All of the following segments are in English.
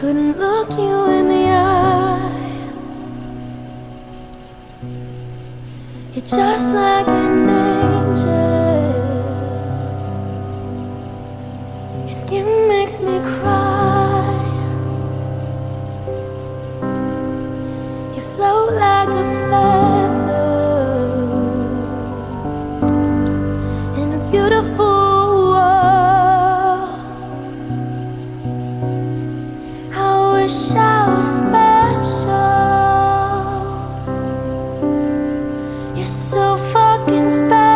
couldn't look you in the eye. You're just like an angel. Your skin makes me cry. You float like a feather in a beautiful world. I wish I was special. You're so fucking special.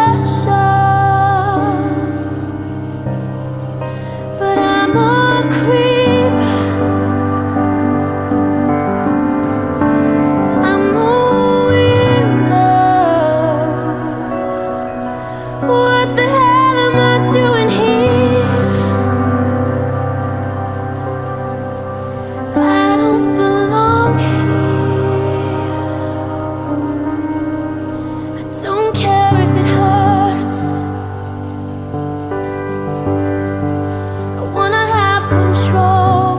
But I'm a creep. I'm a weirdo. What the hell am I doing here? I don't belong here. I don't care if it hurts. I wanna have control.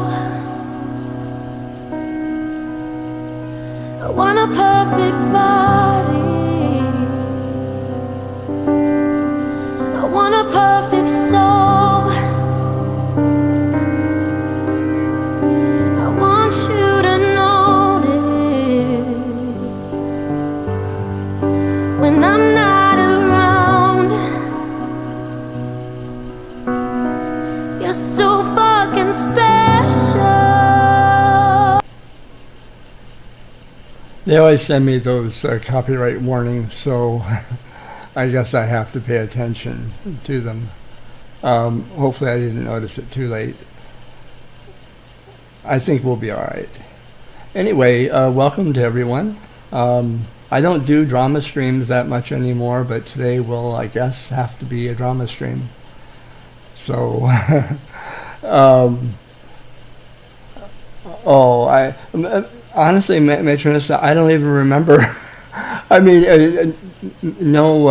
I want a perfect body. I want a perfect soul. I want you to notice when I'm not around. You're so fucking special. They always send me those copyright warnings, so I guess I have to pay attention to them. Hopefully I didn't notice it too late. I think we'll be all right. Anyway, welcome to everyone. I don't do drama streams that much anymore, but today will, I guess, have to be a drama stream. So, honestly, Matroness, I don't even remember. I mean, no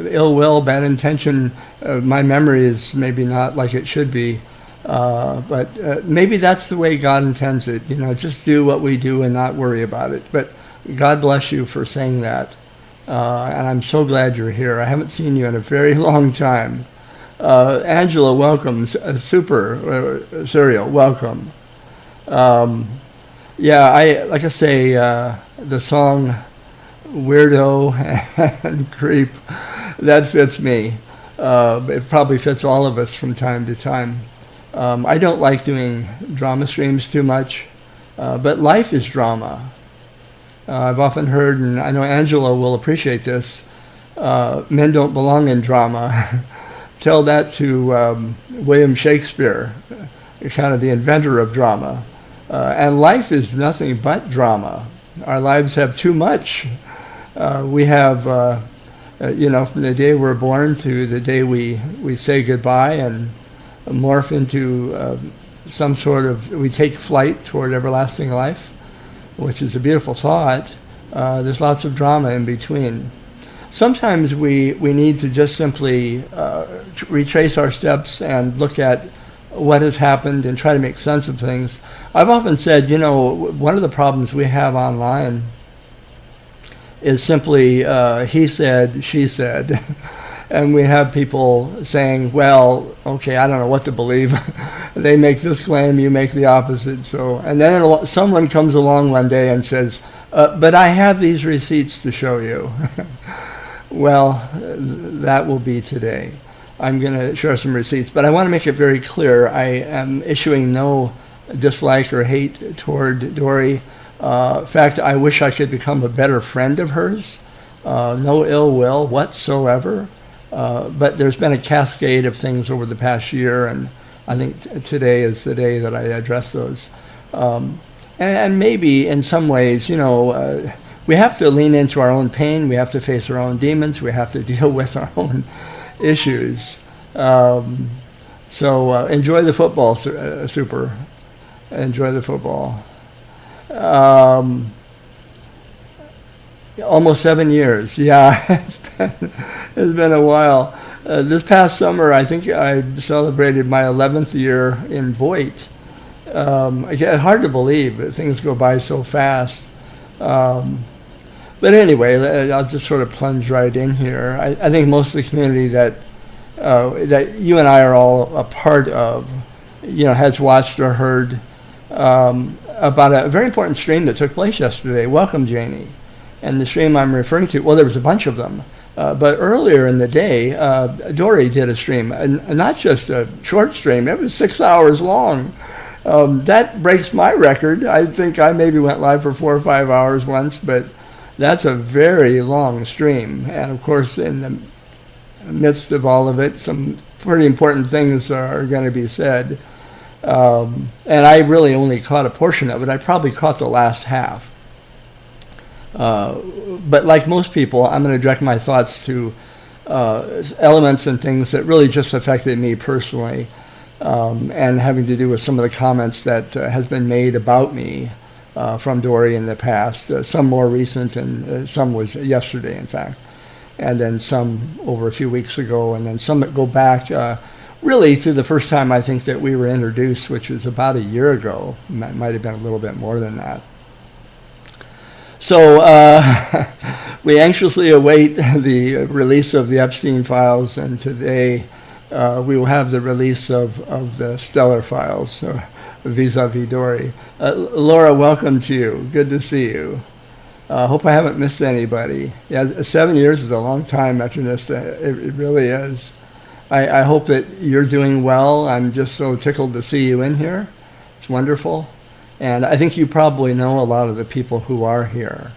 ill will, bad intention. My memory is maybe not like it should be, but maybe that's the way God intends it. You know, just do what we do and not worry about it. But God bless you for saying that, and I'm so glad you're here. I haven't seen you in a very long time. Angela, welcome. Super Serial, welcome. Yeah, like I say, the song Weirdo and Creep, that fits me. It probably fits all of us from time to time. I don't like doing drama streams too much, but life is drama. I've often heard, and I know Angela will appreciate this, men don't belong in drama. Tell that to William Shakespeare, kind of the inventor of drama. And life is nothing but drama. Our lives have too much. We have, from the day we're born to the day we say goodbye and morph into some sort of, we take flight toward everlasting life, which is a beautiful thought. There's lots of drama in between. Sometimes we need to just simply retrace our steps and look at what has happened and try to make sense of things. I've often said, one of the problems we have online is simply he said, she said. And we have people saying, well, okay, I don't know what to believe. They make this claim, you make the opposite. So, and then someone comes along one day and says, but I have these receipts to show you. Well, that will be today. I'm going to share some receipts, but I want to make it very clear. I am issuing no dislike or hate toward Dori. In fact, I wish I could become a better friend of hers. No ill will whatsoever. But there's been a cascade of things over the past year, and I think today is the day that I address those. And maybe in some ways, we have to lean into our own pain. We have to face our own demons. We have to deal with our own issues. So enjoy the football, Super. Enjoy the football. Almost 7 years. Yeah, it's been a while. This past summer, I think I celebrated my 11th year in Voight. Again, hard to believe that things go by so fast. But anyway, I'll just sort of plunge right in here. I think most of the community that you and I are all a part of, has watched or heard about a very important stream that took place yesterday. Welcome, Janie. And the stream I'm referring to, well, there was a bunch of them. But earlier in the day, Dori did a stream, and not just a short stream. It was 6 hours long. That breaks my record. I think I maybe went live for 4 or 5 hours once, but that's a very long stream. And of course, in the midst of all of it, some pretty important things are going to be said. And I really only caught a portion of it. I probably caught the last half. But like most people, I'm going to direct my thoughts to elements and things that really just affected me personally, and having to do with some of the comments that has been made about me from Dori in the past. Some more recent, and some was yesterday, in fact, and then some over a few weeks ago, and then some that go back really to the first time I think that we were introduced, which was about a year ago. Might have been a little bit more than that. So we anxiously await the release of the Epstein files, and today we will have the release of the Stellar files, vis-a-vis Dori. Laura, welcome to you. Good to see you. Hope I haven't missed anybody. Yeah, 7 years is a long time, Metronista. It really is. I hope that you're doing well. I'm just so tickled to see you in here. It's wonderful. And I think you probably know a lot of the people who are here.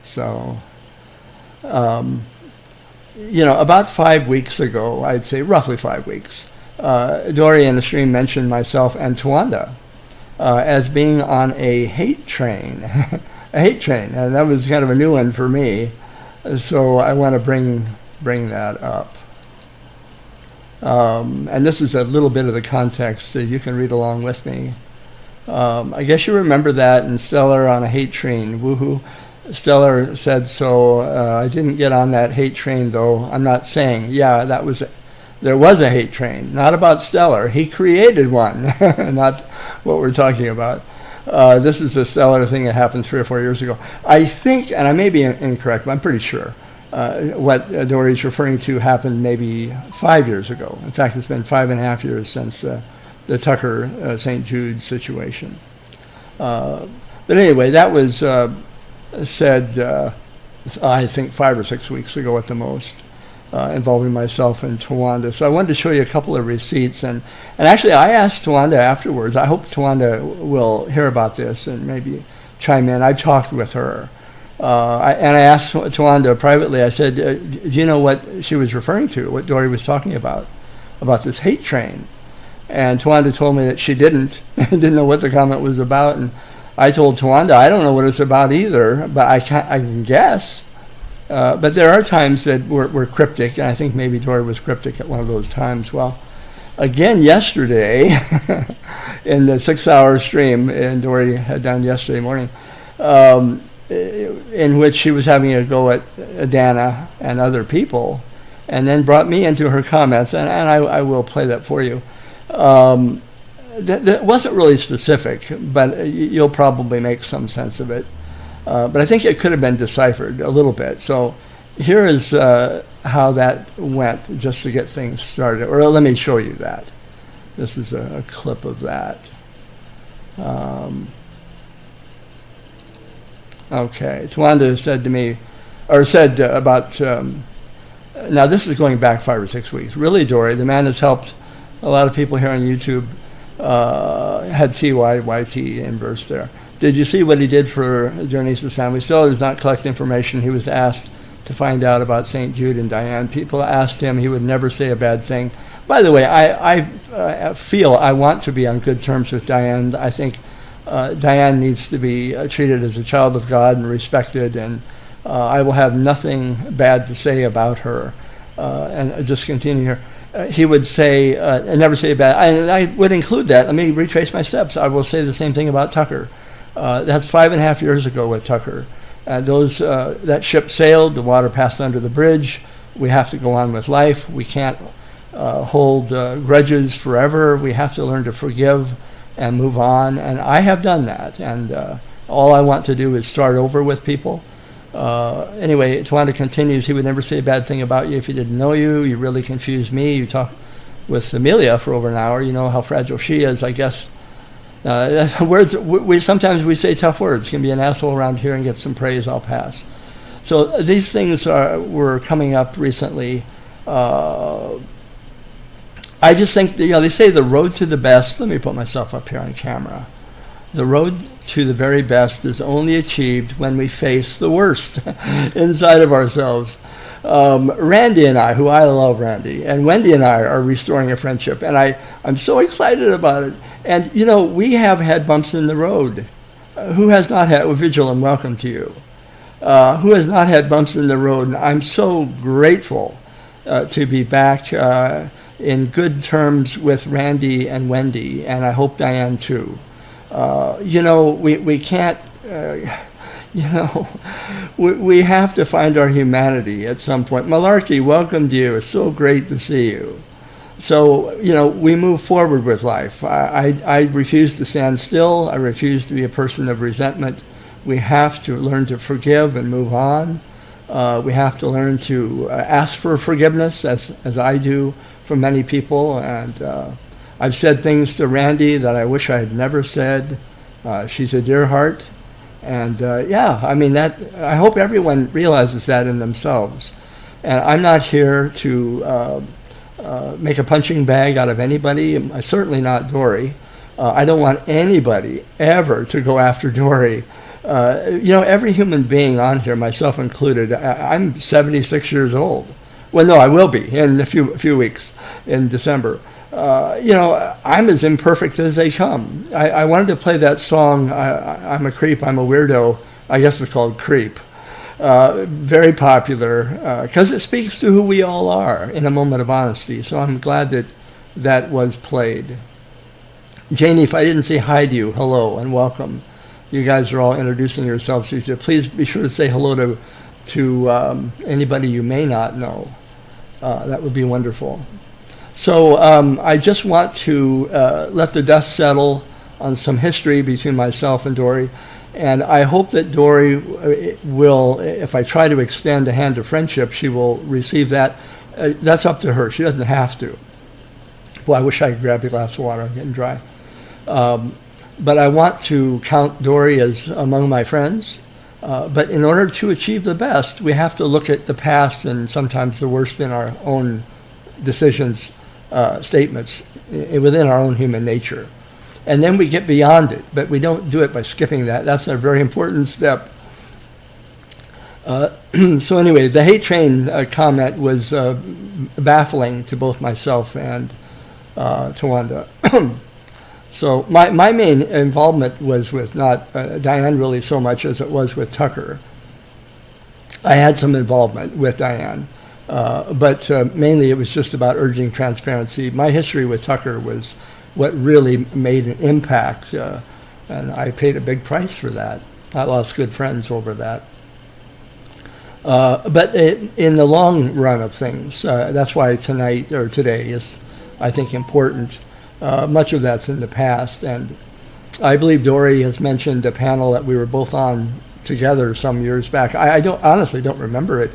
So, about 5 weeks ago, I'd say roughly 5 weeks, Dori in the stream mentioned myself and Tawanda as being on a hate train. A hate train. And that was kind of a new one for me. So I want to bring that up. And this is a little bit of the context, so you can read along with me. I guess you remember that in Stellar on a hate train. Woohoo. Stellar said, so I didn't get on that hate train, though. I'm not saying, yeah, there was a hate train. Not about Stellar. He created one, not what we're talking about. This is the Stellar thing that happened 3 or 4 years ago. I think, and I may be incorrect, but I'm pretty sure, what Dori's referring to happened maybe 5 years ago. In fact, it's been 5.5 years since the Tucker St. Jude situation. But anyway, that was said, I think 5 or 6 weeks ago at the most, involving myself and Tawanda. So I wanted to show you a couple of receipts. And actually, I asked Tawanda afterwards. I hope Tawanda will hear about this and maybe chime in. I talked with her. And I asked Tawanda privately, I said, do you know what she was referring to, what Dori was talking about this hate train? And Tawanda told me that she didn't know what the comment was about. And I told Tawanda, I don't know what it's about either, but I can guess. But there are times that we're cryptic, and I think maybe Dori was cryptic at one of those times. Well, again yesterday, in the 6-hour stream, and Dori had done yesterday morning, in which she was having a go at Dana and other people, and then brought me into her comments, and I will play that for you. That wasn't really specific, but you'll probably make some sense of it. But I think it could have been deciphered a little bit. So here is how that went, just to get things started. Or let me show you that. This is a clip of that. Okay, Tawanda said to me, or said about, now this is going back 5 or 6 weeks. Really, Dori, the man has helped a lot of people here on YouTube, had TYYT inverse there. Did you see what he did for Journeys' family? Still does not collect information. He was asked to find out about St. Jude and Diane. People asked him. He would never say a bad thing. By the way, I feel I want to be on good terms with Diane. I think Diane needs to be treated as a child of God and respected, and I will have nothing bad to say about her. And just continue here. He would say, never say bad. I would include that. Let me retrace my steps. I will say the same thing about Tucker. That's 5.5 years ago with Tucker. That ship sailed, the water passed under the bridge. We have to go on with life. We can't hold grudges forever. We have to learn to forgive and move on. And I have done that. And all I want to do is start over with people. Anyway, Tawanda continues, he would never say a bad thing about you if he didn't know you. You really confuse me. You talk with Amelia for over an hour. You know how fragile she is, I guess. Words, sometimes we say tough words. Can be an asshole around here and get some praise, I'll pass. So these things were coming up recently. I just think, they say the road to the best, let me put myself up here on camera. The road to the very best is only achieved when we face the worst inside of ourselves. Randy and I, who I love Randy, and Wendy and I are restoring a friendship, and I'm so excited about it. And, we have had bumps in the road. Who has not had, Vigil, and welcome to you. Who has not had bumps in the road? And I'm so grateful to be back in good terms with Randy and Wendy, and I hope Diane too. We can't, we have to find our humanity at some point. Malarkey, welcome to you. It's so great to see you. So, we move forward with life. I refuse to stand still. I refuse to be a person of resentment. We have to learn to forgive and move on. We have to learn to ask for forgiveness, as I do from many people. And I've said things to Randy that I wish I had never said. She's a dear heart. And I hope everyone realizes that in themselves. And I'm not here to make a punching bag out of anybody. Certainly not Dori. I don't want anybody ever to go after Dori. Every human being on here, myself included, I'm 76 years old. Well, no, I will be in a few weeks in December. I'm as imperfect as they come. I wanted to play that song, I'm a Creep, I'm a Weirdo. I guess it's called Creep. Very popular because it speaks to who we all are in a moment of honesty. So I'm glad that was played. Janie, if I didn't say hi to you, hello and welcome. You guys are all introducing yourselves to each other. Please be sure to say hello to anybody you may not know. That would be wonderful. So I just want to let the dust settle on some history between myself and Dori. And I hope that Dori will, if I try to extend a hand of friendship, she will receive that. That's up to her. She doesn't have to. Boy, I wish I could grab a glass of water. I'm getting dry. But I want to count Dori as among my friends. But in order to achieve the best, we have to look at the past and sometimes the worst in our own decisions, statements, within our own human nature. And then we get beyond it, but we don't do it by skipping that. That's a very important step. So anyway, the hate train comment was baffling to both myself and Tawanda. So my main involvement was with not Diane really so much as it was with Tucker. I had some involvement with Diane, but mainly it was just about urging transparency. My history with Tucker was what really made an impact, and I paid a big price for that. I lost good friends over that. But in the long run of things, that's why tonight or today is, I think, important. Much of that's in the past, and I believe Dori has mentioned a panel that we were both on together some years back. I honestly don't remember it.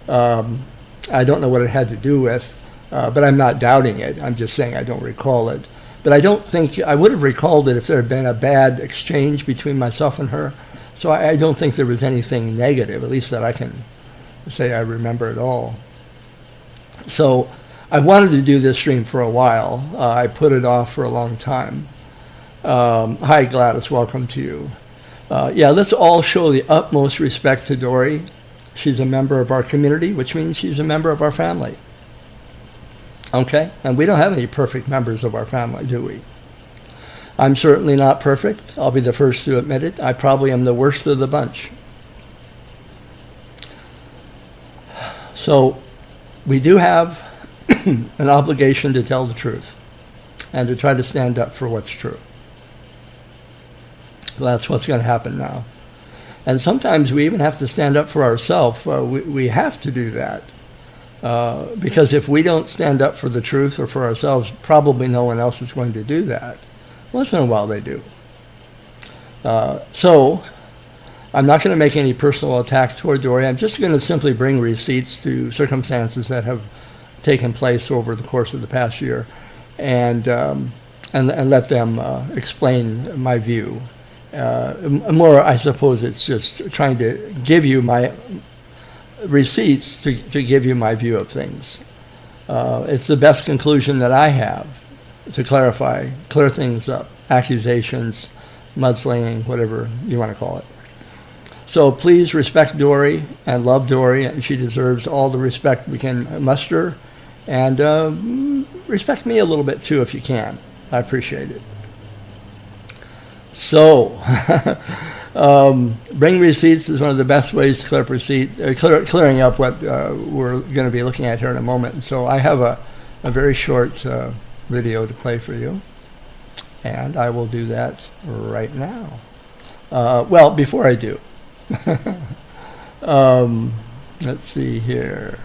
I don't know what it had to do with, but I'm not doubting it. I'm just saying I don't recall it. But I don't think I would have recalled it if there had been a bad exchange between myself and her. So I don't think there was anything negative, at least that I can say I remember at all. So I wanted to do this stream for a while. I put it off for a long time. Hi, Gladys. Welcome to you. Let's all show the utmost respect to Dori. She's a member of our community, which means she's a member of our family. Okay? And we don't have any perfect members of our family, do we? I'm certainly not perfect. I'll be the first to admit it. I probably am the worst of the bunch. So we do have an obligation to tell the truth and to try to stand up for what's true. That's what's going to happen now. And sometimes we even have to stand up for ourselves. We have to do that. Because if we don't stand up for the truth or for ourselves, probably no one else is going to do that. Once in a while they do. So I'm not going to make any personal attacks toward Dori. I'm just going to simply bring receipts to circumstances that have taken place over the course of the past year, and let them explain my view. More, I suppose, it's just trying to give you my receipts to give you my view of things. It's the best conclusion that I have to clear things up, accusations, mudslinging, whatever you want to call it. So please respect Dori and love Dori, and she deserves all the respect we can muster. And respect me a little bit too if you can. I appreciate it. So, bring receipts is one of the best ways to clearing up what we're going to be looking at here in a moment. And so I have a very short video to play for you, and I will do that right now. Well, before I do, let's see here.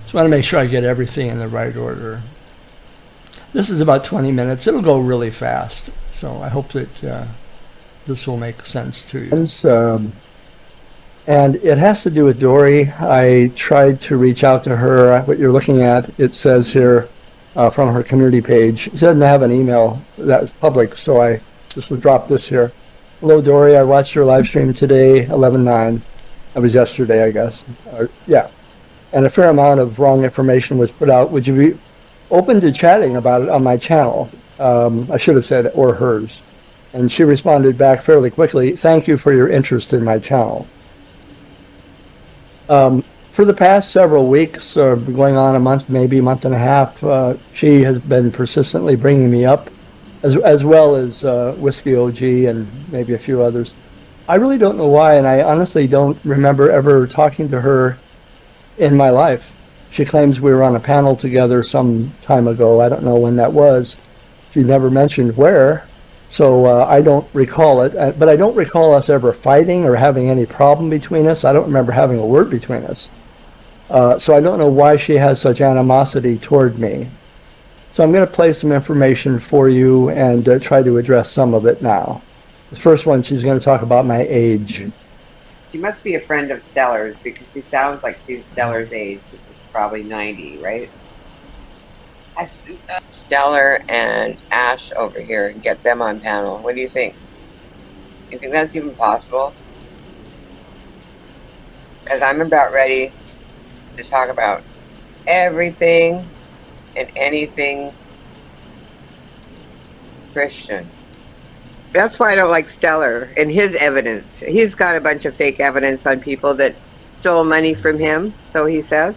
Just want to make sure I get everything in the right order. This is about 20 minutes. It'll go really fast, so I hope that this will make sense to you. And it has to do with Dori. I tried to reach out to her. What you're looking at, it says here from her community page. She doesn't have an email that's public, so I just will drop this here. Hello, Dori. I watched your live stream today, 11/9. That was yesterday, I guess. Yeah. And a fair amount of wrong information was put out. Would you be open to chatting about it on my channel? I should have said, or hers. And she responded back fairly quickly, thank you for your interest in my channel. For the past several weeks, going on a month, maybe a month and a half, she has been persistently bringing me up, as well as Whiskey OG and maybe a few others. I really don't know why, and I honestly don't remember ever talking to her in my life. She claims we were on a panel together some time ago. I don't know when that was. She never mentioned where, so I don't recall it. But I don't recall us ever fighting or having any problem between us. I don't remember having a word between us. So I don't know why she has such animosity toward me. So I'm going to play some information for you and try to address some of it now. The first one, she's going to talk about my age. She must be a friend of Stellar's because she sounds like she's Stellar's age, which is probably 90, right? I should Stellar and Ash over here and get them on panel. What do you think? You think that's even possible? Because I'm about ready to talk about everything and anything Christian. That's why I don't like Stellar and his evidence. He's got a bunch of fake evidence on people that stole money from him, so he says.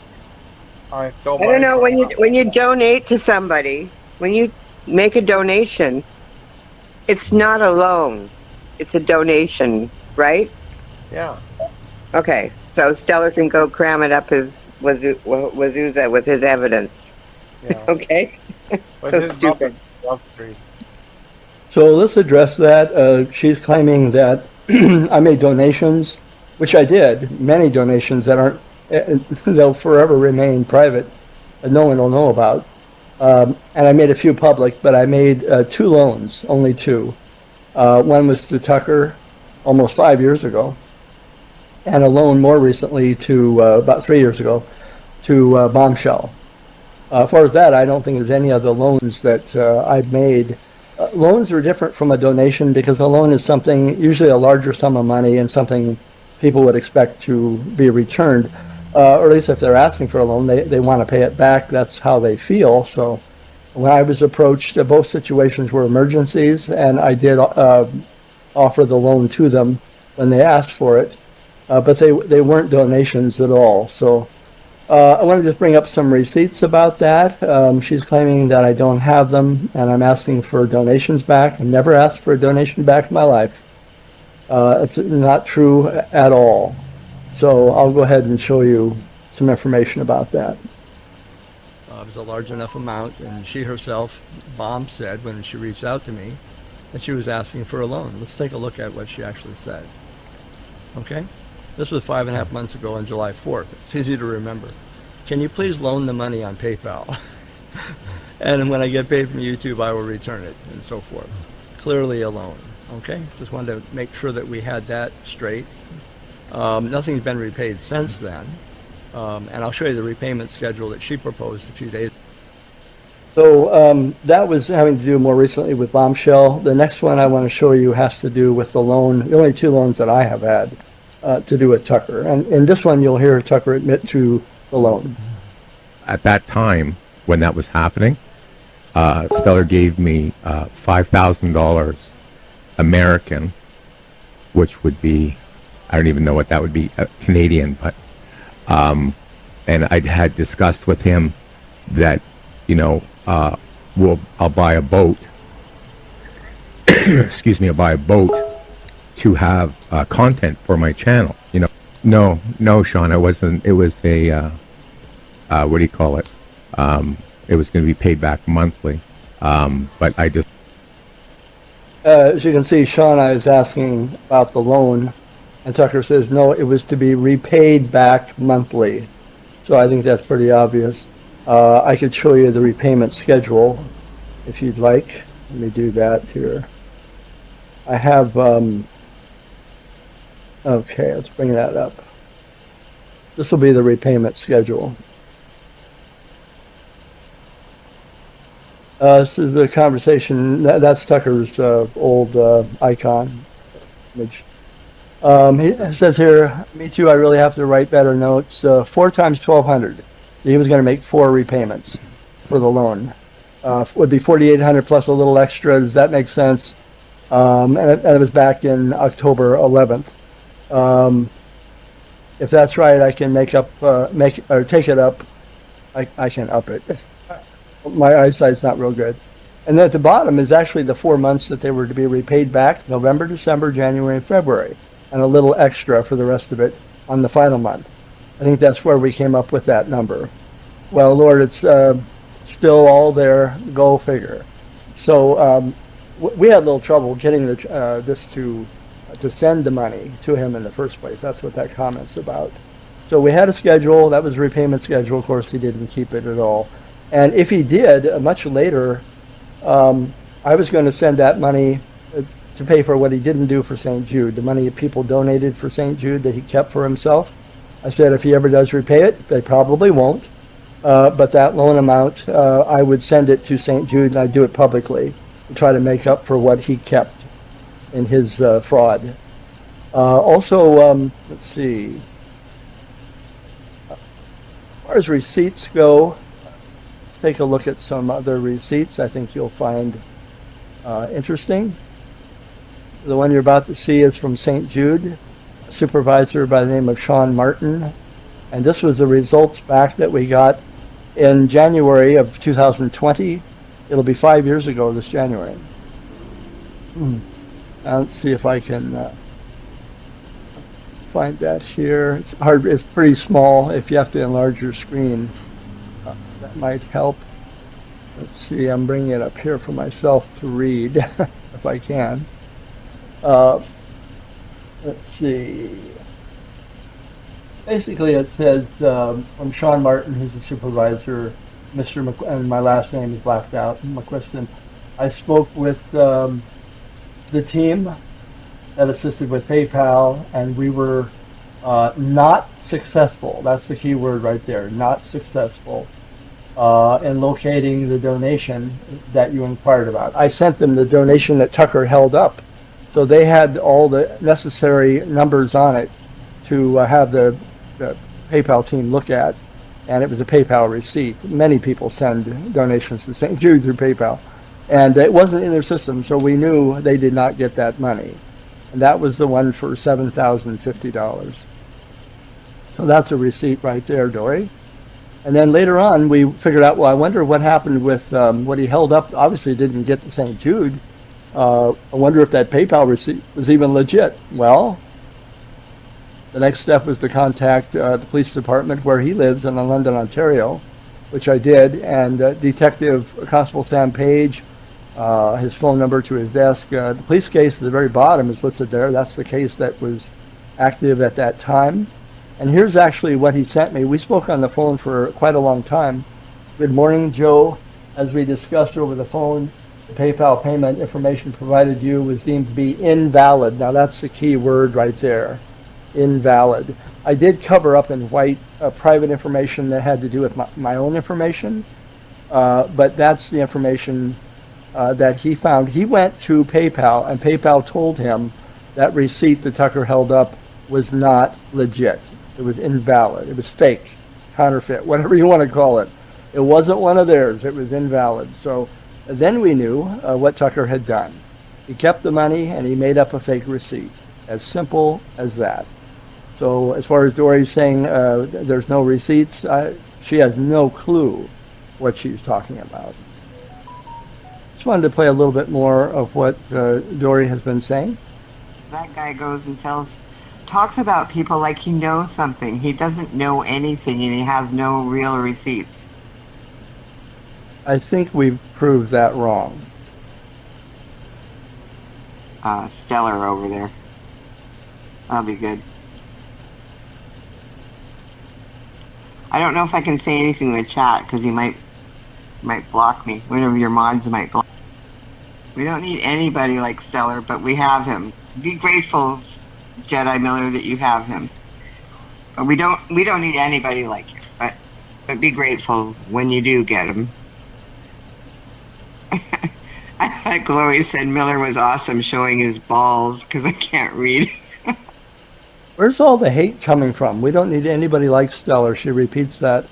I don't know, when you donate to somebody, when you make a donation, it's not a loan. It's a donation, right? Yeah. Okay, so Stellar can go cram it up his wazooza with his evidence. Yeah. Okay? So stupid. So let's address that. She's claiming that I made donations, which I did, many donations that aren't, they'll forever remain private, and no one will know about. And I made a few public, but I made 2 loans, only 2. One was to Tucker almost 5 years ago, and a loan more recently to, about 3 years ago, to Bombshell. As far as that, I don't think there's any other loans that I've made. Loans are different from a donation because a loan is something, usually a larger sum of money and something people would expect to be returned. Or at least if they're asking for a loan, they want to pay it back. That's how they feel. So when I was approached, both situations were emergencies, and I did offer the loan to them when they asked for it. But they weren't donations at all. So I want to just bring up some receipts about that. She's claiming that I don't have them, and I'm asking for donations back. I've never asked for a donation back in my life. It's not true at all. So I'll go ahead and show you some information about that. It was a large enough amount, and she herself, Bomb, said when she reached out to me that she was asking for a loan. Let's take a look at what she actually said. Okay? This was 5.5 months ago on July 4th. It's easy to remember. Can you please loan the money on PayPal? And when I get paid from YouTube, I will return it, and so forth. Clearly a loan. Okay? Just wanted to make sure that we had that straight. Nothing's been repaid since then. And I'll show you the repayment schedule that she proposed a few days. So that was having to do more recently with Bombshell. The next one I want to show you has to do with the loan, the only two loans that I have had to do with Tucker. And in this one, you'll hear Tucker admit to the loan. At that time, when that was happening, Stellar gave me $5,000 American, which would be, I don't even know what that would be, Canadian, but, and I had discussed with him that, you know, I'll buy a boat, excuse me, I'll buy a boat to have content for my channel, you know. No, Sean, it wasn't, it was a, what do you call it? It was going to be paid back monthly, but I just... As you can see, Sean, I was asking about the loan, and Tucker says, no, it was to be repaid back monthly. So I think that's pretty obvious. I could show you the repayment schedule if you'd like. Let me do that here. I have, okay, let's bring that up. This will be the repayment schedule. This is a conversation, that's Tucker's old icon image. He says here, me too, I really have to write better notes. 4 times 1,200. He was going to make 4 repayments for the loan. Would be 4,800 plus a little extra. Does that make sense? And it was back in October 11th. If that's right, I can take it up. I can up it. My eyesight's not real good. And then at the bottom is actually the 4 months that they were to be repaid back: November, December, January, and February, and a little extra for the rest of it on the final month. I think that's where we came up with that number. Well, Lord, it's still all there. Go figure. So we had a little trouble getting this to send the money to him in the first place. That's what that comment's about. So we had a schedule. That was a repayment schedule. Of course, he didn't keep it at all. And if he did, much later, I was going to send that money to pay for what he didn't do for St. Jude, the money that people donated for St. Jude that he kept for himself. I said if he ever does repay it, they probably won't, but that loan amount, I would send it to St. Jude, and I'd do it publicly to try to make up for what he kept in his fraud. Also, let's see, as far as receipts go, take a look at some other receipts I think you'll find interesting. The one you're about to see is from St. Jude, a supervisor by the name of Sean Martin. And this was the results back that we got in January of 2020. It'll be 5 years ago this January. Let's see if I can find that here. It's hard, it's pretty small. If you have to enlarge your screen, that might help. Let's see, I'm bringing it up here for myself to read, if I can. Let's see. Basically, it says, from Sean Martin, who's a supervisor, Mr. and my last name is blacked out, McQuiston. I spoke with the team that assisted with PayPal, and we were not successful. That's the key word right there, not successful. In locating the donation that you inquired about. I sent them the donation that Tucker held up. So they had all the necessary numbers on it to have the PayPal team look at, and it was a PayPal receipt. Many people send donations to St. Jude through PayPal, and it wasn't in their system, so we knew they did not get that money. And that was the one for $7,050. So that's a receipt right there, Dori. And then later on, we figured out, well, I wonder what happened with what he held up. Obviously, didn't get to St. Jude. I wonder if that PayPal receipt was even legit. Well, the next step was to contact the police department where he lives in London, Ontario, which I did. And Detective Constable Sam Page, his phone number to his desk. The police case at the very bottom is listed there. That's the case that was active at that time. And here's actually what he sent me. We spoke on the phone for quite a long time. Good morning, Joe. As we discussed over the phone, the PayPal payment information provided you was deemed to be invalid. Now that's the key word right there, invalid. I did cover up in white private information that had to do with my own information, but that's the information that he found. He went to PayPal, and PayPal told him that receipt that Tucker held up was not legit. It was invalid. It was fake, counterfeit, whatever you want to call it. It wasn't one of theirs. It was invalid. So then we knew what Tucker had done. He kept the money and he made up a fake receipt. As simple as that. So as far as Dori saying there's no receipts, she has no clue what she's talking about. Just wanted to play a little bit more of what Dori has been saying. That guy goes and talks about people like he knows something. He doesn't know anything and he has no real receipts. I think we've proved that wrong. Stellar over there. That'll be good. I don't know if I can say anything in the chat because he might block me. One of your mods might block. We don't need anybody like Stellar, but we have him. Be grateful, Jedi Miller, that you have him. But we don't need anybody like you. But be grateful when you do get him. I thought Chloe said Miller was awesome showing his balls because I can't read. Where's all the hate coming from? We don't need anybody like Stellar. She repeats that.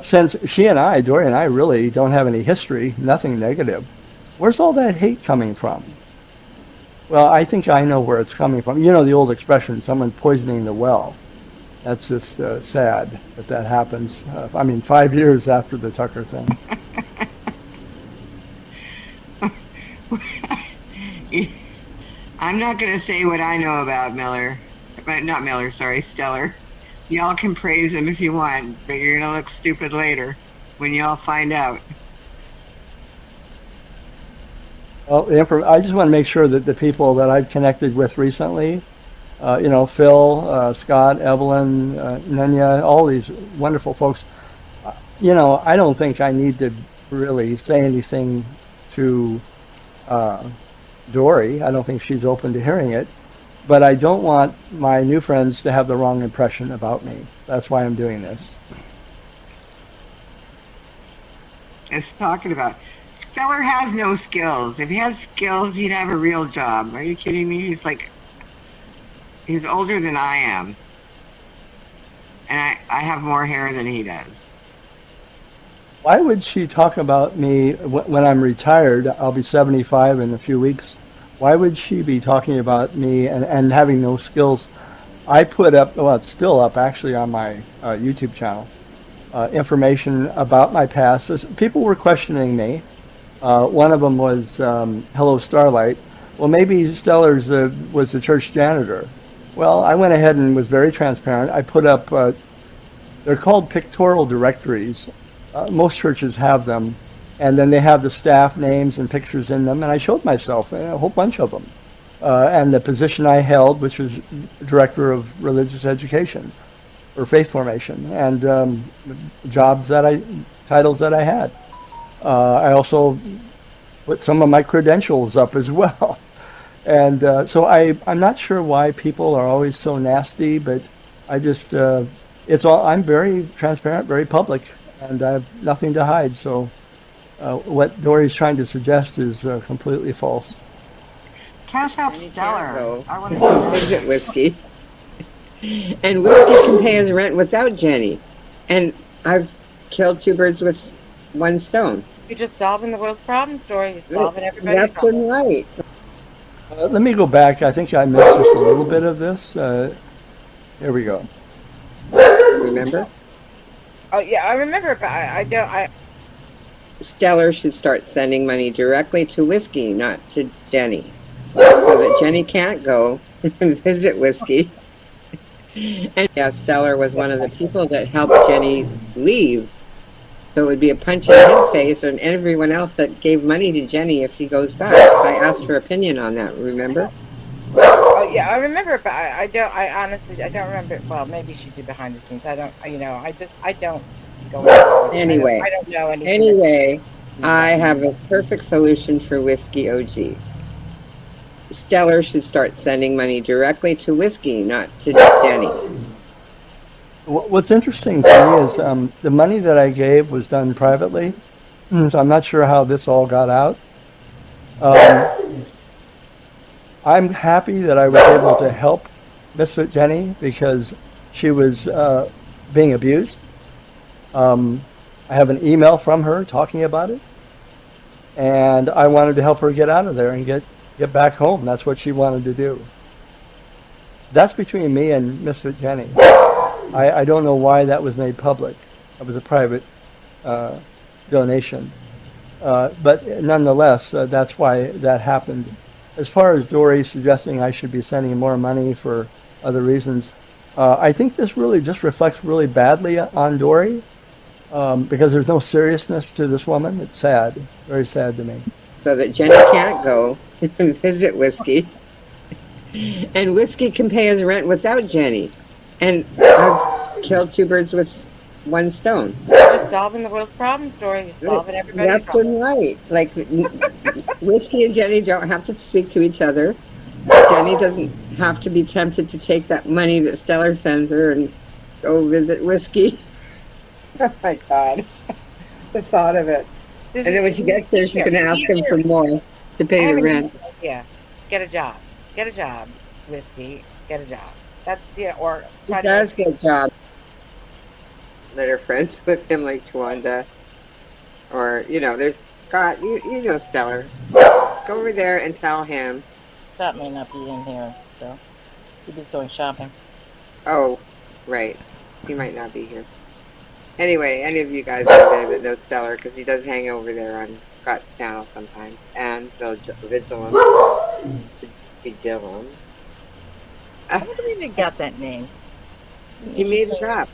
Since she and I, Dori and I, really don't have any history, nothing negative. Where's all that hate coming from? Well, I think I know where it's coming from. You know the old expression, someone poisoning the well. That's just sad that happens. 5 years after the Tucker thing. I'm not going to say what I know about Miller. Not Miller, sorry, Stellar. Y'all can praise him if you want, but you're going to look stupid later when y'all find out. Well, I just want to make sure that the people that I've connected with recently, Phil, Scott, Evelyn, Nenya, all these wonderful folks, I don't think I need to really say anything to Dori. I don't think she's open to hearing it. But I don't want my new friends to have the wrong impression about me. That's why I'm doing this. It's talking about Stellar has no skills. If he had skills, he'd have a real job. Are you kidding me? He's older than I am. And I have more hair than he does. Why would she talk about me when I'm retired? I'll be 75 in a few weeks. Why would she be talking about me and having no skills? I put up, well, it's still up actually on my YouTube channel, information about my past. People were questioning me. One of them was Hello Starlight. Well, maybe Stellar's was the church janitor. Well, I went ahead and was very transparent. I put up, they're called pictorial directories. Most churches have them. And then they have the staff names and pictures in them. And I showed myself, a whole bunch of them. And the position I held, which was Director of Religious Education or Faith Formation, and titles that I had. I also put some of my credentials up as well. And so I'm not sure why people are always so nasty, but I just, I'm very transparent, very public, and I have nothing to hide. So what Dori's trying to suggest is completely false. Cash App Stellar. I want to visit Whiskey. And Whiskey can pay his rent without Jenny. And I've killed two birds with one stone. You're just solving the world's problems, Dori. You're solving everybody's problems. That's right. Let me go back. I think I missed just a little bit of this. Here we go. Remember? Oh, yeah, I remember, but I don't. Stellar should start sending money directly to Whiskey, not to Jenny. So that Jenny can't go and visit Whiskey. And yeah, Stellar was one of the people that helped Jenny leave. So it would be a punch in his face and everyone else that gave money to Jenny if she goes back. I asked her opinion on that, remember? Oh, yeah, I remember, but I honestly, I don't remember. Well, maybe she did behind the scenes. I don't, I don't go into it. Anyway. I don't know anything. Anyway, I have a perfect solution for Whiskey OG. Stellar should start sending money directly to Whiskey, not to Jenny. What's interesting to me is the money that I gave was done privately, so I'm not sure how this all got out. Um, I'm happy that I was able to help Misfit Jenny because she was being abused. Um, I have an email from her talking about it, and I wanted to help her get out of there and get back home. That's what she wanted to do. That's between me and Misfit Jenny. I don't know why that was made public. It was a private donation. But nonetheless, that's why that happened. As far as Dori suggesting I should be sending more money for other reasons, I think this really just reflects really badly on Dori because there's no seriousness to this woman. It's sad, very sad to me. So that Jenny can't go and visit Whiskey. And Whiskey can pay his rent without Jenny. And I've killed two birds with one stone. Just solving the world's problems, Dori. You're solving everybody's Left problems. and right. Like, Whiskey and Jenny don't have to speak to each other. Jenny doesn't have to be tempted to take that money that Stellar sends her and go visit Whiskey. Oh my God. The thought of it. And then when she gets there, she's going to ask him for more to pay the rent. Yeah. Get a job. Get a job, Whiskey. Get a job. That's, yeah, or... She does get a job. That are friends with him, like Tawanda. Or, there's Scott. You know Stellar. Go over there and tell him. Scott may not be in here still. He was going shopping. Oh, right. He might not be here. Anyway, any of you guys out there that know Stellar, because he does hang over there on Scott's channel sometimes. And Vigilum. Vigilum. How do we even got that name? He made it up.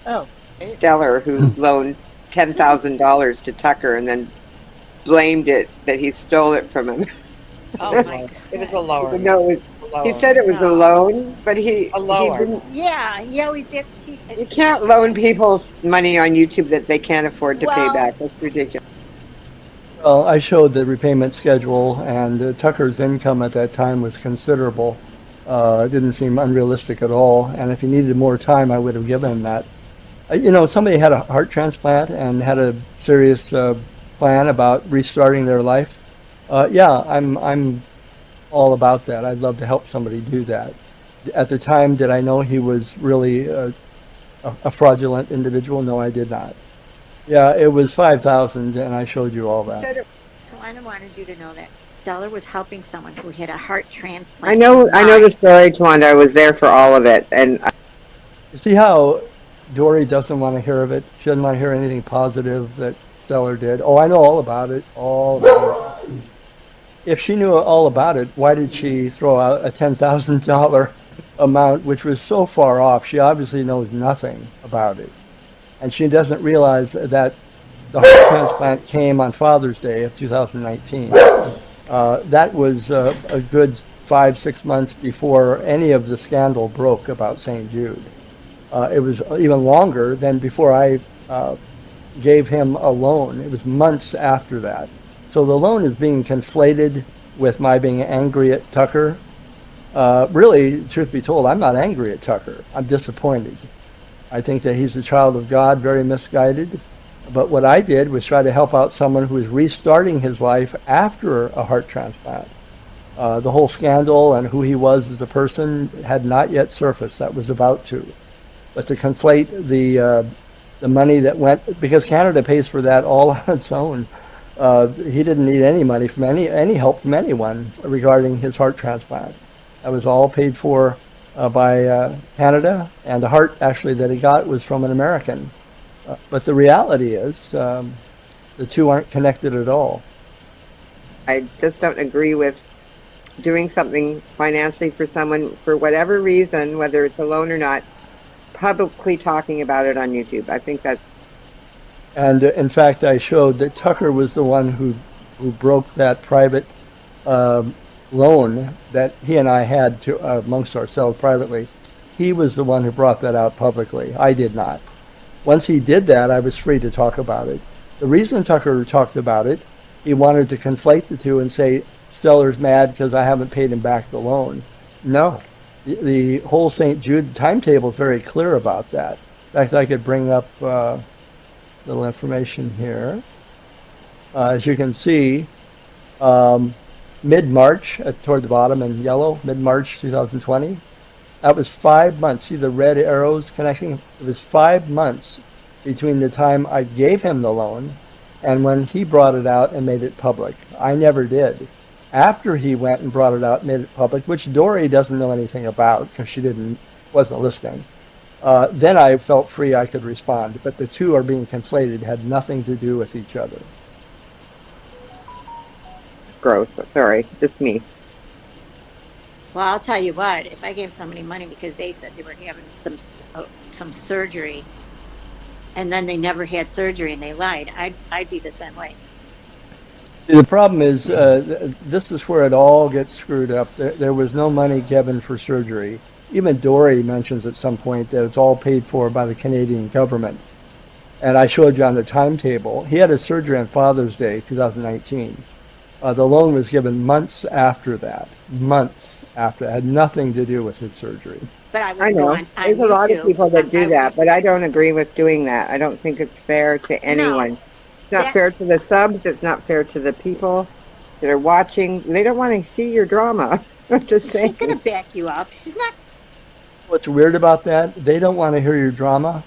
Oh. Stellar, who loaned $10,000 to Tucker and then blamed it that he stole it from him. Oh, my God. It was a lower. No, he said it was a loan, but he lower. didn't. Yeah, he always did. You can't loan people money on YouTube that they can't afford to pay Well- back. That's ridiculous. Well, I showed the repayment schedule, and Tucker's income at that time was considerable. It didn't seem unrealistic at all, and if he needed more time, I would have given him that. Somebody had a heart transplant and had a serious plan about restarting their life. Yeah, I'm all about that. I'd love to help somebody do that. At the time, did I know he was really a fraudulent individual? No, I did not. Yeah, it was 5,000, and I showed you all that. So I wanted you to know that Stellar was helping someone who had a heart transplant. I know the story, Tawanda. I was there for all of it, and You see how Dori doesn't want to hear of it? She doesn't want to hear anything positive that Stellar did. Oh, I know all about it. All about it. If she knew all about it, why did she throw out a $10,000 amount, which was so far off? She obviously knows nothing about it. And she doesn't realize that the heart transplant came on Father's Day of 2019. That was a good 5-6 months before any of the scandal broke about St. Jude. It was even longer than before I gave him a loan. It was months after that. So the loan is being conflated with my being angry at Tucker. Really, truth be told, I'm not angry at Tucker. I'm disappointed. I think that he's a child of God, very misguided. But what I did was try to help out someone who was restarting his life after a heart transplant. The whole scandal and who he was as a person had not yet surfaced. That was about to. But to conflate the money that went, because Canada pays for that all on its own. He didn't need any money from any help from anyone regarding his heart transplant. That was all paid for by Canada, and the heart actually that he got was from an American. But the reality is the two aren't connected at all. I just don't agree with doing something financially for someone for whatever reason, whether it's a loan or not, publicly talking about it on YouTube. I think that's... And in fact, I showed that Tucker was the one who broke that private loan that he and I had to amongst ourselves privately. He was the one who brought that out publicly. I did not. Once he did that, I was free to talk about it. The reason Tucker talked about it, he wanted to conflate the two and say Stellar's mad because I haven't paid him back the loan. No, the whole St. Jude timetable is very clear about that. In fact, I could bring up little information here. As you can see, mid-March, toward the bottom in yellow, mid-March 2020. That was 5 months. See the red arrows connecting? It was 5 months between the time I gave him the loan and when he brought it out and made it public. I never did. After he went and brought it out and made it public, which Dori doesn't know anything about because she wasn't listening, then I felt free I could respond. But the two are being conflated, had nothing to do with each other. Gross. Sorry, just me. Well, I'll tell you what. If I gave somebody money because they said they were having some surgery, and then they never had surgery and they lied, I'd be the same way. The problem is, this is where it all gets screwed up. There was no money given for surgery. Even Dori mentions at some point that it's all paid for by the Canadian government. And I showed you on the timetable. He had a surgery on Father's Day, 2019. The loan was given months after that. Months after. It had nothing to do with his surgery. But I would I go know. on There's a lot of YouTube. people that do I that, would- but I don't agree with doing that. I don't think it's fair to anyone. It's not That- fair to the subs. It's not fair to the people that are watching. They don't want to see your drama. I'm just saying. She's gonna back you up. She's not. What's weird about that, they don't want to hear your drama.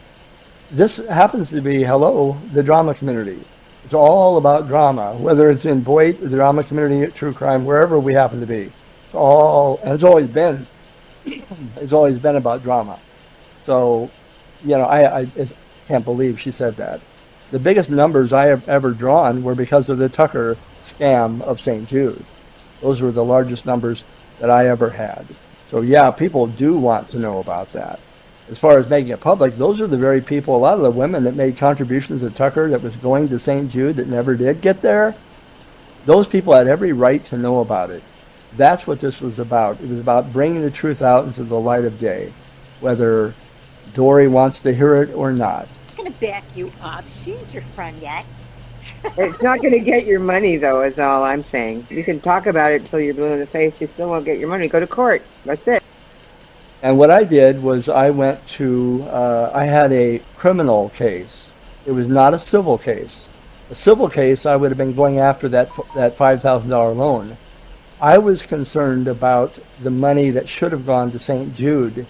This happens to be, the drama community. It's all about drama, whether it's in Boyd, the drama community, true crime, wherever we happen to be. It's always been, it's always been about drama. So, I just can't believe she said that. The biggest numbers I have ever drawn were because of the Tucker scam of St. Jude. Those were the largest numbers that I ever had. So yeah, people do want to know about that. As far as making it public, those are the very people, a lot of the women that made contributions to Tucker that was going to St. Jude that never did get there, those people had every right to know about it. That's what this was about. It was about bringing the truth out into the light of day, whether Dori wants to hear it or not. I'm gonna back you up. She ain't your friend yet. It's not going to get your money, though, is all I'm saying. You can talk about it until you're blue in the face. You still won't get your money. Go to court. That's it. And what I did was I went to, I had a criminal case. It was not a civil case. A civil case, I would have been going after that $5,000 loan. I was concerned about the money that should have gone to St. Jude,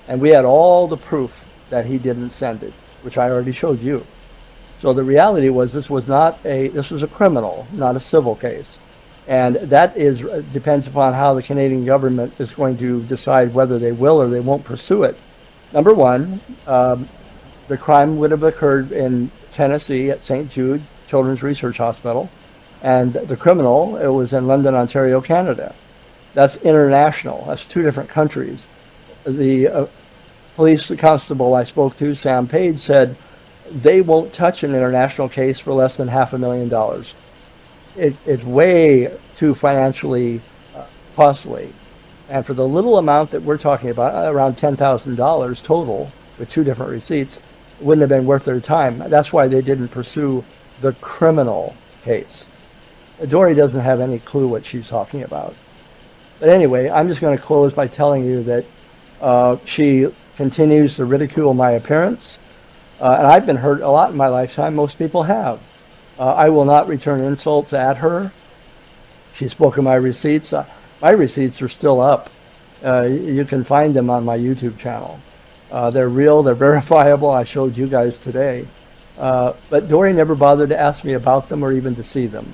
and we had all the proof that he didn't send it, which I already showed you. So the reality was this was a criminal, not a civil case. And that depends upon how the Canadian government is going to decide whether they will or they won't pursue it. Number one, the crime would have occurred in Tennessee at St. Jude Children's Research Hospital. And the criminal, it was in London, Ontario, Canada. That's international. That's two different countries. The police constable I spoke to, Sam Page, said they won't touch an international case for less than $500,000. It's way too financially costly. And for the little amount that we're talking about, around $10,000 total, with two different receipts, it wouldn't have been worth their time. That's why they didn't pursue the criminal case. Dori doesn't have any clue what she's talking about. But anyway, I'm just going to close by telling you that she continues to ridicule my appearance. And I've been hurt a lot in my lifetime. Most people have. I will not return insults at her. She spoke of my receipts. My receipts are still up. You can find them on my YouTube channel. They're real. They're verifiable. I showed you guys today. But Dori never bothered to ask me about them or even to see them.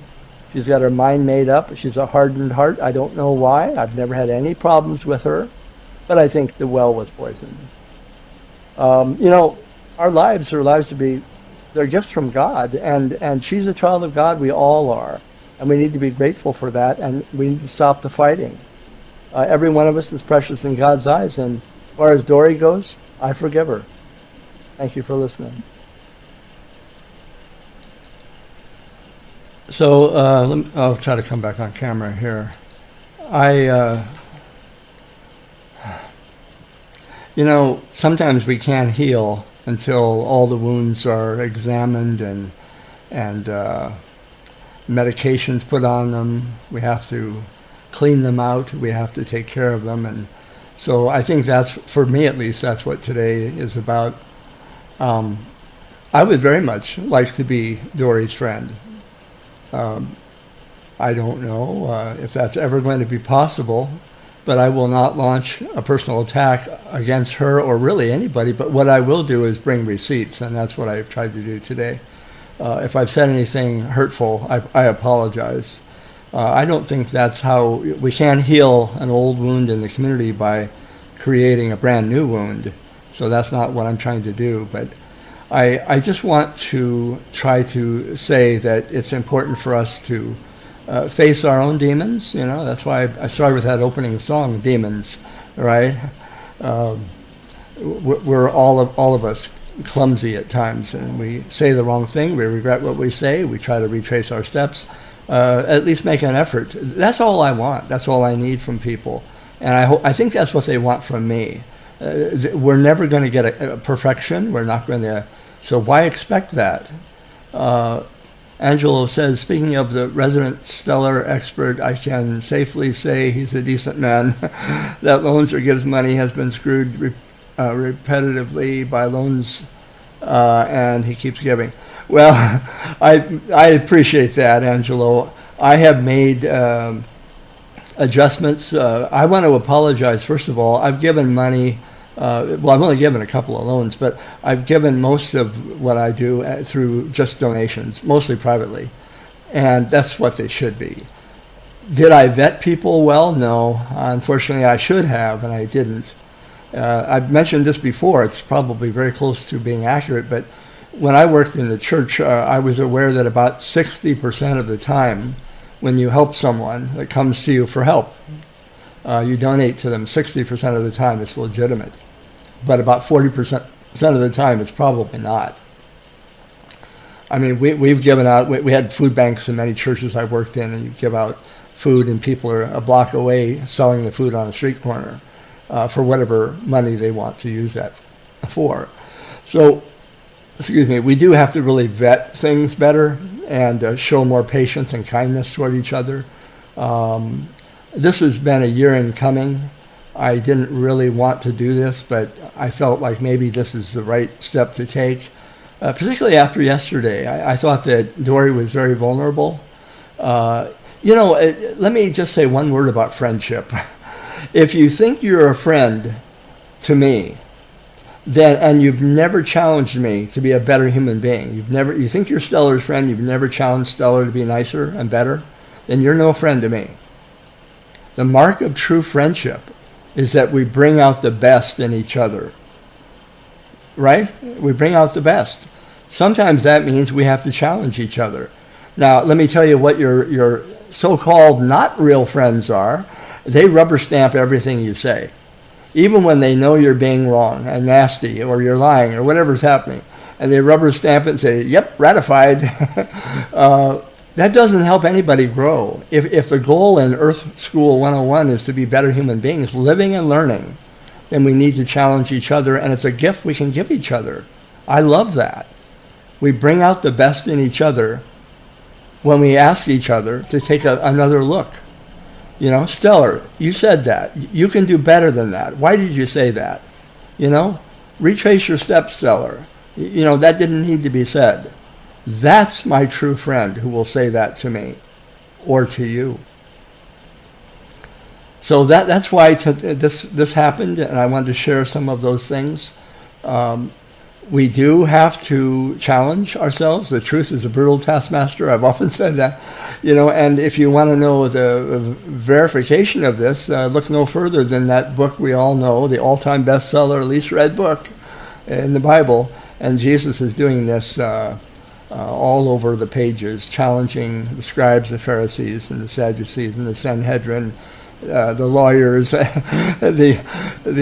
She's got her mind made up. She's a hardened heart. I don't know why. I've never had any problems with her. But I think the well was poisoned. Our lives are lives to be, they're gifts from God. And she's a child of God. We all are. And we need to be grateful for that. And we need to stop the fighting. Every one of us is precious in God's eyes. And as far as Dori goes, I forgive her. Thank you for listening. So I'll try to come back on camera here. Sometimes we can't heal until all the wounds are examined and and medications put on them. We have to clean them out. We have to take care of them. And so I think that's, for me at least, that's what today is about. I would very much like to be Dori's friend. I don't know if that's ever going to be possible, but I will not launch a personal attack against her or really anybody. But what I will do is bring receipts, and that's what I've tried to do today. If I've said anything hurtful, I apologize. I don't think that's how we can heal an old wound in the community by creating a brand new wound. So that's not what I'm trying to do. But I just want to try to say that it's important for us to face our own demons. You know, that's why I started with that opening song, Demons, right? We're all of us clumsy at times, and we say the wrong thing. We regret what we say. We try to retrace our steps. At least make an effort. That's all I want. That's all I need from people, and I think that's what they want from me. We're never going to get a perfection. We're not going to. So why expect that? Angelo says, speaking of the resident stellar expert, I can safely say he's a decent man. That loans or gives money has been screwed repetitively by loans, and he keeps giving. Well, I appreciate that, Angelo. I have made adjustments. I want to apologize, first of all. I've given money. Well, I've only given a couple of loans, but I've given most of what I do through just donations, mostly privately. And that's what they should be. Did I vet people well? No. Unfortunately, I should have, and I didn't. I've mentioned this before. It's probably very close to being accurate, but when I worked in the church, I was aware that about 60% of the time when you help someone that comes to you for help, you donate to them 60% of the time it's legitimate. But about 40% of the time it's probably not. I mean, we've given out, we had food banks in many churches I worked in, and you give out food and people are a block away selling the food on a street corner for whatever money they want to use that for. So, excuse me, we do have to really vet things better and show more patience and kindness toward each other. This has been a year in coming. I didn't really want to do this, but I felt like maybe this is the right step to take, particularly after yesterday. I thought that Dori was very vulnerable. Let me just say one word about friendship. If you think you're a friend to me, then, and you've never challenged me to be a better human being, you think you're Stellar's friend, you've never challenged Stellar to be nicer and better, then you're no friend to me. The mark of true friendship is that we bring out the best in each other. Right? We bring out the best. Sometimes that means we have to challenge each other. Now, let me tell you what your so-called not real friends are. They rubber stamp everything you say. Even when they know you're being wrong and nasty or you're lying or whatever's happening. And they rubber stamp it and say, yep, ratified. That doesn't help anybody grow. If the goal in Earth School 101 is to be better human beings, living and learning, then we need to challenge each other, and it's a gift we can give each other. I love that. We bring out the best in each other when we ask each other to take another look. You know, Stellar, you said that. You can do better than that. Why did you say that? You know, retrace your steps, Stellar. You know, that didn't need to be said. That's my true friend who will say that to me or to you. So that's why this happened, and I wanted to share some of those things. We do have to challenge ourselves. The truth is a brutal taskmaster. I've often said that. You know, and if you want to know the verification of this, look no further than that book we all know, the all-time bestseller, least read book in the Bible. And Jesus is doing this all over the pages, challenging the scribes, the Pharisees, and the Sadducees, and the Sanhedrin, the lawyers, the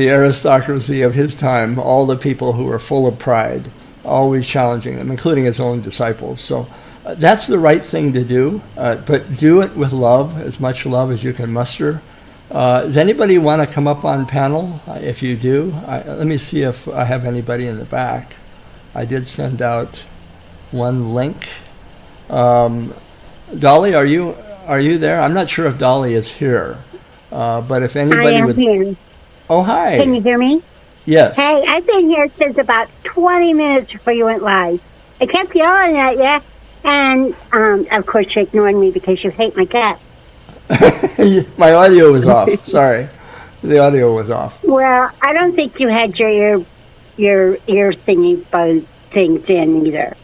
aristocracy of his time, all the people who were full of pride, always challenging them, including his own disciples. So that's the right thing to do, but do it with love, as much love as you can muster. Does anybody want to come up on panel? If you do, let me see if I have anybody in the back. I did send out one link. Dolly, are you there? I'm not sure if Dolly is here, but if I anybody am would. here. Oh, hi. Can you hear me? Yes. Hey, I've been here since about 20 minutes before you went live. I kept yelling at you, and of course you ignored me because you hate my guts. My audio was off. Sorry, the audio was off. Well, I don't think you had your ear thingy bug things in either,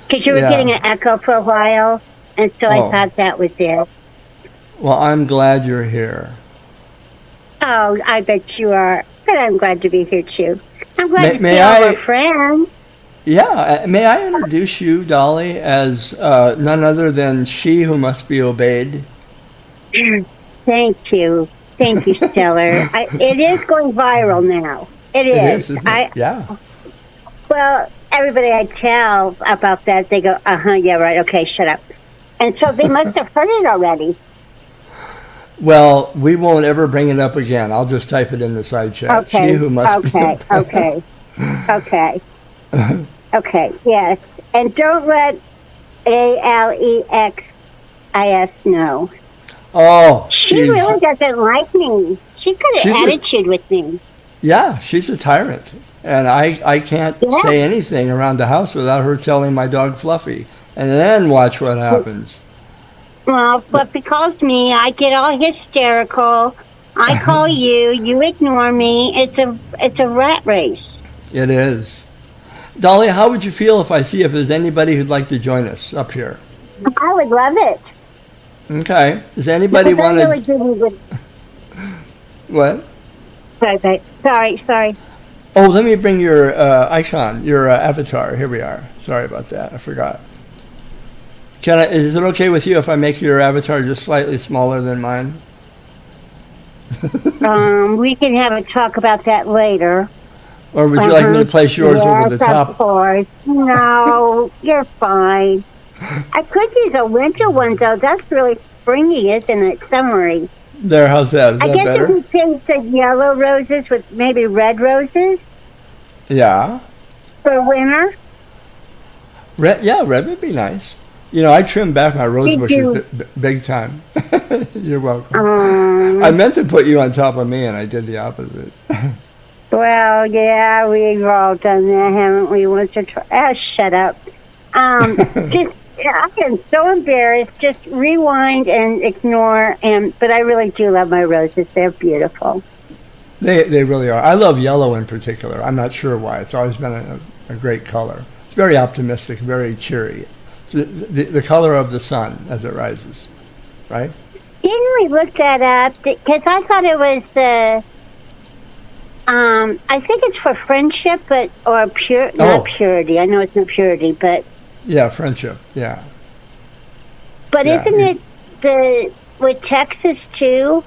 because you were Yeah. getting an echo for a while, and so Oh. I thought that was it. Well, I'm glad you're here. Oh, I bet you are. But I'm glad to be here too. I'm glad to May see all I- our friends. Yeah, may I introduce you, Dolly, as none other than she who must be obeyed? Thank you. Thank you, Stellar. It is going viral now. It is. Isn't it? Yeah. Well, everybody I tell about that, they go, yeah, right, okay, shut up. And so they must have heard it already. Well, we won't ever bring it up again. I'll just type it in the side chat. Okay, She who must be okay, obeyed. okay. Okay, yes. And don't let Alexis know. Oh, She really doesn't like me. She's got She's an a- attitude with me. yeah, she's a tyrant. And I can't Yeah. say anything around the house without her telling my dog Fluffy. And then watch what happens. Well, Fluffy calls me. I get all hysterical. I call you. You ignore me. It's a rat race. It is. Dolly, how would you feel if I see if there's anybody who'd like to join us up here? I would love it. Okay. Does anybody Because want I to... really do need What? Sorry. Oh, let me bring your icon, your avatar. Here we are. Sorry about that. I forgot. Is it okay with you if I make your avatar just slightly smaller than mine? We can have a talk about that later. Or would you like me to place yours over the Yes, top? of course. No, you're fine. I could use a winter one, though. That's really springy, isn't it? Summery. There, how's that? Is I that guess better? if we paint the yellow roses with maybe red roses Yeah. for winter. Red would be nice. You know, I trimmed back my rose Did bushes you? big time. You're welcome. Um, I meant to put you on top of me, and I did the opposite. Well, yeah, we've all done that, haven't we? Once or twice. Shut up. I am so embarrassed. Just rewind and ignore. But I really do love my roses. They're beautiful. They really are. I love yellow in particular. I'm not sure why. It's always been a great color. It's very optimistic, very cheery. It's the color of the sun as it rises, right? Didn't we look that up? Because I thought it was the. I think it's for friendship, not purity. I know it's not purity, but Yeah, friendship. Yeah. Yeah. isn't it with Texas too?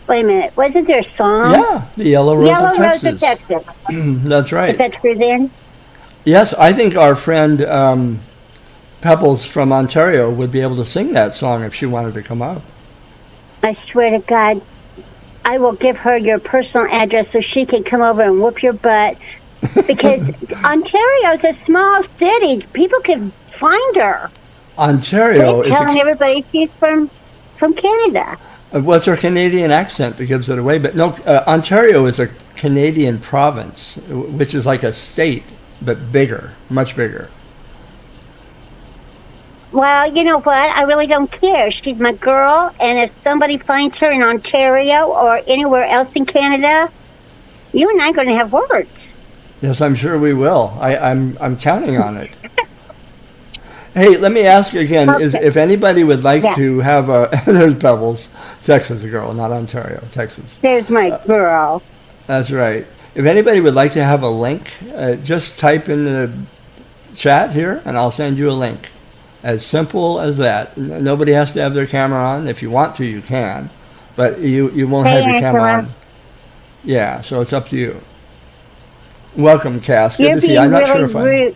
Wait a minute, wasn't there a song? Yeah, the yellow rose Yellow of Rose Texas. of Texas. That's Is right. that true then? Yes, I think our friend Pebbles from Ontario would be able to sing that song if she wanted to come up. I swear to God, I will give her your personal address so she can come over and whoop your butt. Because Ontario's a small city. People can find her. Ontario They're is telling everybody she's from Canada. what's her Canadian accent that gives it away? But no, Ontario is a Canadian province, which is like a state, but bigger, much bigger. Well, you know what? I really don't care. She's my girl, and if somebody finds her in Ontario or anywhere else in Canada, you and I are going to have words. Yes, I'm sure we will. I'm counting on it. Hey, let me ask you again: Okay. if anybody would like Yeah. to have a there's Pebbles, Texas, a girl, not Ontario, Texas. There's my girl. That's right. If anybody would like to have a link, just type in the chat here, and I'll send you a link. As simple as that. Nobody has to have their camera on. If you want to, you can, but you won't Hey, have your camera Angela. on. Yeah, so it's up to you. Welcome, Cass. Good You're to see you. being I'm not really sure if I'm... rude.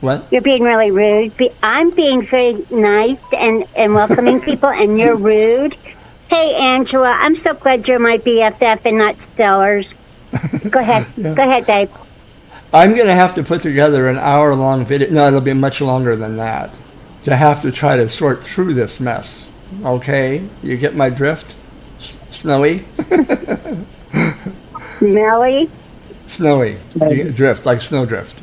What? You're being really rude. I'm being very nice and welcoming people, and you're rude. Hey, Angela, I'm so glad you're my BFF and not Stellar's. Go ahead. Yeah. Go ahead, babe. I'm going to have to put together an hour-long video. No, it'll be much longer than that. To have to try to sort through this mess. Okay? You get my drift? Snowy? Melly? Snowy. Drift, like snowdrift.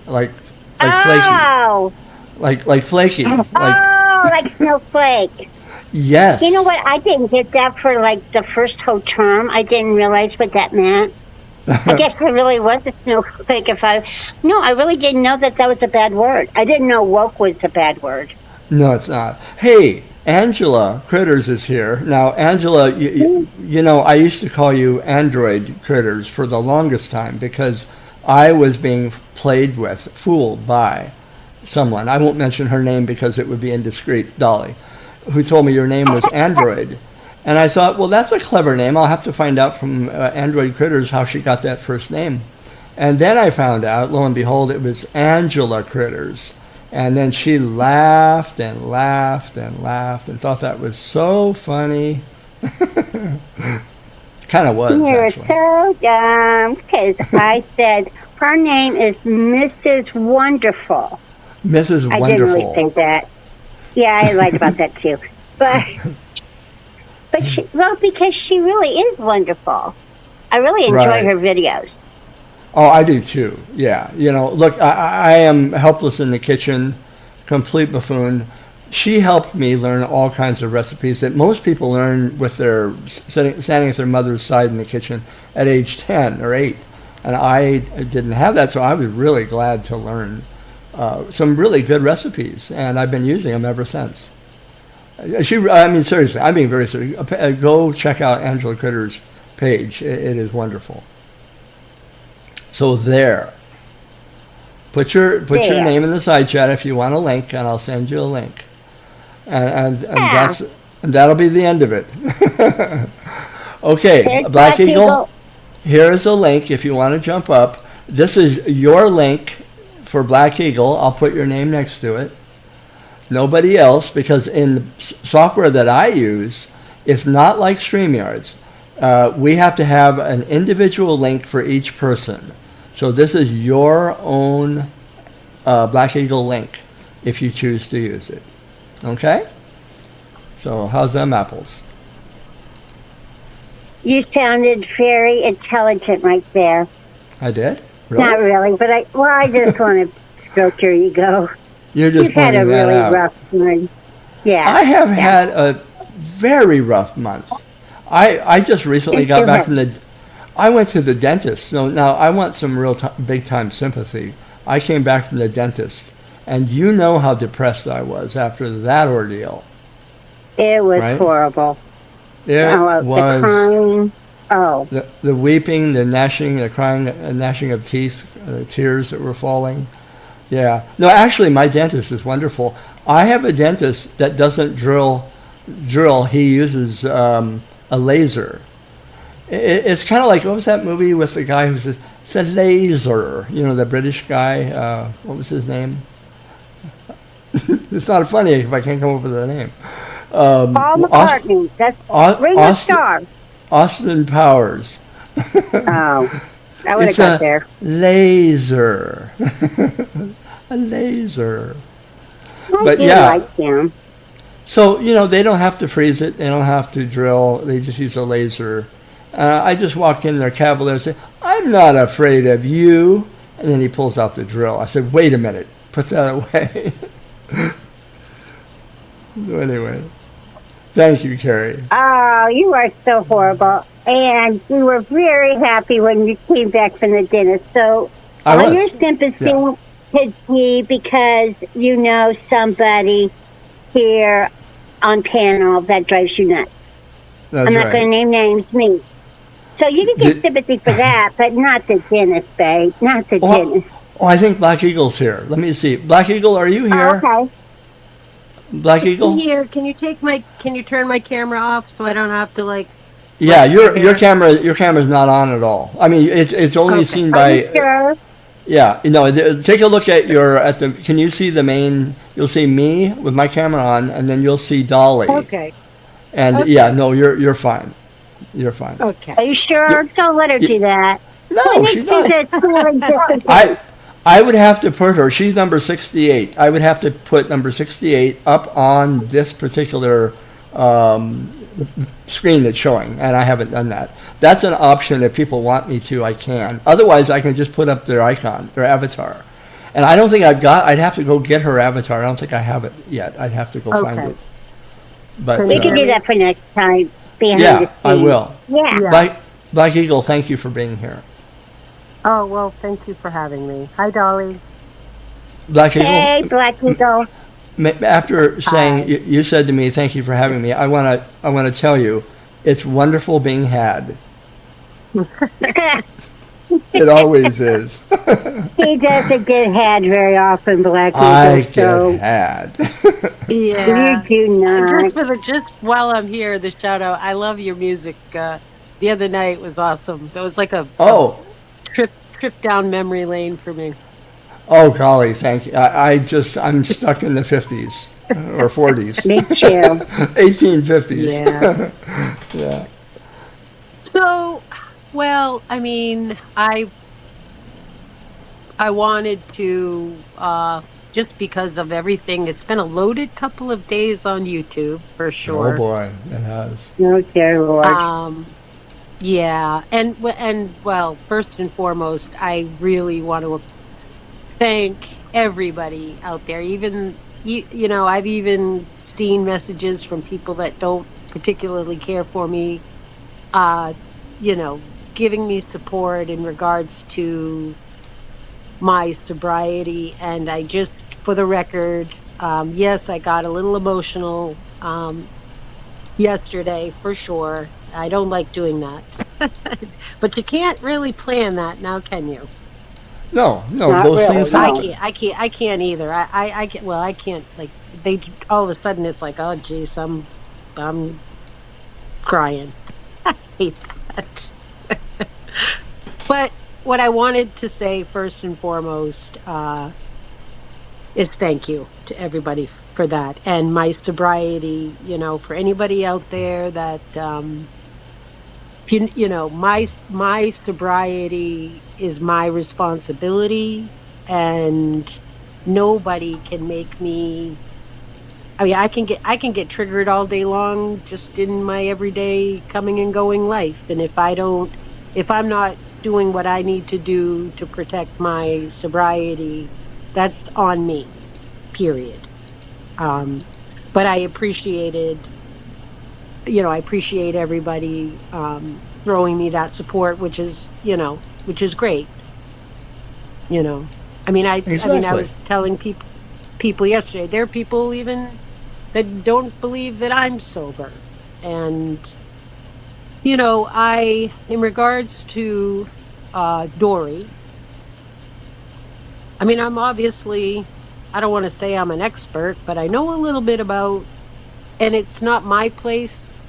Like flaky. Oh! Like flaky. Oh, like snowflake. Yes. You know what? I didn't get that for like the first whole term. I didn't realize what that meant. I guess I really was a snowflake No, I really didn't know that was a bad word. I didn't know woke was a bad word. No, it's not. Hey, Angela Critters is here. Now, Angela, you know, I used to call you Android Critters for the longest time because I was being fooled by someone. I won't mention her name because it would be indiscreet, Dolly, who told me your name was Android. And I thought, well, that's a clever name. I'll have to find out from Android Critters how she got that first name. And then I found out, lo and behold, it was Angela Critters. And then she laughed and laughed and laughed and thought that was so funny. Kind of was, You're actually. so dumb because I said her name is Mrs. Wonderful. Mrs. Wonderful. I didn't really think that. Yeah, I lied about that too. But because she really is wonderful. I really enjoy Right. her videos. Oh, I do too. Yeah. You know, look, I am helpless in the kitchen, complete buffoon. She helped me learn all kinds of recipes that most people learn with their standing at their mother's side in the kitchen at age 10 or 8. And I didn't have that, so I was really glad to learn some really good recipes, and I've been using them ever since. I mean, seriously, I'm being very serious. Go check out Angela Critter's page. It is wonderful. So there. Put your name in the side chat if you want a link, and I'll send you a link. And that'll be the end of it. Okay, Here's Black Eagle. Here's a link if you want to jump up. This is your link for Black Eagle. I'll put your name next to it. Nobody else, because in the software that I use, it's not like StreamYard's. We have to have an individual link for each person. So this is your own Black Eagle link if you choose to use it. Okay? So how's them apples? You sounded very intelligent right there. I did? Really? Not really, but I just want to stroke your ego. You're just You've had a pointing that really out. rough one. Yeah. I have had a very rough month. I just recently got back from I went to the dentist. So now I want some real big time sympathy. I came back from the dentist, and you know how depressed I was after that ordeal. It was Right? horrible. It The was crying. Oh. the weeping, the gnashing, the crying, gnashing of teeth, tears that were falling. Yeah. No, actually, my dentist is wonderful. I have a dentist that doesn't drill. He uses a laser. It's kind of like, what was that movie with the guy who says, it's a laser? You know, the British guy. What was his name? It's not funny if I can't come up with a name. Paul McCartney. That's Ringo Starr. Austin Powers. Oh. I would have It's got a there. laser. A laser. I But do yeah. like him. So, you know, they don't have to freeze it. They don't have to drill. They just use a laser. I just walk in there cavalier and say, I'm not afraid of you. And then he pulls out the drill. I said, wait a minute. Put that away. So anyway, thank you, Carrie. Oh, you are so horrible. And we were very happy when you came back from the dentist. So all your sympathy could be because you know somebody here on panel that drives you nuts. That's I'm not right. going to name names, me. So you can get sympathy for that, but not the dentist, babe. Not the dentist. Oh, I think Black Eagle's here. Let me see. Black Eagle, are you here? Oh, okay. Black Eagle? Here, can you turn my camera off so I don't have to Yeah, your camera's not on at all. I mean, it's only seen by. Are you sure? Yeah, take a look at can you see the main, you'll see me with my camera on, and then you'll see Dolly. Okay. And Okay. yeah, no, you're fine. You're fine. Okay. Are you sure? Don't let her do that. No, she's not. It's really just I would have to put her. She's number 68. I would have to put number 68 up on this particular um, screen that's showing, and I haven't done that. That's an option. If people want me to, I can. Otherwise, I can just put up their icon, their avatar. And I don't think I'd have to go get her avatar. I don't think I have it yet. I'd have to go find Okay. it. But we can do that for next time. Behind the yeah, scenes. I will. Yeah. Yeah. Black Eagle, thank you for being here. Oh, well, thank you for having me. Hi, Dolly. Black Eagle, Hey, Black Eagle. after saying Hi. you said to me, "Thank you for having me," I want to tell you, it's wonderful being had. It always is. He doesn't get had very often, Black Eagle. I so get had. Yeah. you do not. Just while I'm here, the shout out. I love your music. The other night was awesome. It was like a Oh, trip down memory lane for me. oh, golly, thank you. I'm stuck in the 50s or 40s, Me too. 1850s. Yeah. Yeah. So, well, I mean, I wanted to just because of everything. It's been a loaded couple of days on YouTube for Oh sure. boy, it has. No, dear Lord. Yeah, and well, first and foremost, I really want to thank everybody out there. Even you know, I've even seen messages from people that don't particularly care for me. Uh, you know, giving me support in regards to my sobriety, and I just, for the record, yes, I got a little emotional yesterday for sure. I don't like doing that, but you can't really plan that now, can you? No, Not those really, things no. happen. I can't either. I can't. Well, I can't. Like they all of a sudden, it's like, oh, geez, I'm crying. I hate that. But what I wanted to say first and foremost is thank you to everybody for that, and my sobriety. You know, for anybody out there that you know, my sobriety is my responsibility, and nobody can make me. I mean, I can get triggered all day long just in my everyday coming and going life, and if I'm not doing what I need to do to protect my sobriety, that's on me. Period. But I appreciate everybody throwing me that support, which is great. You know, I mean, I mean, I Exactly. was telling people yesterday. There are people even that don't believe that I'm sober, and you know, in regards to Dori, I mean, I'm obviously, I don't want to say I'm an expert, but I know a little bit about, and it's not my place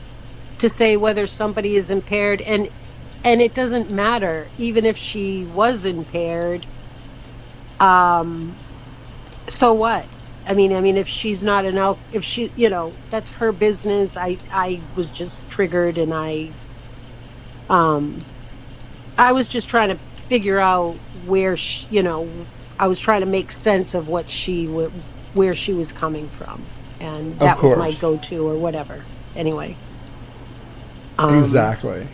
to say whether somebody is impaired, and it doesn't matter even if she was impaired. So what? I mean, if she's not if she, you know, that's her business. I was just triggered, and I was just trying to figure out where she, you know, I was trying to make sense of where she was coming from, and that was my course. go-to or whatever. Anyway, Exactly.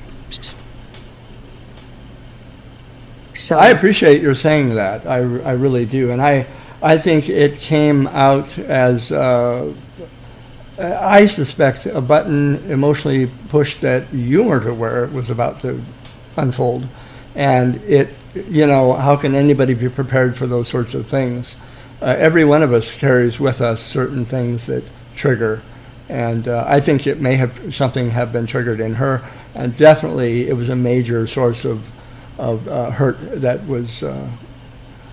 so I appreciate your saying that. I really do, and I think it came out as I suspect a button emotionally pushed that you weren't aware it was about to unfold, and it, you know, how can anybody be prepared for those sorts of things? Every one of us carries with us certain things that trigger, and I think it may have something have been triggered in her, and definitely it was a major source of hurt that was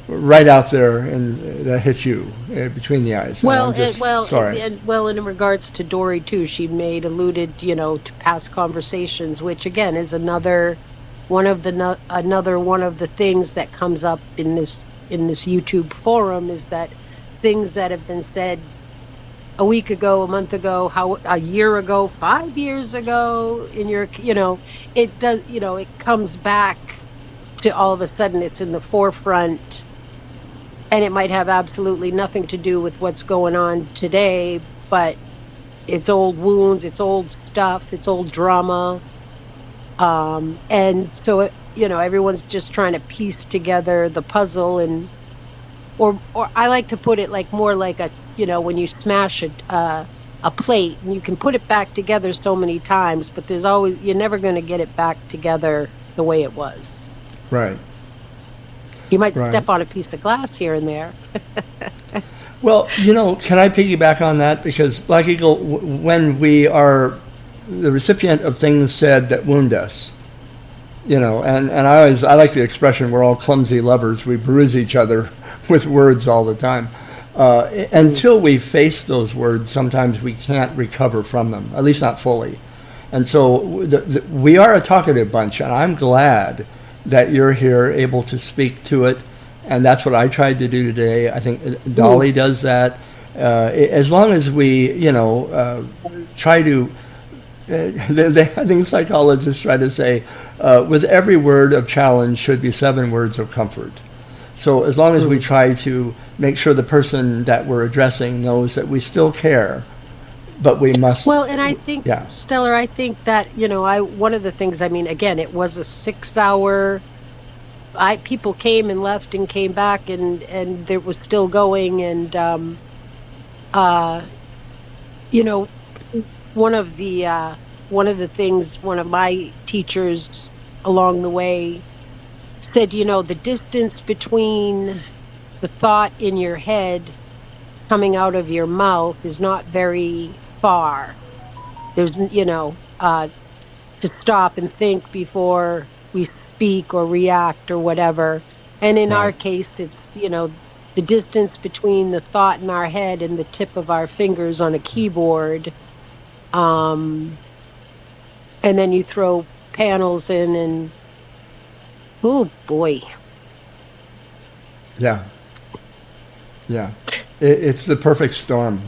right out there and that hit you between the eyes. And well, I'm just sorry. well, and in regards to Dori too, she alluded, you know, to past conversations, which again is another one of the things that comes up in this YouTube forum, is that things that have been said a week ago, a month ago, a year ago, 5 years ago, in your, you know, it does, you know, it comes back all of a sudden it's in the forefront, and it might have absolutely nothing to do with what's going on today, but it's old wounds, it's old stuff, it's old drama. And so, everyone's just trying to piece together the puzzle, or I like to put it like more like when you smash a plate, and you can put it back together so many times, but you're never going to get it back together the way it was. Right. You might Right. step on a piece of glass here and there. Well, can I piggyback on that? Because Black Eagle, when we are the recipient of things said that wound us, and I like the expression, we're all clumsy lovers. We bruise each other with words all the time. Until we face those words, sometimes we can't recover from them, at least not fully. And so we are a talkative bunch, and I'm glad that you're here able to speak to it. And that's what I tried to do today. I think Dolly does that. As long as we, try to, I think psychologists try to say, with every word of challenge should be 7 words of comfort. So as long as we try to make sure the person that we're addressing knows that we still care, but we must. Well, and I think, Yeah. Stellar, I think that, one of the things, again, it was a 6-hour, people came and left and came back, and it was still going. And, one of the things, one of my teachers along the way said, the distance between the thought in your head coming out of your mouth is not very far. There's, to stop and think before we speak or react or whatever. And in our case, it's, the distance between the thought in our head and the tip of our fingers on a keyboard. And then you throw panels in, and oh boy. Yeah. Yeah. It's the perfect storm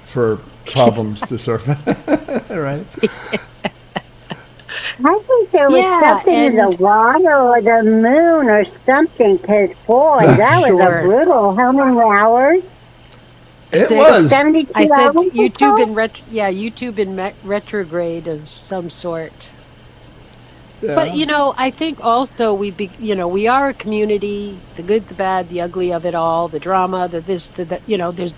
for problems to surface, right? I think there was something in the water or the moon or something, because, boy, that was Sure. a brutal, how many hours? It was. 72 I said hours or YouTube so? YouTube in retrograde of some sort. Yeah. But I think also we are a community, the good, the bad, the ugly of it all, the drama, the this, the that. There's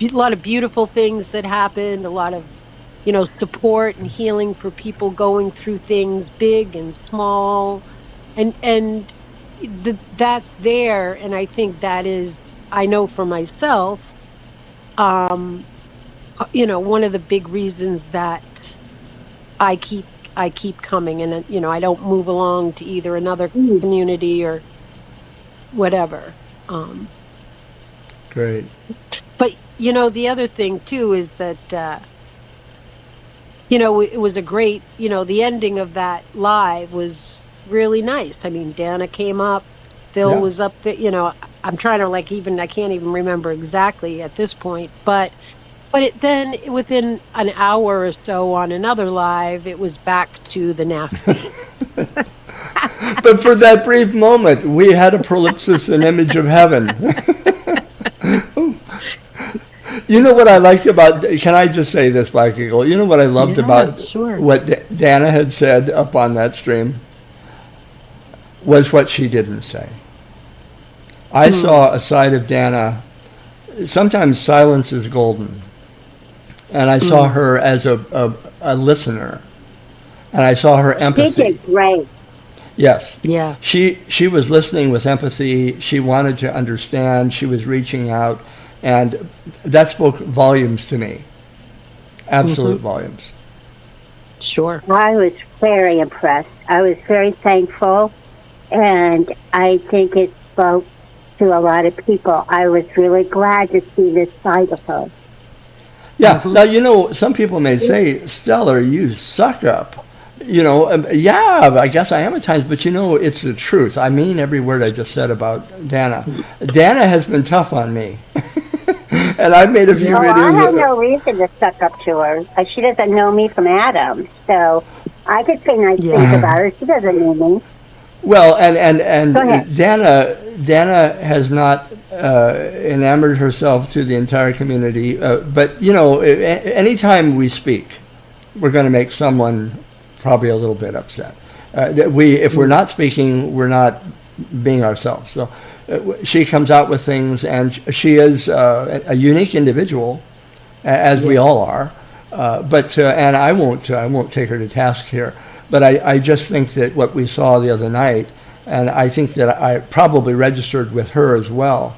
a lot of beautiful things that happened, a lot of support and healing for people going through things big and small, and that's there. And I think that is, I know for myself, one of the big reasons that I keep coming, and I don't move along to either another community or whatever. Great. But the other thing too is that it was a great, the ending of that live was really nice. Dana came up, Phil was up there. I'm trying to I can't even remember exactly at this point, but then within an hour or so on another live, it was back to the nasty. But for that brief moment, we had a prolipsis, an image of heaven. You know what I liked about, can I just say this, Black Eagle? You know what I loved about what Dana had said up on that stream? Was what she didn't say. I saw a side of Dana, sometimes silence is golden. And I saw her as a listener. And I saw her empathy. She did great. Yes. Yeah. She was listening with empathy. She wanted to understand. She was reaching out. And that spoke volumes to me. Absolute volumes. Sure. I was very impressed. I was very thankful, and I think it spoke to a lot of people. I was really glad to see this side of her. Yeah. Now, some people may say, Stellar, you suck up. Yeah, I guess I am at times, but it's the truth. I mean every word I just said about Dana. Dana has been tough on me. And I've made a few videos. I have no reason to suck up to her. She doesn't know me from Adam, so I could say nice things about her. She doesn't know me. Well, and Go ahead. Dana has not enamored herself to the entire community, but anytime we speak, we're going to make someone probably a little bit upset. If we're not speaking, we're not being ourselves. So she comes out with things, and she is a unique individual, as we all are. And I won't take her to task here. But I just think that what we saw the other night, and I think that I probably registered with her as well.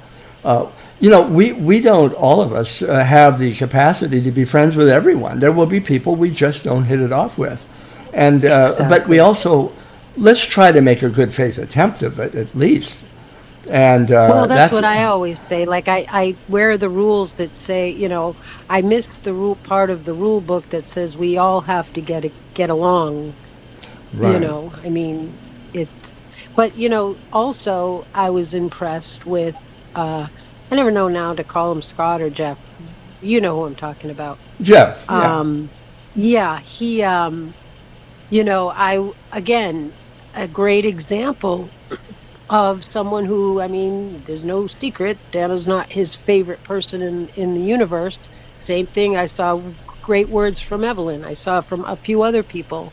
We don't, all of us, have the capacity to be friends with everyone. There will be people we just don't hit it off with. And but we also, let's try to make a good faith attempt of it at least. And well, that's what I always say. Like where are the rules that say, I missed the rule part of the rule book that says we all have to get along. Right. I mean, but also I was impressed with, I never know now to call him Scott or Jeff. You know who I'm talking about. Jeff. Yeah. Yeah, he, again, a great example of someone who, I mean, there's no secret, Dana's not his favorite person in the universe. Same thing, I saw great words from Evelyn. I saw from a few other people.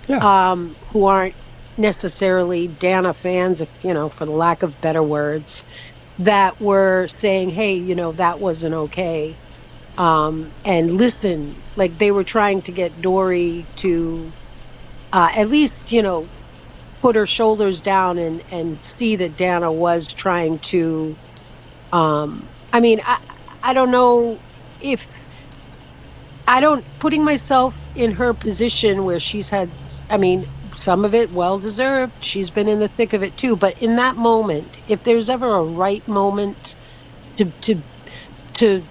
Yeah. Who aren't necessarily Dana fans, if for the lack of better words, that were saying, "Hey, that wasn't okay," and listen, like they were trying to get Dori to at least put her shoulders down and see that Dana was trying to. I mean, I don't know if putting myself in her position where she's had. I mean, some of it well deserved. She's been in the thick of it too. But in that moment, if there's ever a right moment to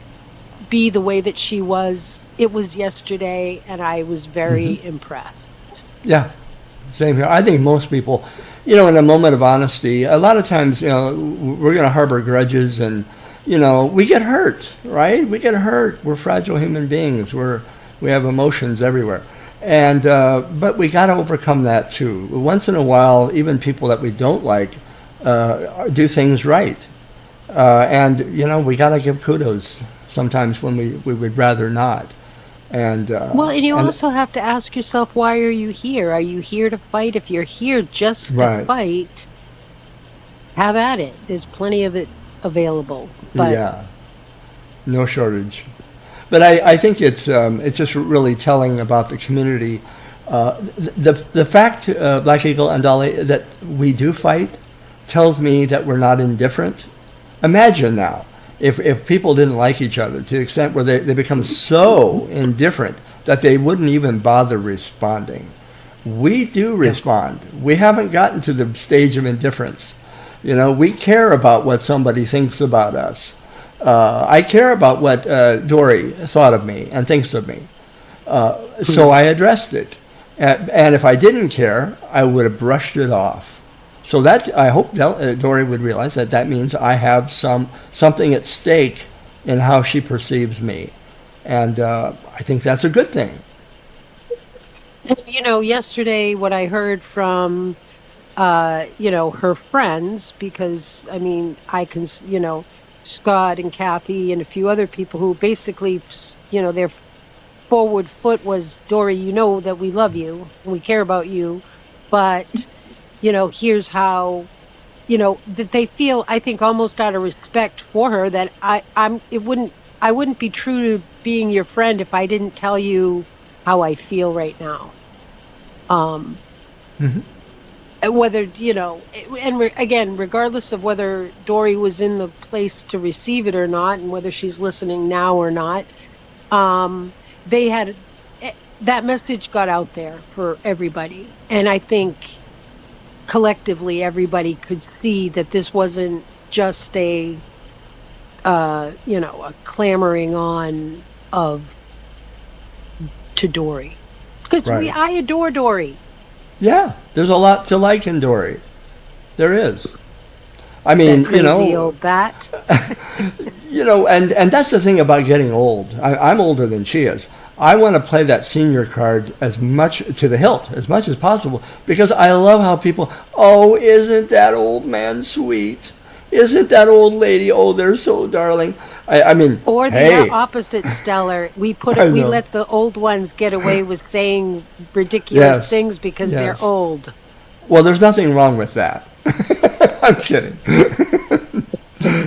be the way that she was, it was yesterday, and I was very impressed. Yeah, same here. I think most people, in a moment of honesty, a lot of times, we're going to harbor grudges, and we get hurt, right? We get hurt. We're fragile human beings. We have emotions everywhere. And but we got to overcome that too. Once in a while, even people that we don't like do things right, and we got to give kudos sometimes when we would rather not. And and you also have to ask yourself, why are you here? Are you here to fight? If you're here just to fight, have at it. There's plenty of it available. But yeah, no shortage. But I think it's just really telling about the community. The fact, Black Eagle and Dolly, that we do fight tells me that we're not indifferent. Imagine now, if people didn't like each other to the extent where they become so indifferent that they wouldn't even bother responding. We do respond. We haven't gotten to the stage of indifference. We care about what somebody thinks about us. I care about what Dori thought of me and thinks of me. So I addressed it. And if I didn't care, I would have brushed it off. So that, I hope Dori would realize that means I have something at stake in how she perceives me. And I think that's a good thing. Yesterday what I heard from, her friends, because, I mean, I can, Scott and Kathy and a few other people who basically, their forward foot was, Dori, that we love you and we care about you, but, here's how, that they feel, I think, almost out of respect for her, that I wouldn't be true to being your friend if I didn't tell you how I feel right now. Whether, and again, regardless of whether Dori was in the place to receive it or not, and whether she's listening now or not, they had, that message got out there for everybody. And I think collectively everybody could see that this wasn't just a clamoring on to Dori. Because I adore Dori. Yeah, there's a lot to like in Dori. There is. I mean, that crazy old bat. And that's the thing about getting old. I'm older than she is. I want to play that senior card as much to the hilt, as much as possible, because I love how people, oh, isn't that old man sweet? Isn't that old lady? Oh, they're so darling. I mean, Or the hey, opposite, Stellar. We I we know. let the old ones get away with saying ridiculous Yes, things because they're yes. old. Well, there's nothing wrong with that. I'm kidding.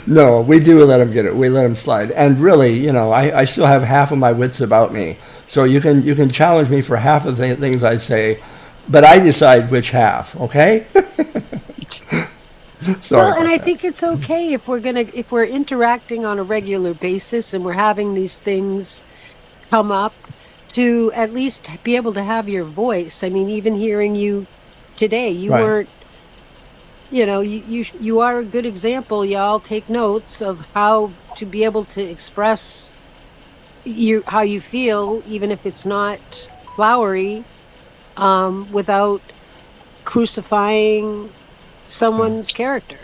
No, we do let them get it. We let them slide. And really, I still have half of my wits about me. So you can challenge me for half of the things I say, but I decide which half. Okay? Sorry. Well, and about I that. think it's okay if we're interacting on a regular basis and we're having these things come up to at least be able to have your voice. I mean, even hearing you today, you Right. weren't, you are a good example. Y'all take notes of how to be able to express how you feel, even if it's not flowery, without crucifying someone's character.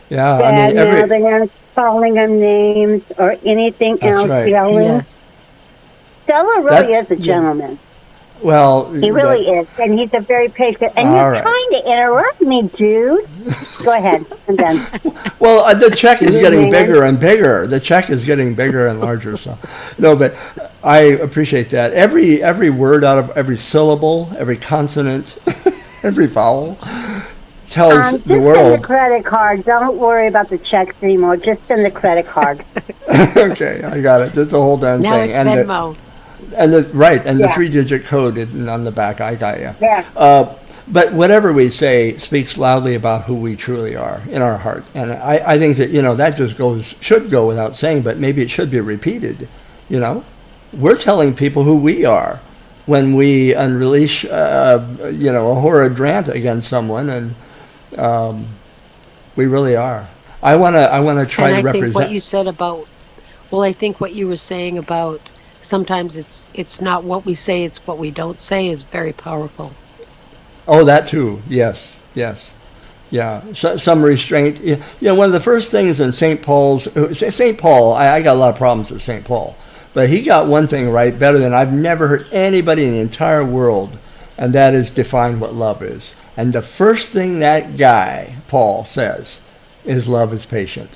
Yeah, I Yeah, mean now they're not calling them names or anything that's else, right. yelling. Yes. Stella really That is a yeah. gentleman. Well, He really is. And he's a very patient. And all you're right. trying to interrupt me, dude. Go ahead. I'm done. Well, the check is You getting man. bigger and bigger. The check is getting bigger and larger. So, no, but I appreciate that. Every word out of every syllable, every consonant, every vowel tells Just the send the world. credit card. Don't worry about the checks anymore. Just send the credit card. Okay, I got it. Just the whole darn Now thing, it's and Venmo. the Yeah. 3-digit code on the back. I got you. Yeah. But whatever we say speaks loudly about who we truly are in our heart, and I think that that just should go without saying, but maybe it should be repeated. We're telling people who we are when we unleash a horrid rant against someone, and we really are. I wanna try And to I think what represent. you said about, well, I think what you were saying about sometimes it's not what we say, it's what we don't say is very powerful. Oh, that too. Yes, yes. Yeah, some restraint. One of the first things in St. Paul's, St. Paul, I got a lot of problems with St. Paul, but he got one thing right better than I've never heard anybody in the entire world, and that is define what love is. And the first thing that guy, Paul, says is love is patient.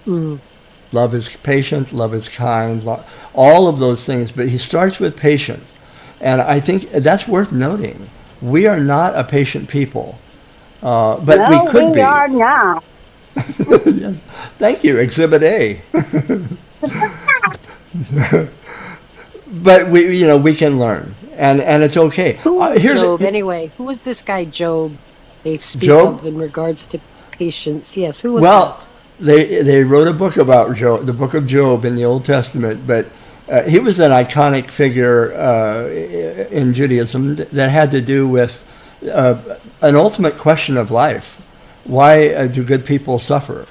Mm. Love is patient, love is kind, all of those things, but he starts with patience. And I think that's worth noting. We are not a patient people. But No, we could we be. are not. Yes. Thank you, Exhibit A. But we can learn, and it's okay. Who was Here's Job anyway? Who was this guy Job they speak Job. of in regards to patience? Yes, who was Well, that? they wrote a book about Job, the Book of Job in the Old Testament, but he was an iconic figure in Judaism that had to do with an ultimate question of life. Why do good people suffer?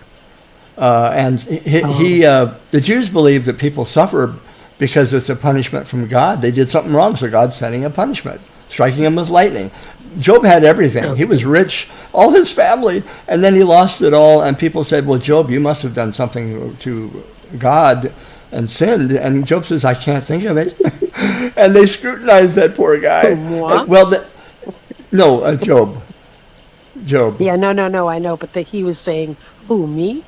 And the Jews believe that people suffer because it's a punishment from God. They did something wrong, so God's sending a punishment, striking them with lightning. Job had everything. He was rich, all his family, and then he lost it all. And people said, well, Job, you must have done something to God and sinned. And Job says, I can't think of it. And they scrutinized that poor guy. What? No, Job. Yeah, no, I know, but he was saying, who, me?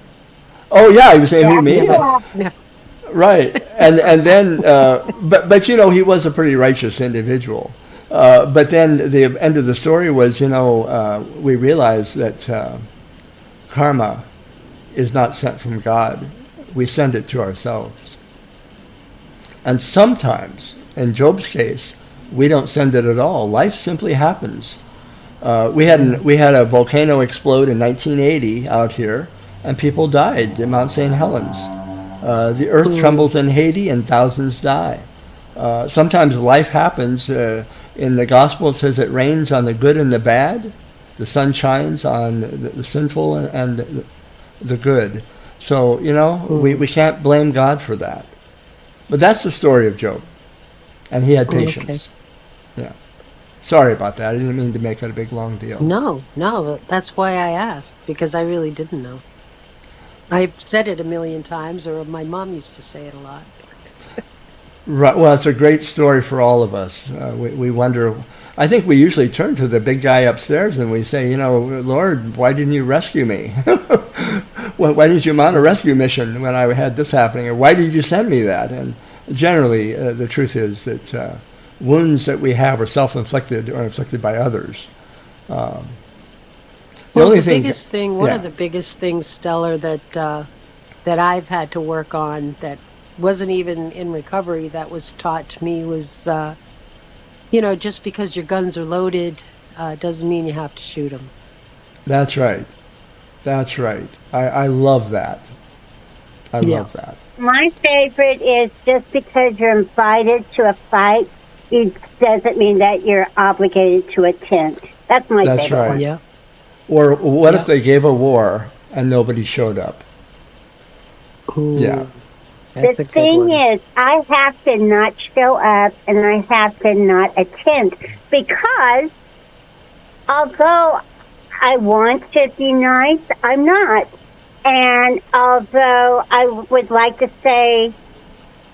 Oh, yeah, he was saying, who, me? Yeah. Right, and then, but he was a pretty righteous individual. But then the end of the story was, we realized that karma is not sent from God. We send it to ourselves. And sometimes, in Job's case, we don't send it at all. Life simply happens. We had a volcano explode in 1980 out here, and people died in Mount St. Helens. The earth trembles in Haiti, and thousands die. Sometimes life happens. In the gospel, it says it rains on the good and the bad. The sun shines on the sinful and the good. So, we can't blame God for that. But that's the story of Job. And he had patience. Okay. Yeah. Sorry about that. I didn't mean to make it a big, long deal. No, that's why I asked, because I really didn't know. I've said it a million times, or my mom used to say it a lot. Right. Well, it's a great story for all of us. We wonder. I think we usually turn to the big guy upstairs and we say, you know, Lord, why didn't you rescue me? Why didn't you mount a rescue mission when I had this happening? Or why did you send me that? And generally, the truth is that wounds that we have are self-inflicted or inflicted by others. One of the biggest things, Stellar, that I've had to work on that wasn't even in recovery, that was taught to me was, just because your guns are loaded doesn't mean you have to shoot them. That's right. That's right. I love that. I love that. My favorite is just because you're invited to a fight, it doesn't mean that you're obligated to attend. That's my favorite. That's right. One. Yeah. Or what if they gave a war and nobody showed up? Ooh, yeah. That's the thing is, I have to not show up and I have to not attend because although I want to be nice, I'm not. And although I would like to say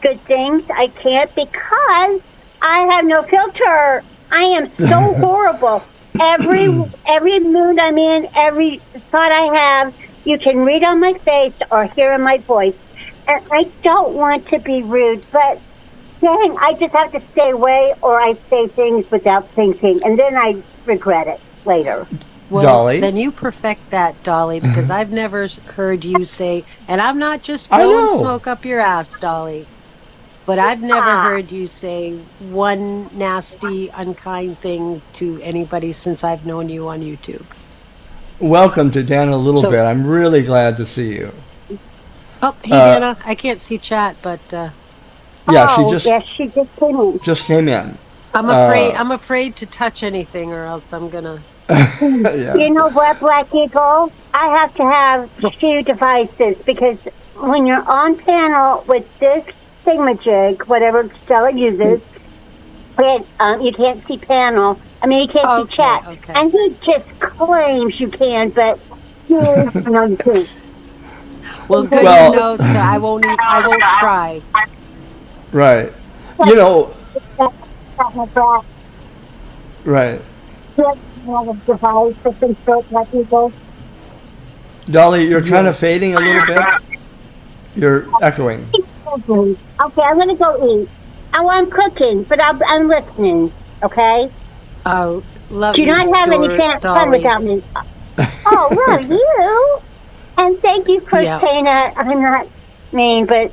good things, I can't because I have no filter. I am so horrible. Every mood I'm in, every thought I have, you can read on my face or hear in my voice. And I don't want to be rude, but dang, I just have to stay away or I say things without thinking. And then I regret it later. Well, Dolly? Then you perfect that, Dolly, because I've never heard you say, and I'm not just blowing smoke up your ass, Dolly, but I've never heard you say one nasty, unkind thing to anybody since I've known you on YouTube. Welcome to Dana a little bit. I'm really glad to see you. Oh, hey, Dana. I can't see chat, but... yes, she just came in. Just came in. I'm afraid to touch anything or else I'm going to... Yeah. You know what, Black Eagle? I have to have 2 devices because when you're on panel with this thingamajig, whatever Stella uses, you can't see panel. I mean, you can't see chat. Okay. And he just claims you can, but you can't. Well, good to know, so I won't try. Right. Right. Dolly, you're kind of fading a little bit. You're echoing. Okay, I'm going to go eat. I'm cooking, but I'm listening, okay? Oh, love you. Do not have any fun without me. Oh, love you. And thank you, Christina. I'm not mean, but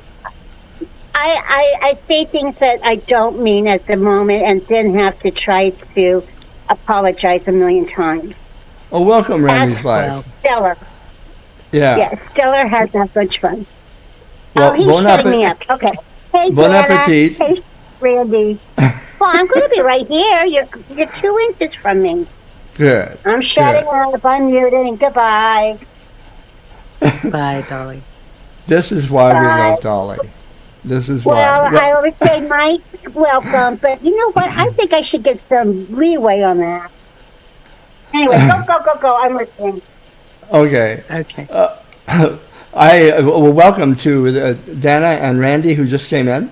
I say things that I don't mean at the moment and then have to try to apologize a million times. Oh, welcome, Randy's Life. Stellar. Yeah. Yeah, Stellar has that much fun. Well, he's setting me up. Okay. Hey, bon Dana. appetit. Hey, Randy. Well, I'm going to be right here. You're 2 inches from me. Good. I'm shutting up. I'm muting. Goodbye. Bye, Dolly. This is why we love Dolly. This is why. Well, I always say, Mike, welcome. But you know what? I think I should get some leeway on that. Anyway, go. I'm listening. Okay. Welcome to Dana and Randy, who just came in.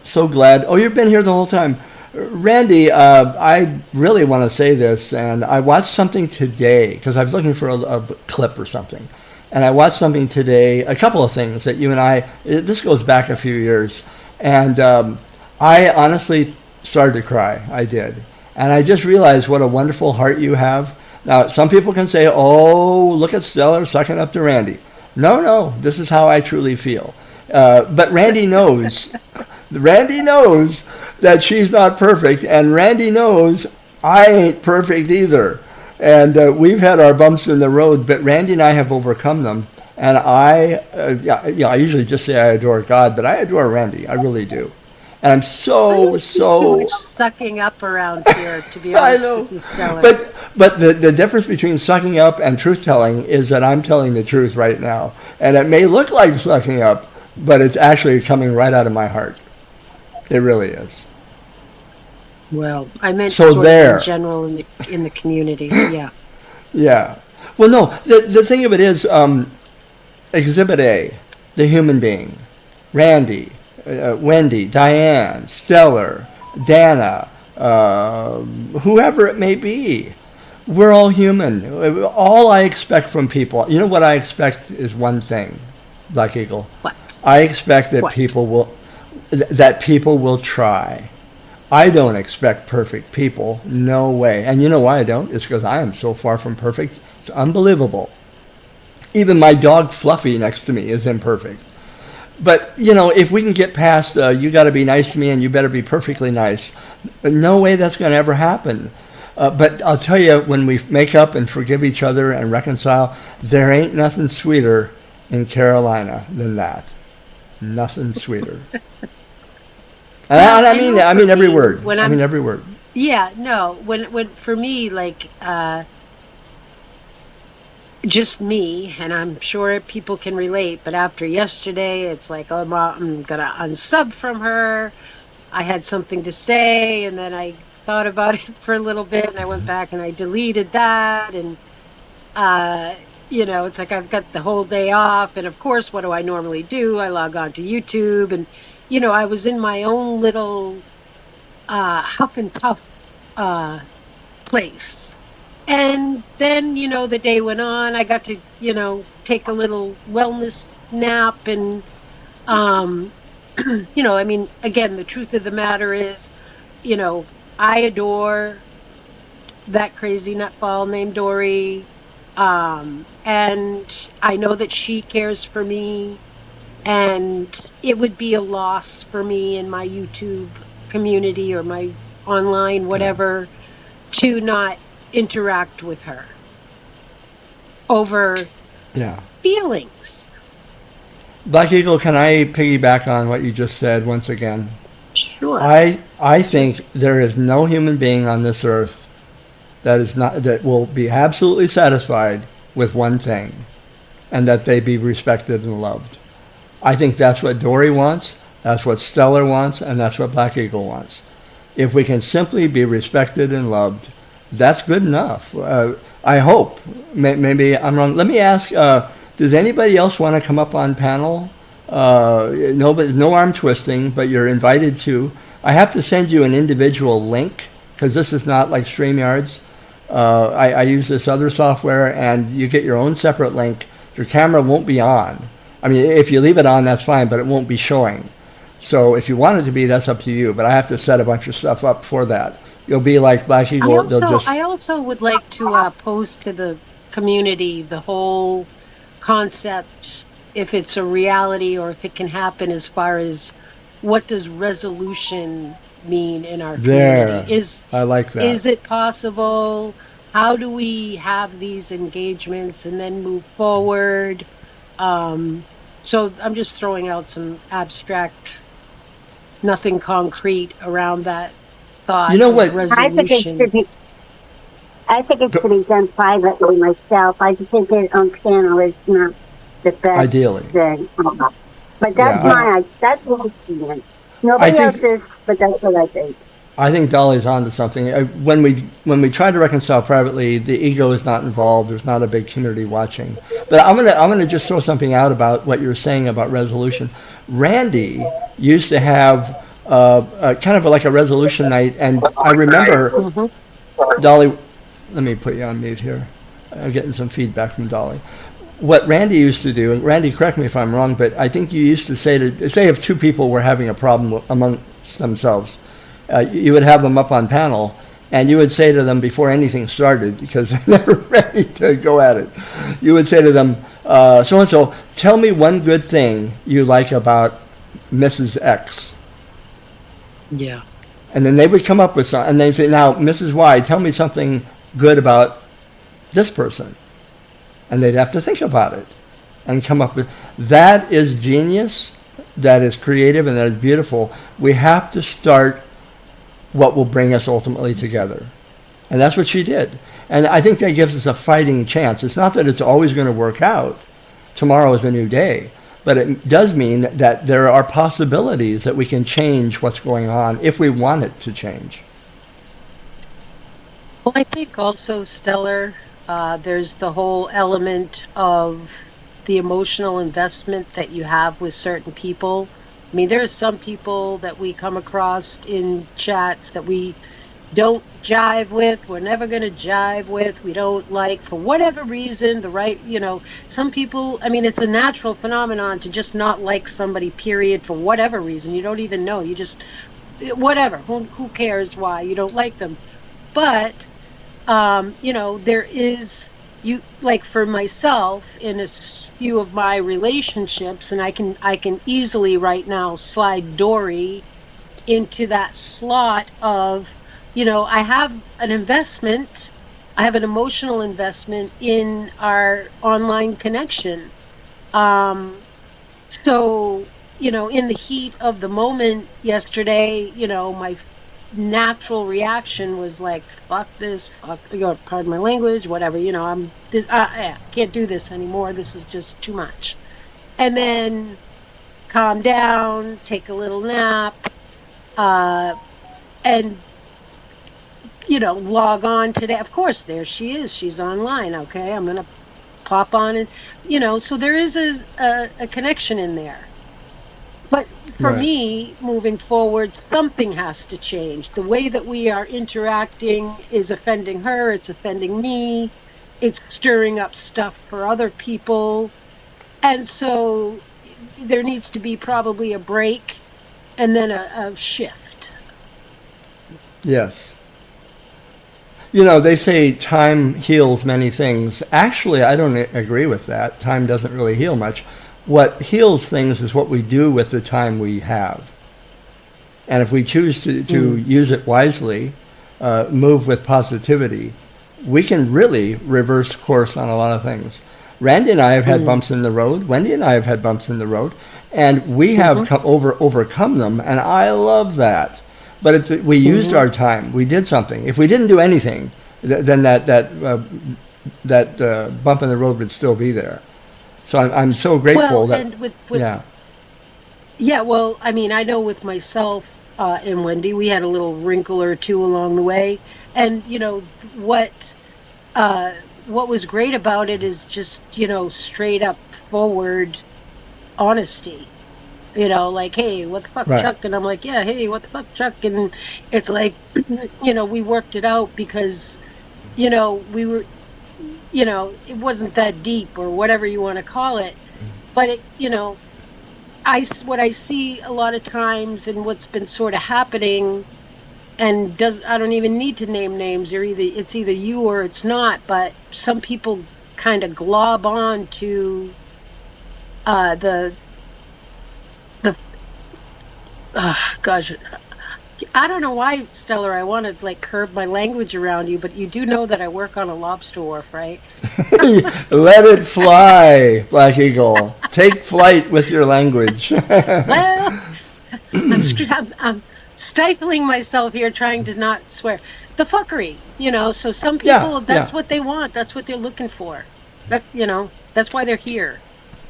So glad. Oh, you've been here the whole time. Randy, I really want to say this, and I watched something today, because I was looking for a clip or something. And I watched something today, a couple of things that you and I, this goes back a few years, and I honestly started to cry. I did. And I just realized what a wonderful heart you have. Now, some people can say, oh, look at Stellar sucking up to Randy. No, this is how I truly feel. But Randy knows, that she's not perfect, and Randy knows I ain't perfect either. And we've had our bumps in the road, but Randy and I have overcome them. And I usually just say I adore God, but I adore Randy. I really do. And I'm so too much sucking up around here, to be honest with you, Stellar. But the difference between sucking up and truth-telling is that I'm telling the truth right now. And it may look like sucking up, but it's actually coming right out of my heart. It really is. Well, I meant so sort of in general in the community, yeah. Yeah. Well, no, the thing of it is, Exhibit A, the human being, Randy, Wendy, Diane, Stellar, Dana, whoever it may be. We're all human. All I expect from people, you know what I expect is one thing, Black Eagle. What? I expect that What? people will try. I don't expect perfect people. No way. And you know why I don't? It's because I am so far from perfect. It's unbelievable. Even my dog Fluffy next to me is imperfect. But, you know, if we can get past, you got to be nice to me and you better be perfectly nice, no way that's going to ever happen. But I'll tell you, when we make up and forgive each other and reconcile, there ain't nothing sweeter in Carolina than that. Nothing sweeter. And I mean every word. I mean every word. Yeah, no. When for me, like, just me, and I'm sure people can relate, but after yesterday, it's like, oh, I'm gonna unsub from her. I had something to say, and then I thought about it for a little bit, and I went back and I deleted that, and it's like I've got the whole day off, and of course, what do I normally do? I log on to YouTube, and I was in my own little huff and puff place. And then, the day went on. I got to, take a little wellness nap. And, I mean, again, the truth of the matter is, I adore that crazy nutball named Dori. And I know that she cares for me. And it would be a loss for me in my YouTube community or my online, whatever, to not interact with her over feelings. Black Eagle, can I piggyback on what you just said once again? Sure. I think there is no human being on this earth that will be absolutely satisfied with one thing, and that they be respected and loved. I think that's what Dori wants, that's what Stellar wants, and that's what Black Eagle wants. If we can simply be respected and loved, that's good enough. I hope. Maybe I'm wrong. Let me ask, does anybody else want to come up on panel? No arm twisting, but you're invited to. I have to send you an individual link, because this is not like StreamYards. I use this other software, and you get your own separate link. Your camera won't be on. I mean, if you leave it on, that's fine, but it won't be showing. So if you want it to be, that's up to you. But I have to set a bunch of stuff up for that. You'll be like Black Eagle. I also would like to post to the community the whole concept, if it's a reality or if it can happen, as far as what does resolution mean in our community. I like that. Is it possible? How do we have these engagements and then move forward? So I'm just throwing out some abstract, nothing concrete around that thought. You know what? Resolution. I think it should be done privately myself. I just think it on channel is not the best Ideally. thing. But that's that's my opinion. Nobody else's, but that's what I think. I think Dolly's onto something. When we try to reconcile privately, the ego is not involved. There's not a big community watching. But I'm gonna just throw something out about what you're saying about resolution. Randy used to have kind of like a resolution night, and I remember Dolly. Let me put you on mute here. I'm getting some feedback from Dolly. What Randy used to do, and Randy, correct me if I'm wrong, but I think you used to say if two people were having a problem amongst themselves, you would have them up on panel, and you would say to them before anything started, because they're ready to go at it, you would say to them, so-and-so, tell me one good thing you like about Mrs. X. Yeah. And then they would come up with something, and they'd say, now, Mrs. Y, tell me something good about this person. And they'd have to think about it and come up with, that is genius, that is creative, and that is beautiful. We have to start what will bring us ultimately together. And that's what she did. And I think that gives us a fighting chance. It's not that it's always going to work out. Tomorrow is a new day. But it does mean that there are possibilities that we can change what's going on if we want it to change. Well, I think also, Stellar, there's the whole element of the emotional investment that you have with certain people. I mean, there are some people that we come across in chats that we don't jive with, we're never going to jive with, we don't like, for whatever reason, some people, I mean, it's a natural phenomenon to just not like somebody, period, for whatever reason. You don't even know. You just, whatever, who cares why you don't like them? But, there is, like for myself, in few of my relationships, and I can easily right now slide Dori into that slot of, I have an investment, I have an emotional investment in our online connection. So, in the heat of the moment yesterday, my natural reaction was like, fuck this, pardon my language, whatever, can't do this anymore. This is just too much. And then calm down, take a little nap, and log on today. Of course, there she is. She's online. Okay, I'm gonna pop on, and so there is a connection in there. But for me, moving forward, something has to change. The way that we are interacting is offending her. It's offending me. It's stirring up stuff for other people, and so there needs to be probably a break and then a shift. Yes. They say time heals many things. Actually, I don't agree with that. Time doesn't really heal much. What heals things is what we do with the time we have. And if we choose to use it wisely, move with positivity, we can really reverse course on a lot of things. Randy and I have had bumps in the road. Wendy and I have had bumps in the road. And we have overcome them, and I love that. But we used our time. We did something. If we didn't do anything, then that bump in the road would still be there. So I'm so grateful Yeah, well, I mean, I know with myself and Wendy, we had a little wrinkle or two along the way. And, what was great about it is just, straight up forward honesty. Like, hey, what the fuck, Chuck? And I'm like, yeah, hey, what the fuck, Chuck? And it's like, we worked it out because, we were, it wasn't that deep or whatever you want to call it. But it, what I see a lot of times and what's been sort of happening, and I don't even need to name names, it's either you or it's not, but some people kind of glob on to gosh, I don't know why, Stellar, I want to curb my language around you, but you do know that I work on a lobster wharf, right? Let it fly, Black Eagle. Take flight with your language. Well, I'm stifling myself here trying to not swear. The fuckery, so some people, that's what they want. That's what they're looking for. That's why they're here.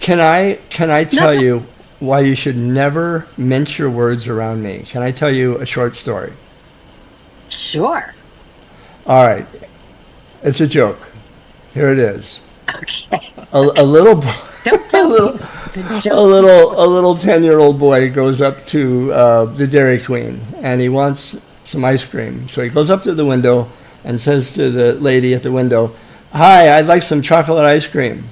Can I tell you why you should never mince your words around me? Can I tell you a short story? Sure. All right. It's a joke. Here it is. Okay. A little Don't tell me it's a joke. a little 10-year-old boy goes up to the Dairy Queen and he wants some ice cream. So he goes up to the window and says to the lady at the window, "Hi, I'd like some chocolate ice cream."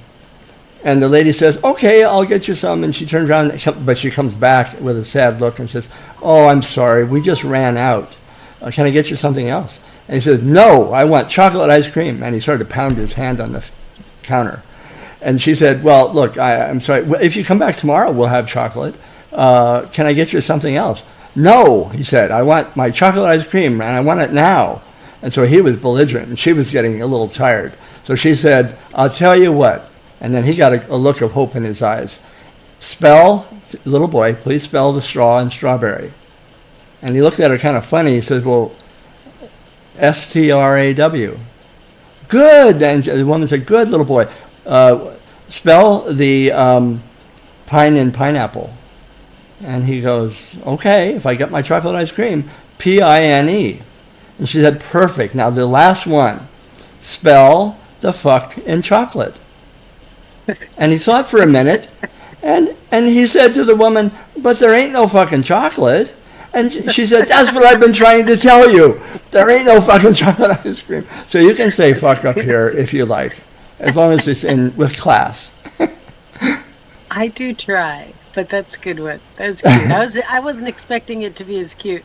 And the lady says, "Okay, I'll get you some." And she turns around, but she comes back with a sad look and says, "Oh, I'm sorry, we just ran out. Can I get you something else?" And he says, "No, I want chocolate ice cream." And he started to pound his hand on the counter. And she said, "Well, look, I'm sorry. If you come back tomorrow, we'll have chocolate. Can I get you something else?" "No," he said, "I want my chocolate ice cream, and I want it now." And so he was belligerent, and she was getting a little tired. So she said, "I'll tell you what." And then he got a look of hope in his eyes. "Little boy, please spell the straw and strawberry." And he looked at her kind of funny. He says, "Well, STRAW. "Good." And the woman said, "Good, little boy. Spell the pine in pineapple." And he goes, "Okay, if I get my chocolate ice cream, PINE. And she said, "Perfect. Now the last one, spell the fuck in chocolate." And he thought for a minute, And he said to the woman, but there ain't no fucking chocolate. And she said, that's what I've been trying to tell you. There ain't no fucking chocolate ice cream. So you can say fuck up here if you like, as long as it's in with class. I do try, but that's a good one. That's cute. I wasn't expecting it to be as cute.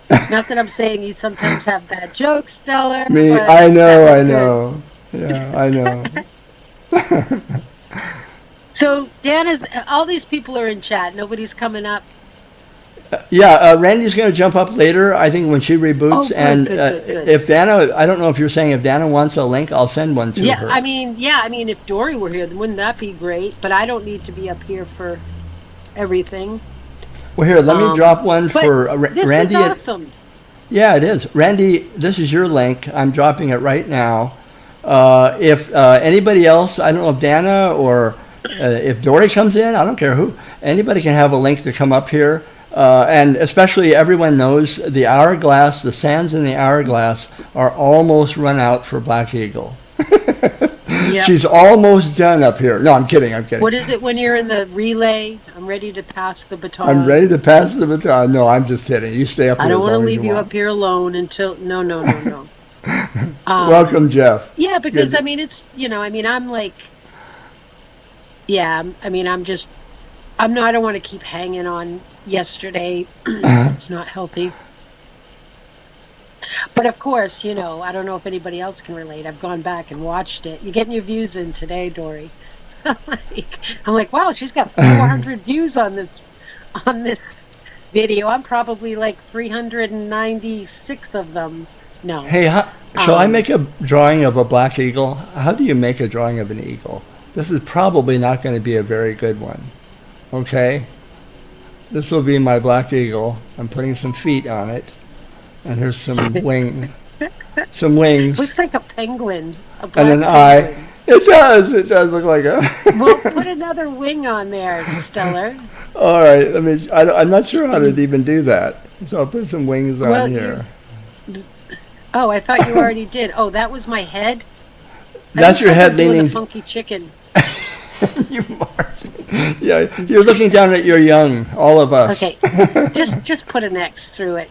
Not that I'm saying you sometimes have bad jokes, Stellar. Me, but I that know. was good. Yeah, I know. So Dan is. All these people are in chat. Nobody's coming up. Yeah, Randy's going to jump up later, I think, when she reboots. Oh, good, and good. if Dana, I don't know if you're saying if Dana wants a link, I'll send one to her. I mean, if Dori were here, then wouldn't that be great? But I don't need to be up here for everything. Well, here, let me drop one for This Randy. is awesome. Yeah, it is. Randy, this is your link. I'm dropping it right now. If anybody else, I don't know if Dana or if Dori comes in, I don't care who, anybody can have a link to come up here. And especially everyone knows the hourglass, the sands in the hourglass are almost run out for Black Eagle. Yep. She's almost done up here. No, I'm kidding. What is it when you're in the relay? I'm ready to pass the baton. I'm ready to pass the baton. No, I'm just kidding. You stay up here. I don't want to leave you up here alone until. No. Welcome, Jeff. Yeah, because Good. I mean, it's I'm like. Yeah, I'm just. I don't want to keep hanging on yesterday. It's not healthy. But of course, I don't know if anybody else can relate. I've gone back and watched it. You're getting your views in today, Dori. I'm like, wow, she's got 400 views on this video. I'm probably like 396 of them. No. Hey, shall I make a drawing of a black eagle? How do you make a drawing of an eagle? This is probably not going to be a very good one. Okay? This will be my black eagle. I'm putting some feet on it. And here's some wings. Looks like a penguin. A black and an penguin. eye. It does look like a... Well, put another wing on there, Stellar. All right, I'm not sure how to even do that. So I'll put some wings on here. Oh, I thought you already did. Oh, that was my head? That's your head leaning. leaning... A funky chicken. You are. Yeah, you're looking down at your young, all of us. Okay, just put an X through it.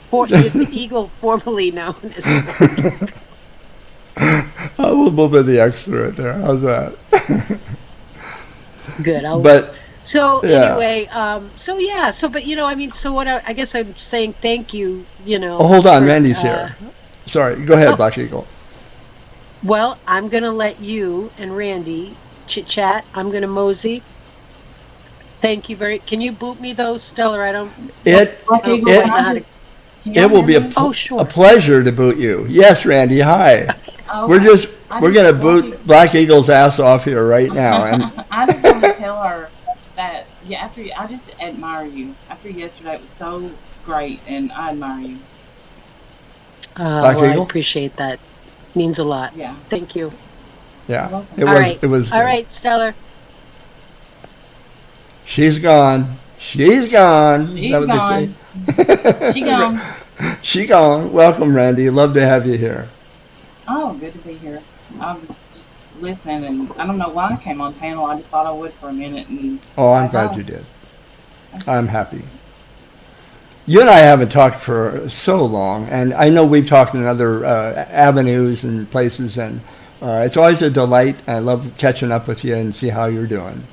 The eagle formerly known as... I will move the X through it there. How's that? Good. Anyway, I guess I'm saying thank you, Oh, hold on, Randy's here. Sorry, go ahead, Black Eagle. Well, I'm going to let you and Randy chit-chat. I'm going to mosey. Thank you can you boot me though, Stellar? It will be a pleasure to boot you. Yes, Randy, hi. Okay. We're going to boot Black Eagle's ass off here right now. And I just want to tell her that, I just admire you. After yesterday, it was so great, and I admire you. I appreciate that. Means a lot. Yeah. Thank you. Yeah. It was. All right, Stellar. She's gone. She's gone. She gone. She gone. Welcome, Randy. Love to have you here. Oh, good to be here. I was just listening, and I don't know why I came on panel. I just thought I would for a minute. I'm glad you did. I'm happy. You and I haven't talked for so long, and I know we've talked in other avenues and places, and it's always a delight. I love catching up with you and see how you're doing.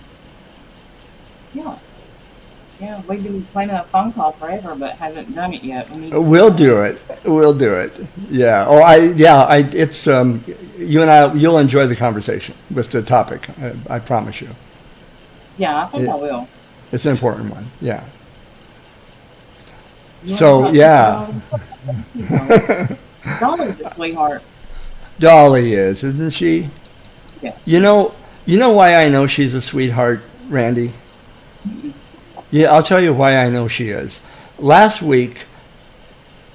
Yeah, we've been planning a phone call forever, but haven't done it yet. We'll do it. Yeah. It's you and I. You'll enjoy the conversation with the topic. I promise you. Yeah, I think I will. It's an important one. Yeah. So yeah. Dolly's a sweetheart. Dolly is, isn't she? Yeah. You know why I know she's a sweetheart, Randy? Yeah, I'll tell you why I know she is. Last week,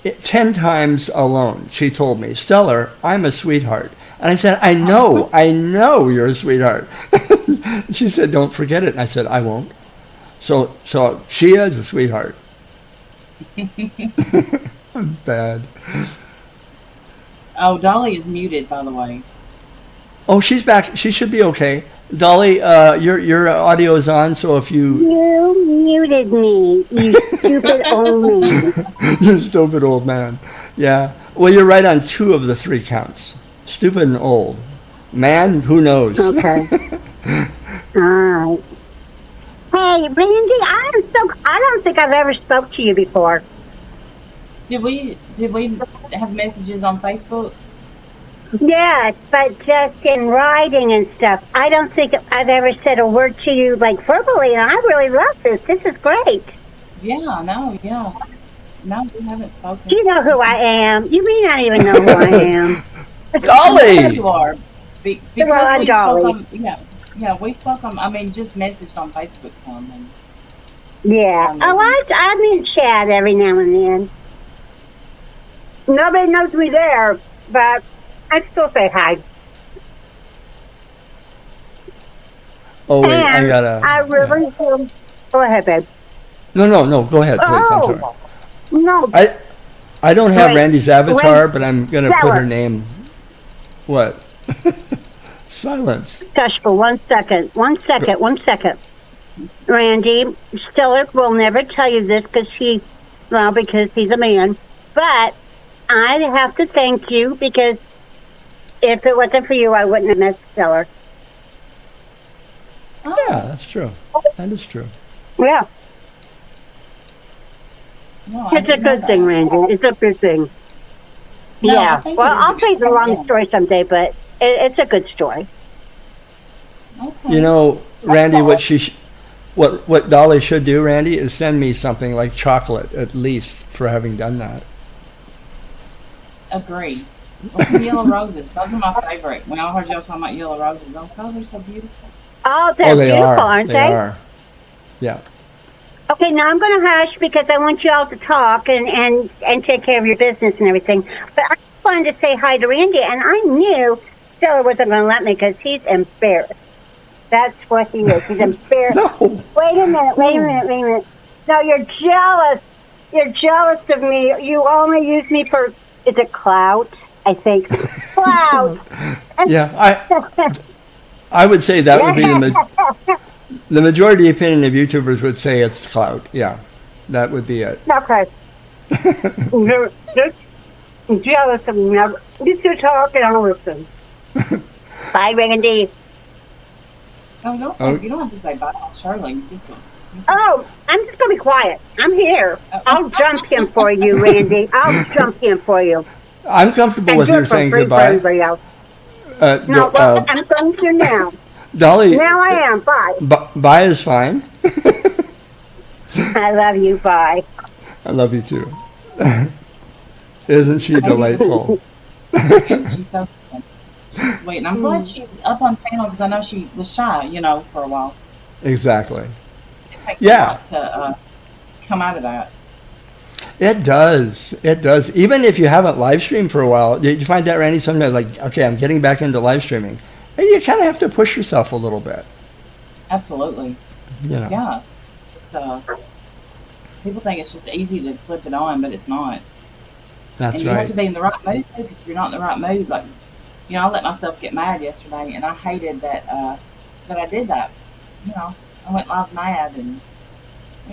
10 times alone, she told me, Stellar, I'm a sweetheart. And I said, I know you're a sweetheart. She said, don't forget it. And I said, I won't. So she is a sweetheart. I'm bad. Oh, Dolly is muted, by the way. Oh, she's back. She should be okay. Dolly, your audio is on, so if you You muted me, you stupid old man. you stupid old man. Yeah. Well, you're right on two of the three counts. Stupid and old. Man, who knows? Okay. All right. Hey, Randy, I don't think I've ever spoke to you before. Did we have messages on Facebook? Yes, but just in writing and stuff. I don't think I've ever said a word to you like verbally, and I really love this. This is great. Yeah, no, yeah. No, we haven't spoken. You know who I am. You may not even know who I am. Dolly! You are. Because I'm we Dolly. spoke on, yeah, we spoke on, I mean, just messaged on Facebook some. And Yeah. Oh, I'm in chat every now and then. Nobody knows me there, but I still say hi. Oh wait, I And gotta. I really feel. Go ahead, babe. No. Go ahead, please. I'm sorry. Oh, no. I don't have Wait, Randy's avatar, wait. but I'm gonna Tell put her. her name. What? Silence. Hush for 1 second. 1 second. 1 second. Randy, Stiller will never tell you this because he's a man. But I have to thank you because if it wasn't for you, I wouldn't have met Stiller. Yeah, that's true. That is true. Yeah, no, I it's a didn't know good thing, that. Randy. It's a good thing. No, I Yeah. think Well, it is a I'll good tell you the thing, long yeah. story someday, but it's a good story. Okay. You know, Randy, what Dolly should do, Randy, is send me something like chocolate at least for having done that. Agree. Well, some yellow roses. Those are my favorite. When I heard y'all talking about yellow roses, oh, they're so beautiful. Oh, they're Oh, they beautiful, are. aren't They they? are. Yeah. Okay, now I'm going to hush because I want you all to talk and take care of your business and everything. But I just wanted to say hi to Randy, and I knew Stella wasn't going to let me because he's embarrassed. That's what he is. He's embarrassed. No. Wait a minute. No, you're jealous. You're jealous of me. You only use me for, is it clout? I think. Clout. Yeah, I would say that would be the majority opinion of YouTubers would say it's clout. Yeah, that would be it. Okay. You're just jealous of me. Now, you two talk and I'll listen. Bye, Randy. No, don't say, you don't have to say bye, Shirley. You just go. Oh, I'm just going to be quiet. I'm here. I'll jump him for you, Randy. I'll jump him for you. I'm comfortable And with do you it for saying free for goodbye. everybody else. No, I'm going to now. Dolly, Now I am. Bye. bye is fine. I love you. Bye. I love you too. Isn't she delightful? She's so she's sweet. And I'm glad she's up on panel because I know she was shy, for a while. Exactly. It takes Yeah. a lot to come out of that. It does. It does. Even if you haven't live streamed for a while, did you find that, Randy? Sometimes like, okay, I'm getting back into live streaming. And you kind of have to push yourself a little bit. Absolutely. You know. Yeah. It's, people think it's just easy to flip it on, but it's not. That's And you have right. to be in the right mood too, because if you're not in the right mood, like, I let myself get mad yesterday, and I hated that that I did that. I went live mad, and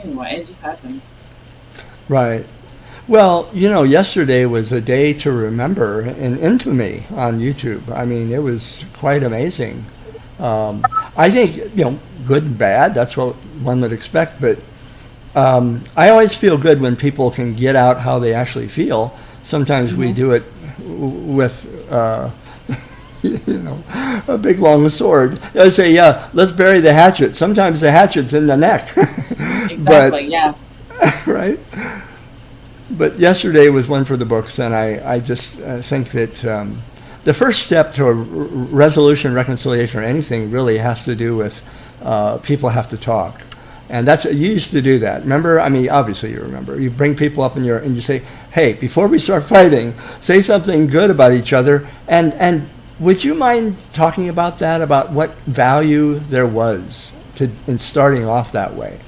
anyway, it just happens. Right. Well, yesterday was a day to remember in infamy on YouTube. I mean, it was quite amazing. I think, good and bad, that's what one would expect, but I always feel good when people can get out how they actually feel. Sometimes we do it with, a big long sword. I say, yeah, let's bury the hatchet. Sometimes the hatchet's in the neck. Exactly, yeah. Right? But yesterday was one for the books, and I just think that the first step to a resolution, reconciliation, or anything really has to do with people have to talk. And you used to do that. Remember? I mean, obviously you remember. You bring people up and you say, hey, before we start fighting, say something good about each other. And would you mind talking about that, about what value there was in starting off that way?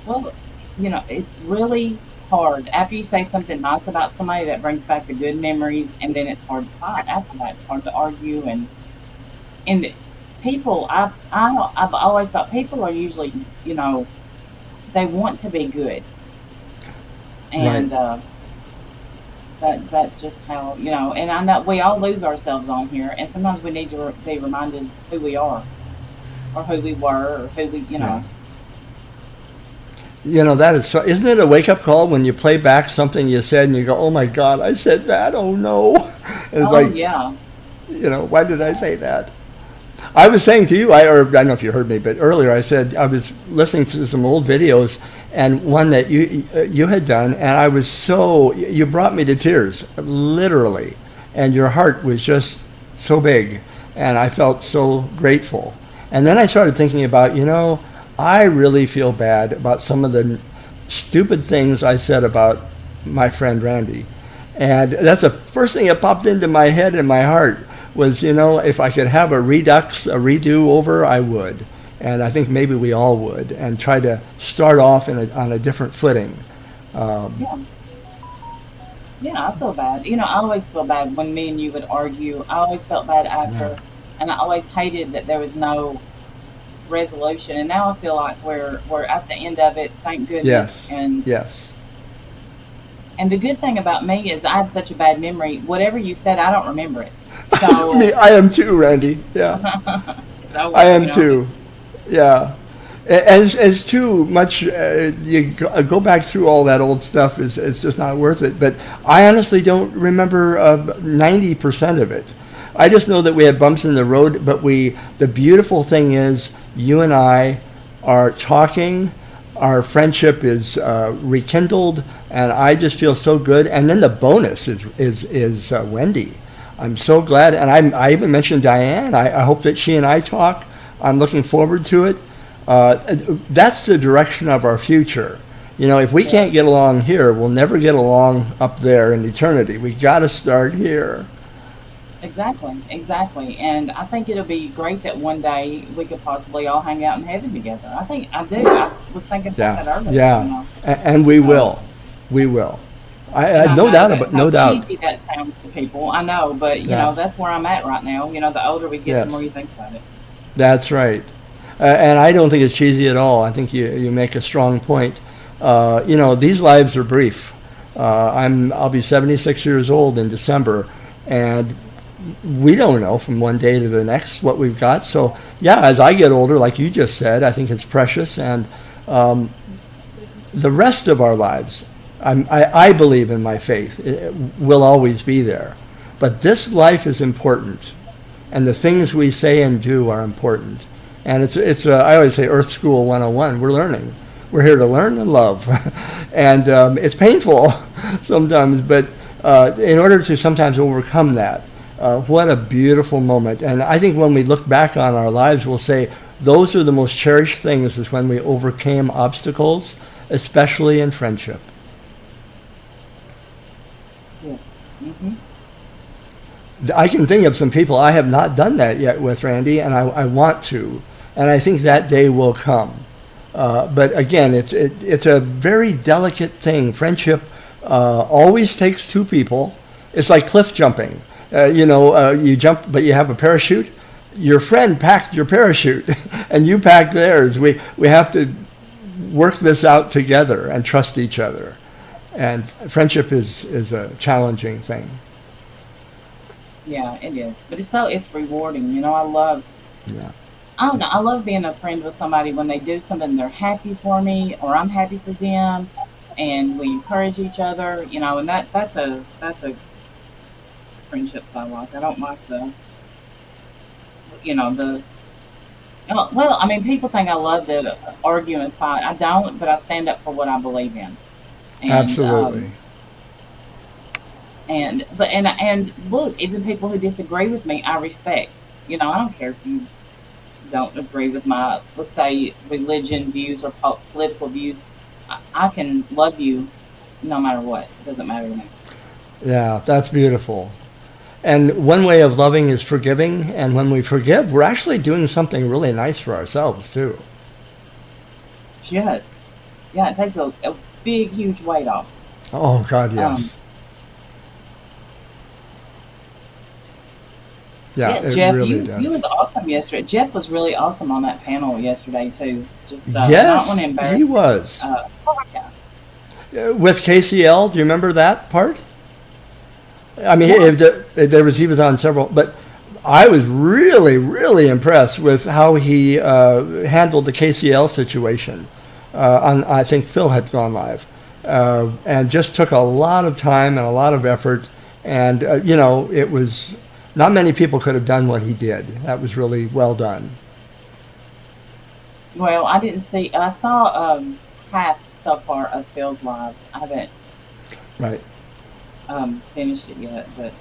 Well, it's really hard. After you say something nice about somebody, that brings back the good memories, and then it's hard to fight after that. It's hard to argue, and people, I've always thought people are usually, they want to be good, and that's just how, And I know we all lose ourselves on here, and sometimes we need to be reminded who we are, or who we were, or who we, Right. That is so, isn't it a wake up call when you play back something you said and you go, oh my God, I said that. Oh no. And it's Oh like, yeah, why did I say that? I was saying to you, or I don't know if you heard me, but earlier I said I was listening to some old videos and one that you had done, and I was you brought me to tears, literally, and your heart was just so big, and I felt so grateful. And then I started thinking about, I really feel bad about some of the stupid things I said about my friend Randy. And that's the first thing that popped into my head and my heart was, if I could have a redo over, I would. And I think maybe we all would, and try to start off on a different footing. yeah. Yeah, I feel bad. I always feel bad when me and you would argue. I always felt bad after, and I always hated that there was no resolution. And now I feel like we're at the end of it. Thank goodness. Yes. Yes. And the good thing about me is I have such a bad memory. Whatever you said, I don't remember it. So I am too, Randy. Yeah. so, I am too. Yeah. As too much, you go back through all that old stuff, it's just not worth it. But I honestly don't remember 90% of it. I just know that we had bumps in the road, but the beautiful thing is you and I are talking, our friendship is rekindled, and I just feel so good. And then the bonus is Wendy. I'm so glad, and I even mentioned Diane. I hope that she and I talk. I'm looking forward to it. That's the direction of our future. If we can't get along here, we'll never get along up there in eternity. We got to start here. Exactly. And I think it'll be great that one day we could possibly all hang out in heaven together. I do. I was thinking about that earlier. Yeah. And we will. We will. I no doubt about no doubt. Cheesy that sounds to people, I know, but that's where I'm at right now. The older we get, the more you think about it. That's right. And I don't think it's cheesy at all. I think you make a strong point. These lives are brief. I'll be 76 years old in December, and we don't know from one day to the next what we've got. So as I get older, like you just said, I think it's precious, and the rest of our lives, I believe in my faith, it will always be there. But this life is important, and the things we say and do are important. And it's I always say Earth School 101. We're learning. We're here to learn and love. And it's painful sometimes, but in order to sometimes overcome that, what a beautiful moment. And I think when we look back on our lives, we'll say those are the most cherished things, is when we overcame obstacles, especially in friendship. Yes. Mm-hmm. I can think of some people I have not done that yet with, Randy, and I want to. And I think that day will come. But again, it's a very delicate thing. Friendship always takes two people. It's like cliff jumping. You jump, but you have a parachute. Your friend packed your parachute, and you packed theirs. We have to work this out together and trust each other. And friendship is a challenging thing. Yeah, it is. But it's rewarding. I love. Yeah. I don't know. I love being a friend with somebody when they do something, they're happy for me, or I'm happy for them, and we encourage each other. And that's a friendships I like. I don't like well, I mean, people think I love to argue and fight. I don't, but I stand up for what I believe in. And, Absolutely. And look, even people who disagree with me, I respect. I don't care if you don't agree with my, let's say, religion views or political views. I can love you no matter what. It doesn't matter to me. Yeah, that's beautiful. And one way of loving is forgiving. And when we forgive, we're actually doing something really nice for ourselves, too. Yes. Yeah, it takes a big, huge weight off. Oh God, Um, yes. Yeah, yeah, it Jeff, really you does. was awesome yesterday. Jeff was really awesome on that panel yesterday too. Just and I don't want Yes, to embarrass he you. was. Yeah. With KCL, do you remember that part? I mean, Yeah. he was on several, but I was really, really impressed with how he handled the KCL situation. I think Phil had gone live, and just took a lot of time and a lot of effort, and it was not many people could have done what he did. That was really well done. Well, I didn't see. I saw half so far of Phil's live. I haven't Right. finished it yet, but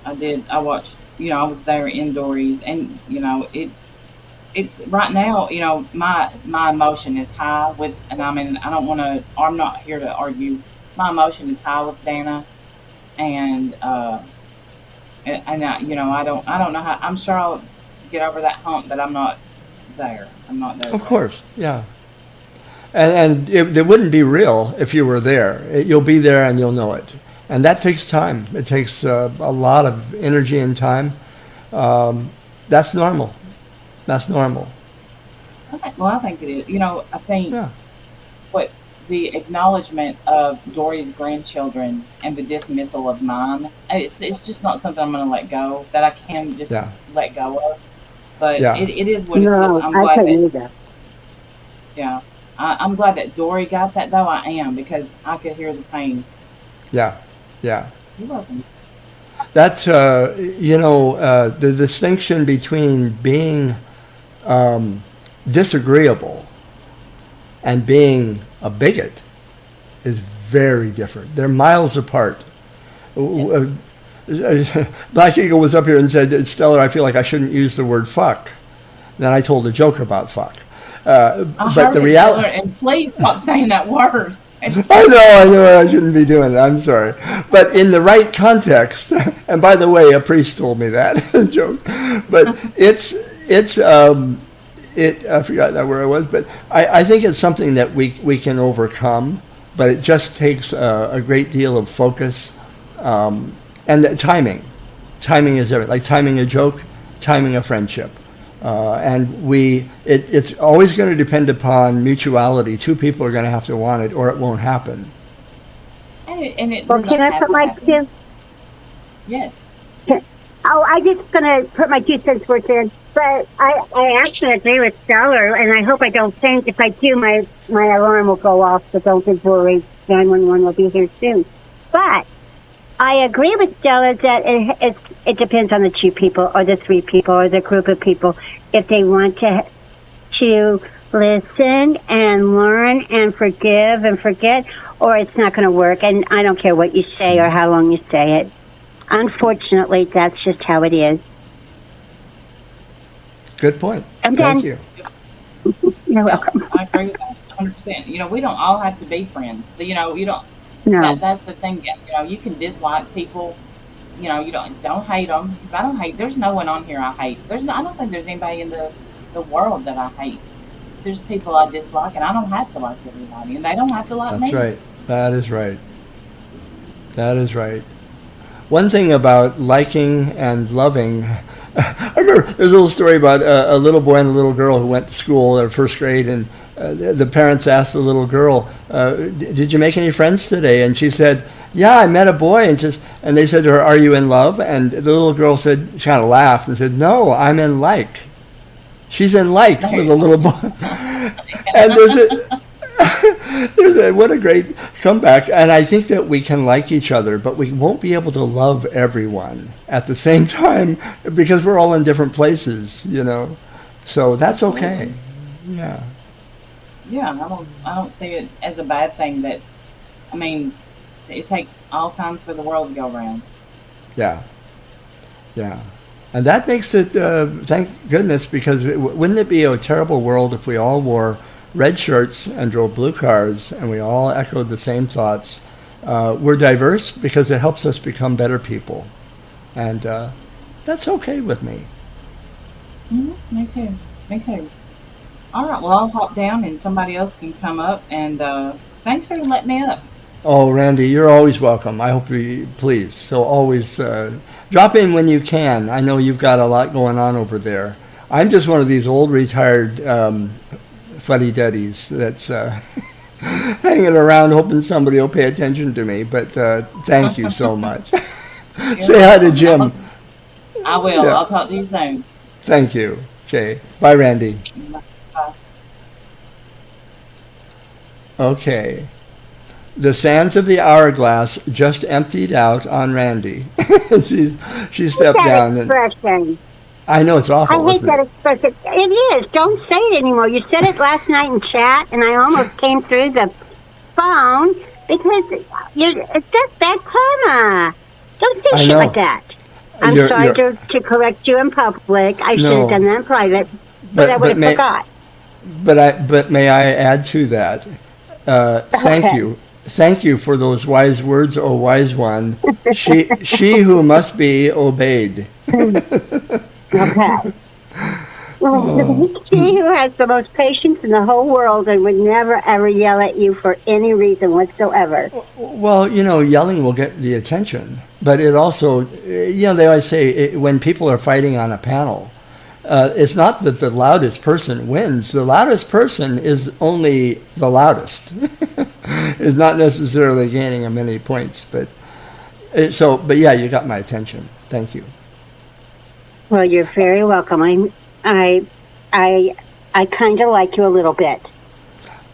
I did. I watched. I was there in Dory's, and it right now. My emotion is high with, and I mean, I don't want to. I'm not here to argue. My emotion is high with Dana, and I don't know how. I'm sure I'll get over that hump, but I'm not there. I'm not there Of yet. course, yeah. And it wouldn't be real if you were there. You'll be there and you'll know it. And that takes time. It takes a lot of energy and time. That's normal. That's normal. Well, I think it is. I think Yeah. what the acknowledgement of Dory's grandchildren and the dismissal of mine, it's just not something I'm going to let go, that I can just Yeah. let go of. But Yeah. it is what it is. No, I'm I glad couldn't that, either. yeah, I'm glad that Dory got that, though. I am, because I could hear the pain. Yeah. Yeah. You're welcome. That's, the distinction between being disagreeable and being a bigot is very different. They're miles apart. Yes. Black Eagle was up here and said, Stellar, I feel like I shouldn't use the word fuck. Then I told a joke about fuck. I But heard the it, reality, Taylor, and please stop saying that word. I know I shouldn't be doing it. I'm sorry. But in the right context, and by the way, a priest told me that joke. But I forgot now where I was, but I think it's something that we can overcome, but it just takes a great deal of focus, and the timing. Timing is everything. Like timing a joke, timing a friendship. And it's always going to depend upon mutuality. Two people are going to have to want it, or it won't happen. And it Well, doesn't can I have put to my happen. Yes. Oh, I just gonna put my 2 cents worth in. But I actually agree with Stellar, and I hope I don't faint. If I do, my alarm will go off, so don't be worried. 911 will be here soon. But I agree with Stella that it depends on the 2 people, or the 3 people, or the group of people. If they want to listen and learn and forgive and forget, or it's not going to work. And I don't care what you say or how long you say it. Unfortunately, that's just how it is. Good point. I'm Thank done. you. You're Yeah, welcome. I agree with that 100%. We don't all have to be friends. You don't. No. That's the thing. You can dislike people. You don't hate them, because I don't hate. There's no one on here I hate. I don't think there's anybody in the world that I hate. There's people I dislike, and I don't have to like everybody, and they don't have to like me. That's right. That is right. That is right. One thing about liking and loving, I remember there's a little story about a little boy and a little girl who went to school in first grade, and the parents asked the little girl, "Did you make any friends today?" And she said, "Yeah, I met a boy," and they said to her, "Are you in love?" And the little girl said, she kind of laughed and said, "No, I'm in like." She's in like with a little boy, and what a great comeback. And I think that we can like each other, but we won't be able to love everyone at the same time, because we're all in different places, So that's okay. Yeah. Yeah, I don't see it as a bad thing. That I mean, it takes all kinds for the world to go around. Yeah. Yeah. And that makes it, thank goodness, because wouldn't it be a terrible world if we all wore red shirts and drove blue cars and we all echoed the same thoughts? We're diverse because it helps us become better people. And that's okay with me. Me too. Me too. All right. Well, I'll hop down and somebody else can come up. And thanks for letting me up. Oh, Randy, you're always welcome. I hope you please. So always drop in when you can. I know you've got a lot going on over there. I'm just one of these old retired fuddy-duddies that's hanging around hoping somebody will pay attention to me. But thank you so much. Say hi to Jim. I will. Yeah. I'll talk to you soon. Thank you. Okay. Bye, Randy. Bye. Okay. The sands of the hourglass just emptied out on Randy. she stepped down. Expression. I know it's awful. I hate that expression. It is. Don't say it anymore. You said it last night in chat, and I almost came through the phone because it's just bad karma. Don't say shit like that. I'm sorry to correct you in public. I should have done that in private, but I would have forgot. But may I add to that? Thank you for those wise words, O wise one. She who must be obeyed. Okay. She who has the most patience in the whole world and would never ever yell at you for any reason whatsoever. Well, yelling will get the attention, but it also, they always say when people are fighting on a panel, it's not that the loudest person wins. The loudest person is only the loudest. Is not necessarily gaining many points, but yeah, you got my attention. Thank you. Well, you're very welcome. I kind of like you a little bit.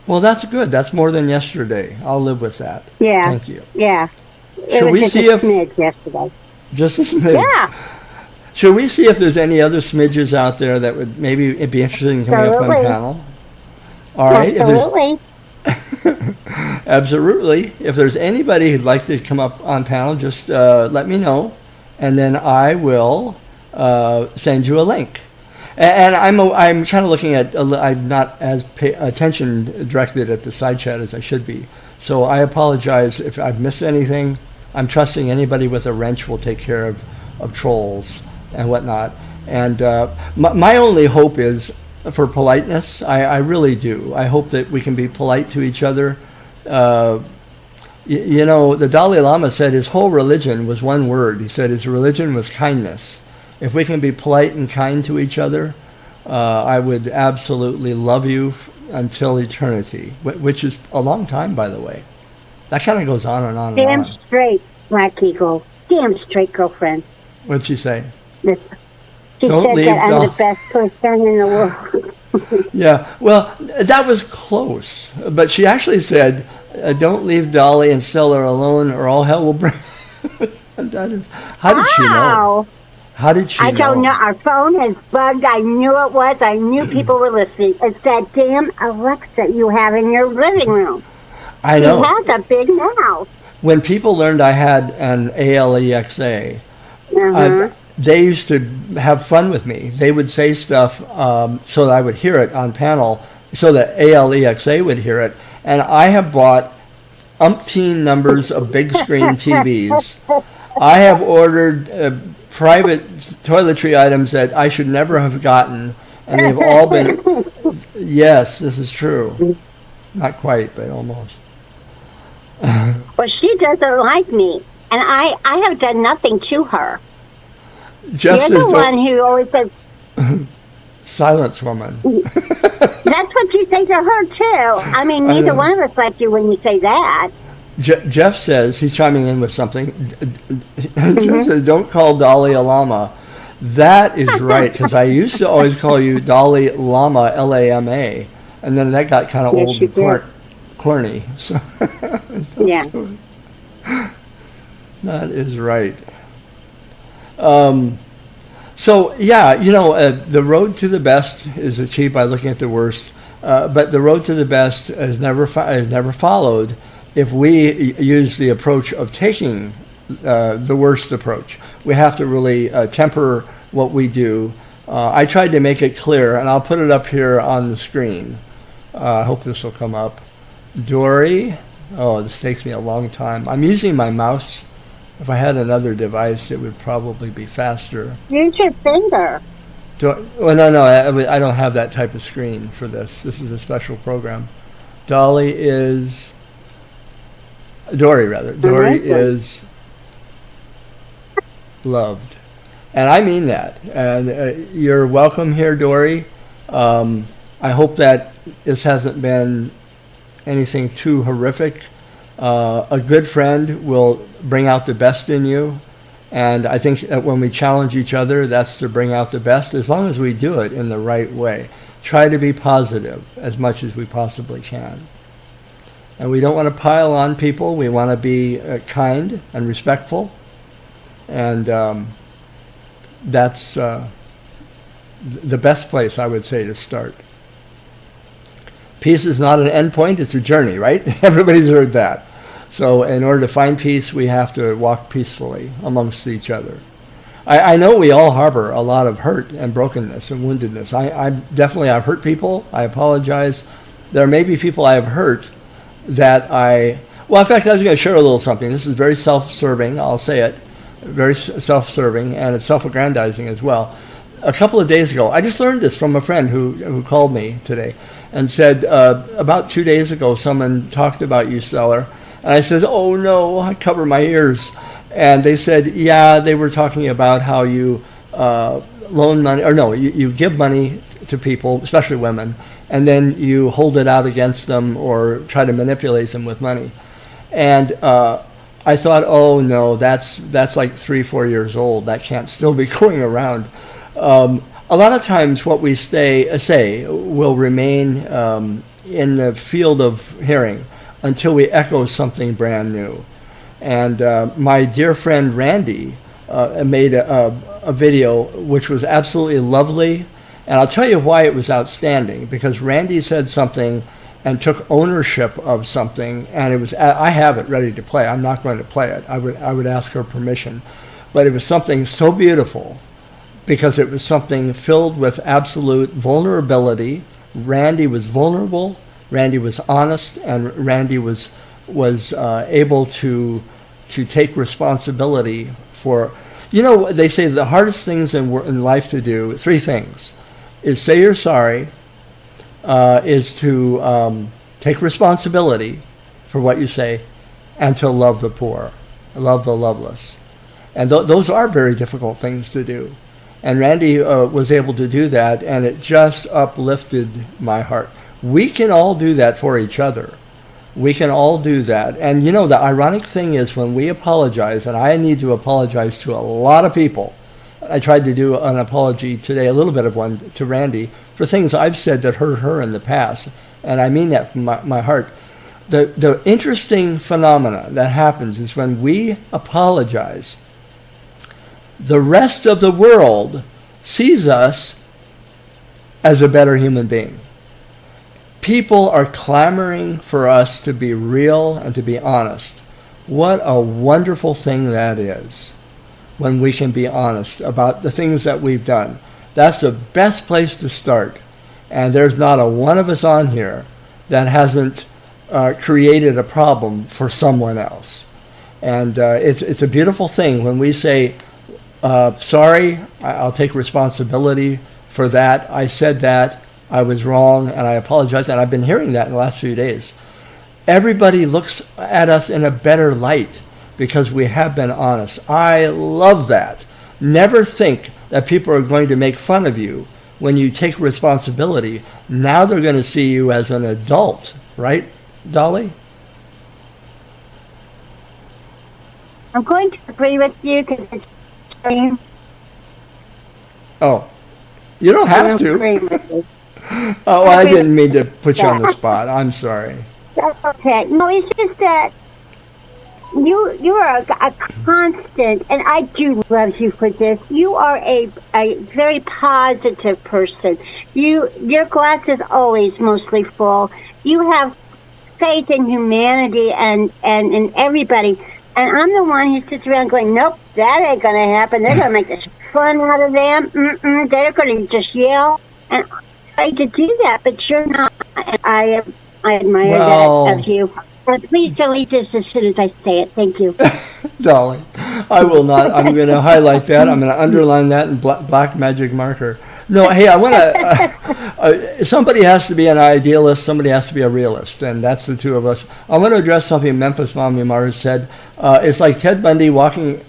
Well, that's good. That's more than yesterday. I'll live with that. Yeah. Thank you. Yeah. Should we see if smidge yesterday? Just a smidge. Yeah. Should we see if there's any other smidges out there that would maybe it'd be interested in coming up on the panel? All right. Absolutely. Absolutely. If there's anybody who'd like to come up on panel, just let me know, and then I will send you a link. And I'm kind of looking at I'm not as pay attention directed at the side chat as I should be. So I apologize if I've missed anything. I'm trusting anybody with a wrench will take care of trolls and whatnot. And my only hope is for politeness. I really do. I hope that we can be polite to each other. The Dalai Lama said his whole religion was one word. He said his religion was kindness. If we can be polite and kind to each other, I would absolutely love you until eternity, which is a long time, by the way. That kind of goes on and on and on. Damn straight, Black Eagle. Damn straight, girlfriend. What'd she say? She Don't said that I'm the best person in the world. Yeah, well, that was close. But she actually said, don't leave Dolly and Stella alone or all hell will break. That is, how did she know? How did she know? I don't know. Our phone has bugged. I knew it was. I knew people were listening. It's that damn Alexa you have in your living room. I know. She has a big mouth. When people learned I had an ALEXA, they used to have fun with me. They would say stuff so that I would hear it on panel, so that ALEXA would hear it. And I have bought umpteen numbers of big screen TVs. I have ordered private toiletry items that I should never have gotten, and they've all been, yes, this is true. Not quite, but almost. Well, she doesn't like me, and I have done nothing to her. Jeff You're the one who always says, silence, woman. That's what you say to her, too. I mean, neither one of us like you when you say that. Jeff says, he's chiming in with something. Jeff says, don't call Dalai Lama. That is right, because I used to always call you Dalai Lama, Lama, and then that got kind of old and corny. So yeah. That is right. So, yeah, the road to the best is achieved by looking at the worst, but the road to the best is never followed if we use the approach of taking the worst approach. We have to really temper what we do. I tried to make it clear, and I'll put it up here on the screen. I hope this will come up. Dori, this takes me a long time. I'm using my mouse. If I had another device, it would probably be faster. Use your finger. No, I don't have that type of screen for this. This is a special program. Dolly is Dori rather. Dori is loved. And I mean that. And you're welcome here, Dori. I hope that this hasn't been anything too horrific. A good friend will bring out the best in you. And I think that when we challenge each other, that's to bring out the best, as long as we do it in the right way. Try to be positive as much as we possibly can. And we don't want to pile on people. We want to be kind and respectful. And that's the best place, I would say, to start. Peace is not an end point, it's a journey, right? Everybody's heard that. So in order to find peace, we have to walk peacefully amongst each other. I know we all harbor a lot of hurt and brokenness and woundedness. I've hurt people. I apologize. There may be people I have hurt that well, in fact, I was going to share a little something. This is very self-serving, I'll say it. Very self-serving, and it's self-aggrandizing as well. A couple of days ago, I just learned this from a friend who called me today and said, about 2 days ago, someone talked about you, Stellar. And I said, oh no, I cover my ears. And they said, yeah, they were talking about how you loan money, or no, you give money to people, especially women, and then you hold it out against them or try to manipulate them with money. And I thought, oh no, that's like 3-4 years old. That can't still be going around. A lot of times what we say will remain in the field of hearing until we echo something brand new. And my dear friend Randy made a video which was absolutely lovely. And I'll tell you why it was outstanding, because Randy said something and took ownership of something, and it was, I have it ready to play. I'm not going to play it. I would ask her permission. But it was something so beautiful, because it was something filled with absolute vulnerability. Randy was vulnerable, Randy was honest, and Randy was able to take responsibility for, they say the hardest things in life to do, 3 things, is say you're sorry, is to take responsibility for what you say, and to love the poor, love the loveless. And those are very difficult things to do. And Randy was able to do that, and it just uplifted my heart. We can all do that for each other. We can all do that. And the ironic thing is, when we apologize, and I need to apologize to a lot of people. I tried to do an apology today, a little bit of one, to Randy, for things I've said that hurt her in the past. And I mean that from my heart. The interesting phenomena that happens is when we apologize, the rest of the world sees us as a better human being. People are clamoring for us to be real and to be honest. What a wonderful thing that is, when we can be honest about the things that we've done. That's the best place to start. And there's not a one of us on here that hasn't created a problem for someone else. And it's a beautiful thing when we say, sorry, I'll take responsibility for that. I said that. I was wrong, and I apologize. And I've been hearing that in the last few days. Everybody looks at us in a better light because we have been honest. I love that. Never think that people are going to make fun of you when you take responsibility. Now they're going to see you as an adult, right, Dolly? I'm going to agree with you because it's extreme. Oh, you don't have to. Oh, I didn't mean to put you on the spot. I'm sorry. That's okay. No, it's just that you are a constant, and I do love you for this. You are a very positive person. Your glass is always mostly full. You have faith in humanity and in everybody. And I'm the one who sits around going, nope, that ain't going to happen. They're going to make this fun out of them. They're going to just yell. And I to do that, but you're not. I admire that of you. But please delete this as soon as I say it. Thank you. Dolly, I will not. I'm going to highlight that. I'm going to underline that in black magic marker. No, hey, I want to somebody has to be an idealist, somebody has to be a realist, and that's the two of us. I want to address something Memphis Mommy Mars said. It's like Ted Bundy waking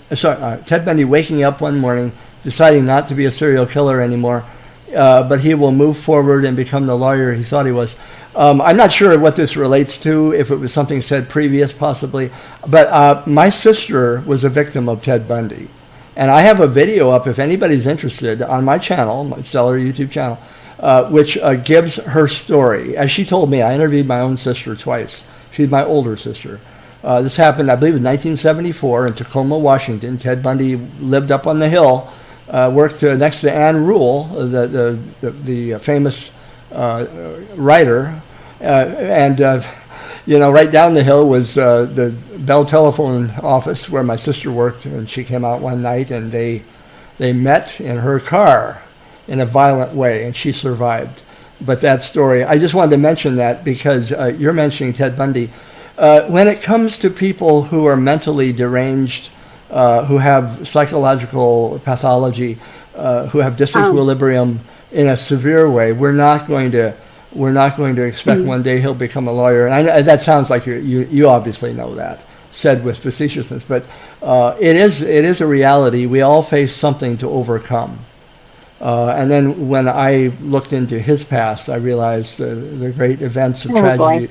up one morning, deciding not to be a serial killer anymore, but he will move forward and become the lawyer he thought he was. I'm not sure what this relates to, if it was something said previous, possibly, but my sister was a victim of Ted Bundy. And I have a video up, if anybody's interested, on my channel, my Stellar YouTube channel, which gives her story. As she told me, I interviewed my own sister twice. She's my older sister. This happened, I believe, in 1974 in Tacoma, Washington. Ted Bundy lived up on the hill, worked next to Ann Rule, the famous writer, and right down the hill was the Bell Telephone office where my sister worked, and she came out one night, and they met in her car in a violent way, and she survived. But that story, I just wanted to mention that because you're mentioning Ted Bundy. When it comes to people who are mentally deranged, who have psychological pathology, who have disequilibrium in a severe way, we're not going to expect one day he'll become a lawyer. And that sounds like you obviously know that, said with facetiousness, but it is a reality. We all face something to overcome. And then when I looked into his past, I realized the great events of tragedy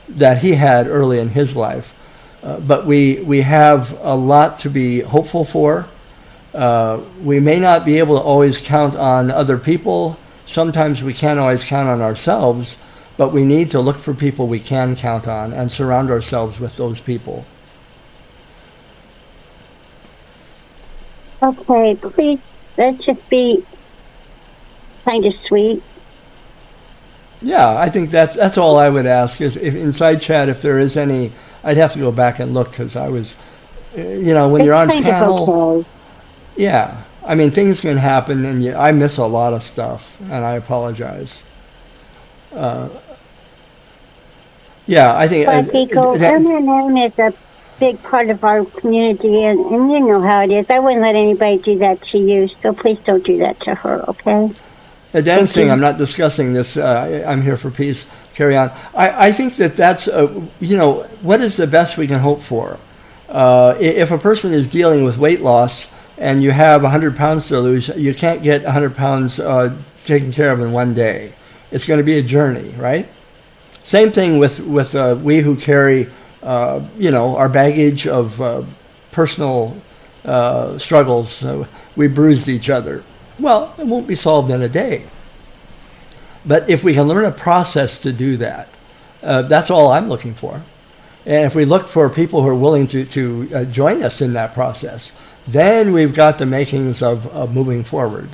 that he had early in his life. But we have a lot to be hopeful for. We may not be able to always count on other people. Sometimes we can't always count on ourselves, but we need to look for people we can count on and surround ourselves with those people. Okay, please, let's just be kind of sweet. Yeah, I think that's all I would ask. Is if inside chat, if there is any, I'd have to go back and look because I was, when you're on panel. Okay. Yeah, I mean things can happen, and I miss a lot of stuff, and I apologize. Yeah, I think. M&M is a big part of our community, and you know how it is. I wouldn't let anybody do that to you, so please don't do that to her, okay? Dancing, I'm not discussing this. I'm here for peace. Carry on. I think that's, what is the best we can hope for? If a person is dealing with weight loss and you have 100 pounds to lose, you can't get 100 pounds taken care of in one day. It's going to be a journey, right? Same thing with we who carry, our baggage of personal struggles. We bruised each other. Well, it won't be solved in a day. But if we can learn a process to do that, that's all I'm looking for. And if we look for people who are willing to join us in that process, then we've got the makings of moving forward.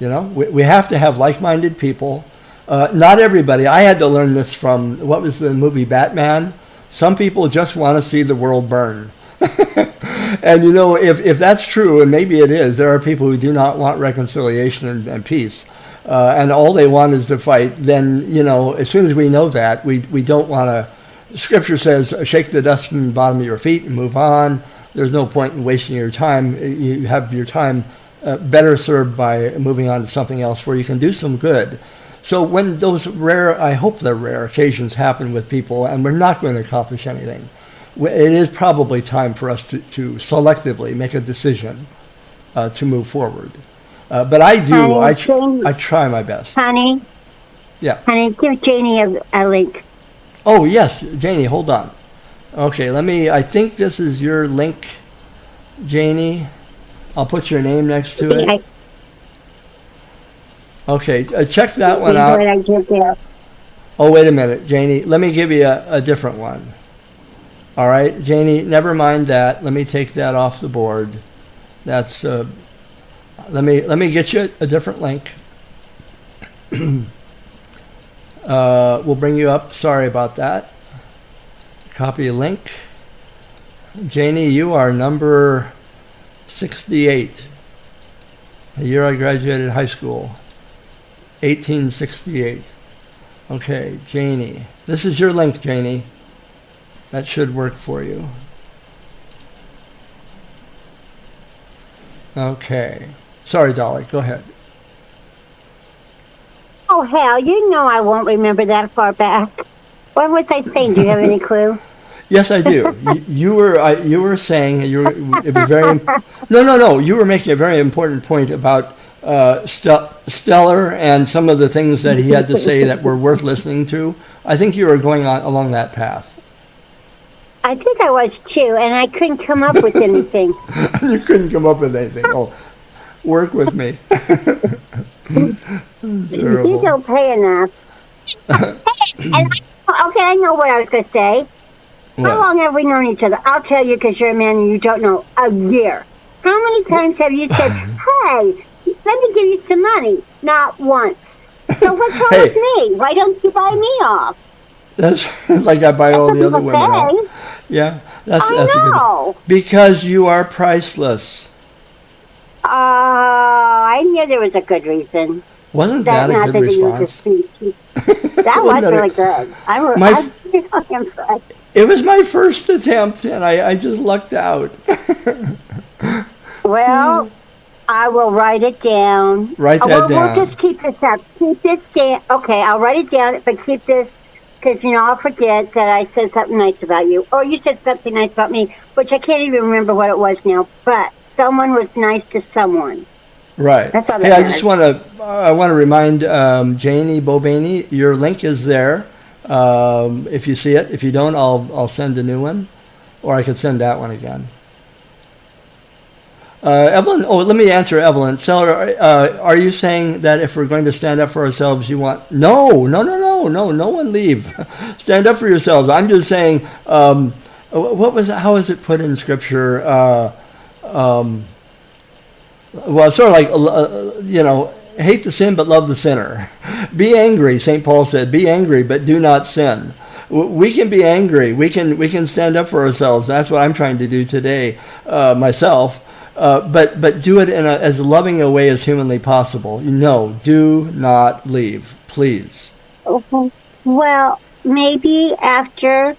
We have to have like-minded people. Not everybody. I had to learn this from, what was the movie Batman? Some people just want to see the world burn. And if that's true, and maybe it is, there are people who do not want reconciliation and peace, and all they want is to fight. Then as soon as we know that, we don't want to. Scripture says, "Shake the dust from the bottom of your feet and move on." There's no point in wasting your time. You have your time better served by moving on to something else where you can do some good. So when those I hope they're rare occasions happen with people, and we're not going to accomplish anything, it is probably time for us to selectively make a decision to move forward. But I do. I try my best. Honey? Yeah. Honey, give Janie a link. Oh, yes. Janie, hold on. Okay, I think this is your link, Janie. I'll put your name next to it. Okay, check that one out. Oh, wait a minute, Janie. Let me give you a different one. All right, Janie, never mind that. Let me take that off the board. That's let me get you a different link. We'll bring you up. Sorry about that. Copy a link. Janie, you are number 68. The year I graduated high school. 1868. Okay, Janie. This is your link, Janie. That should work for you. Okay. Sorry, Dolly. Go ahead. Oh, Oh, hell, you know I won't remember that far back. What was I saying? Do you have any clue? Yes, I do. You were saying it was very no. You were making a very important point about Stellar and some of the things that he had to say that were worth listening to. I think you were going on along that path. I think I was too, and I couldn't come up with anything. You couldn't come up with anything. Oh, work with me. You don't pay enough. Okay, I know what I was going to say. What? How long have we known each other? I'll tell you because you're a man and you don't know. A year. How many times have you said, hey, let me give you some money? Not once. So what's wrong with me? Why don't you buy me off? That's like I buy all the other women off. Yeah, that's a good. Because you are priceless. I knew there was a good reason. Wasn't that a good response? That was really good. I'm really impressed. It was my first attempt, and I just lucked out. Well, I will write it down. Write that down. We'll just keep this up. Keep this down. Okay, I'll write it down, but keep this, because, I'll forget that I said something nice about you. Or you said something nice about me, which I can't even remember what it was now. But someone was nice to someone. Right. That's all hey, I just want to remind Janie Bobaney, your link is there. If you see it, if you don't, I'll send a new one, or I could send that one again. Evelyn, let me answer Evelyn. Seller, are you saying that if we're going to stand up for ourselves, you want? No one leave. Stand up for yourselves. I'm just saying, what was it? How is it put in Scripture? Well, it's sort of like, hate the sin but love the sinner. Be angry, St. Paul said, be angry but do not sin. We can be angry. We can stand up for ourselves. That's what I'm trying to do today myself. But do it in as loving a way as humanly possible. No, do not leave, please. Okay. Well, maybe after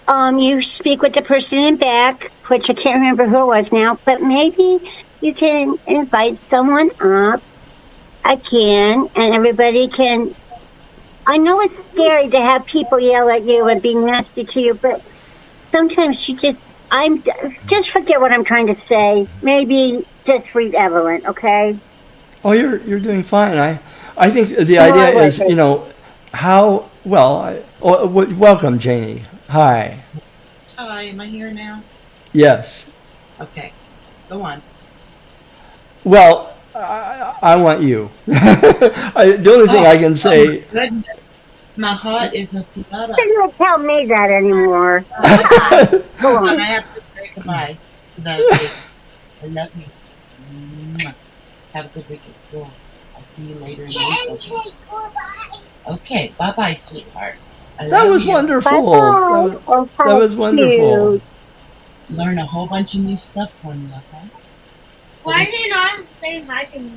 you speak with the person in back, which I can't remember who it was now, but maybe you can invite someone up again, and everybody can. I know it's scary to have people yell at you and be nasty to you, but sometimes just forget what I'm trying to say. Maybe just read Evelyn, okay? Oh, you're doing fine. I think the idea is, how well. Welcome, Janie. Hi. Hi. Am I here now? Yes. Okay. Go on. Well, I want you. The only thing I can say. Oh, goodness. My heart is a flutter. You don't tell me that anymore. Go on. I have to say goodbye to the babies. I love you. Have a good week at school. I'll see you later in the week. Okay. Bye-bye, sweetheart. That was wonderful. That was wonderful. Learn a whole bunch of new stuff from you, okay? Why did he not say hi to me?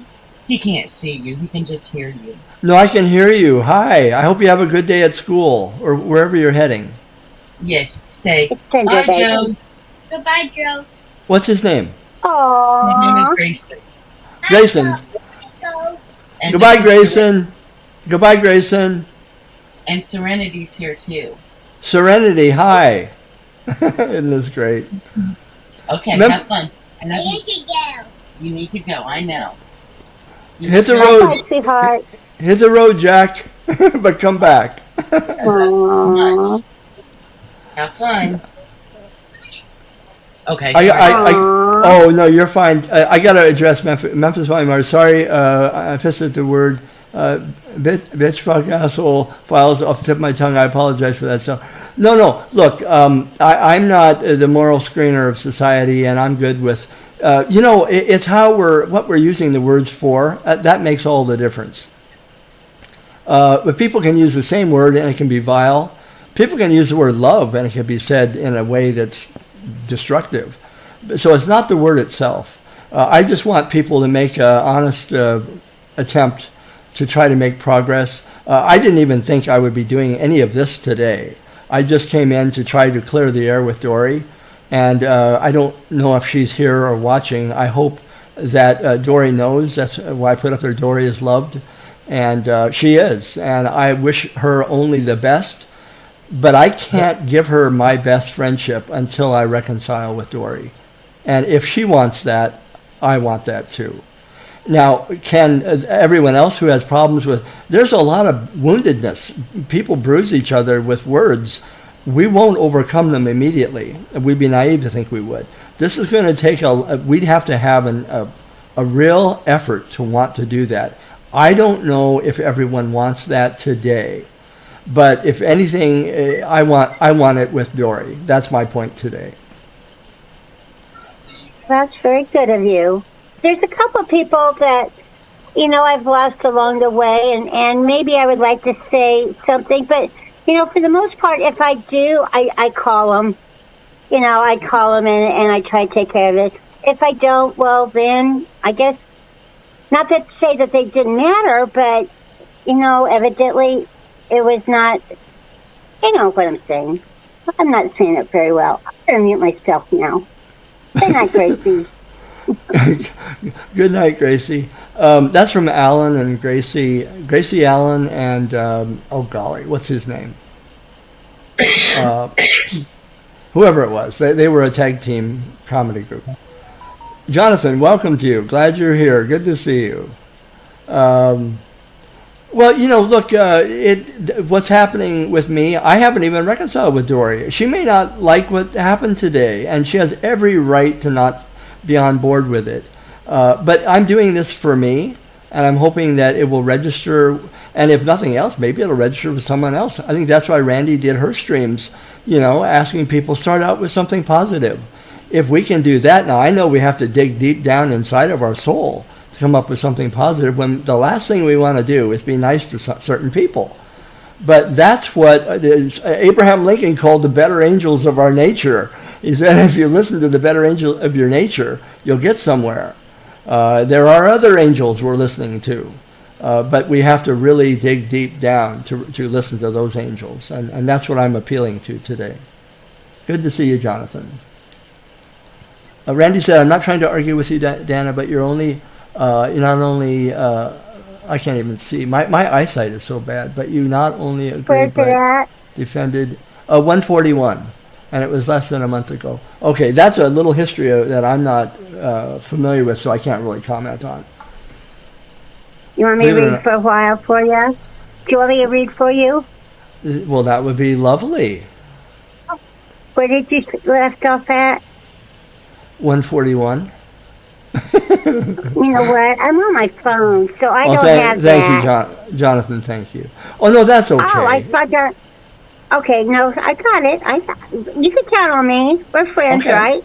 He can't see you. He can just hear you. No, I can hear you. Hi. I hope you have a good day at school or wherever you're heading. Yes. Say, bye, Joe. Goodbye, Joe. What's his name? Aww. His name is Grayson. Grayson. And Goodbye, Grayson. Goodbye, Grayson. And Serenity's here, too. Serenity, hi. Isn't this great? Okay, have fun. I love you. You need to go. I know. Hit the road. Bye, sweetheart. Hit the road, Jack. But come back. Aww. Have fun. Okay. Oh, no, you're fine. I got to address Memphis Weimar. Sorry, I pissed at the word. Bitch, fuck, asshole, files off the tip of my tongue. I apologize for that. So, no. Look, I'm not the moral screener of society, and I'm good with. It's what we're using the words for. That makes all the difference. But people can use the same word, and it can be vile. People can use the word love, and it can be said in a way that's destructive. So it's not the word itself. I just want people to make an honest attempt to try to make progress. I didn't even think I would be doing any of this today. I just came in to try to clear the air with Dori, and I don't know if she's here or watching. I hope that Dori knows. That's why I put up there, Dori is loved. And she is. And I wish her only the best. But I can't give her my best friendship until I reconcile with Dori. And if she wants that, I want that too. Now, can everyone else who has problems with, there's a lot of woundedness. People bruise each other with words. We won't overcome them immediately. We'd be naive to think we would. This is going to take we'd have to have a real effort to want to do that. I don't know if everyone wants that today. But if anything, I want it with Dori. That's my point today. That's very good of you. There's a couple of people that, I've lost along the way, and maybe I would like to say something. But, for the most part, if I do, I call them. I call them and I try to take care of it. If I don't, well, then I guess, not to say that they didn't matter, but, evidently it was not, you know what I'm saying. I'm not saying it very well. I'm going to mute myself now. Good night, Gracie. Good night, Gracie. That's from Alan and Gracie. Gracie Allen and, oh golly, what's his name? Whoever it was. They were a tag team comedy group. Jonathan, welcome to you. Glad you're here. Good to see you. Well, look, what's happening with me, I haven't even reconciled with Dori. She may not like what happened today, and she has every right to not be on board with it. But I'm doing this for me, and I'm hoping that it will register, and if nothing else, maybe it'll register with someone else. I think that's why Randy did her streams, asking people, start out with something positive. If we can do that, now I know we have to dig deep down inside of our soul to come up with something positive, when the last thing we want to do is be nice to certain people. But that's what Abraham Lincoln called the better angels of our nature. He said, if you listen to the better angel of your nature, you'll get somewhere. There are other angels we're listening to, but we have to really dig deep down to listen to those angels. And that's what I'm appealing to today. Good to see you, Jonathan. Randy said, I'm not trying to argue with you, Dana, but you're not only, I can't even see. My eyesight is so bad, but you not only agreed, but defended 141. And it was less than a month ago. Okay, that's a little history that I'm not familiar with, so I can't really comment on. You want me to read for a while for you? Do you want me to read for you? Well, that would be lovely. Where did you left off at? 141. You know what? I'm on my phone, so I don't have thank that. you, Jonathan. Thank you. Oh, no, that's okay. Oh, I thought that. Okay, no, I got it. You can count on me. We're friends, okay. Right?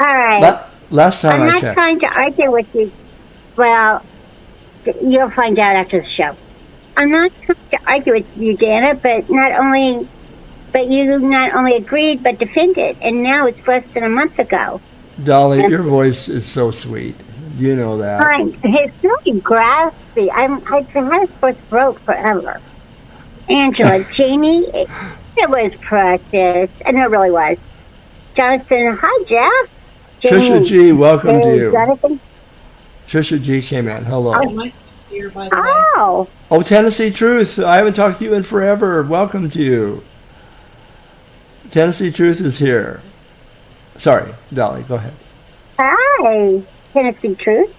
All right. Last time I'm I not checked. trying to argue with you. Well, you'll find out after the show. I'm not trying to argue with you, Dana, but you not only agreed but defended, and now it's less than a month ago. Dolly, your voice is so sweet. You know that. Fine. It's really graspy. I've had a sore throat forever. Angela, Jamie, it was practice. And it really was. Jonathan, hi, Jeff. Trisha G, welcome to you. Jonathan. Trisha G came in. Hello. Am I still here, by the way? Oh, Tennessee Truth. I haven't talked to you in forever. Welcome to you. Tennessee Truth is here. Sorry, Dolly, go ahead. Hi, Tennessee Truth.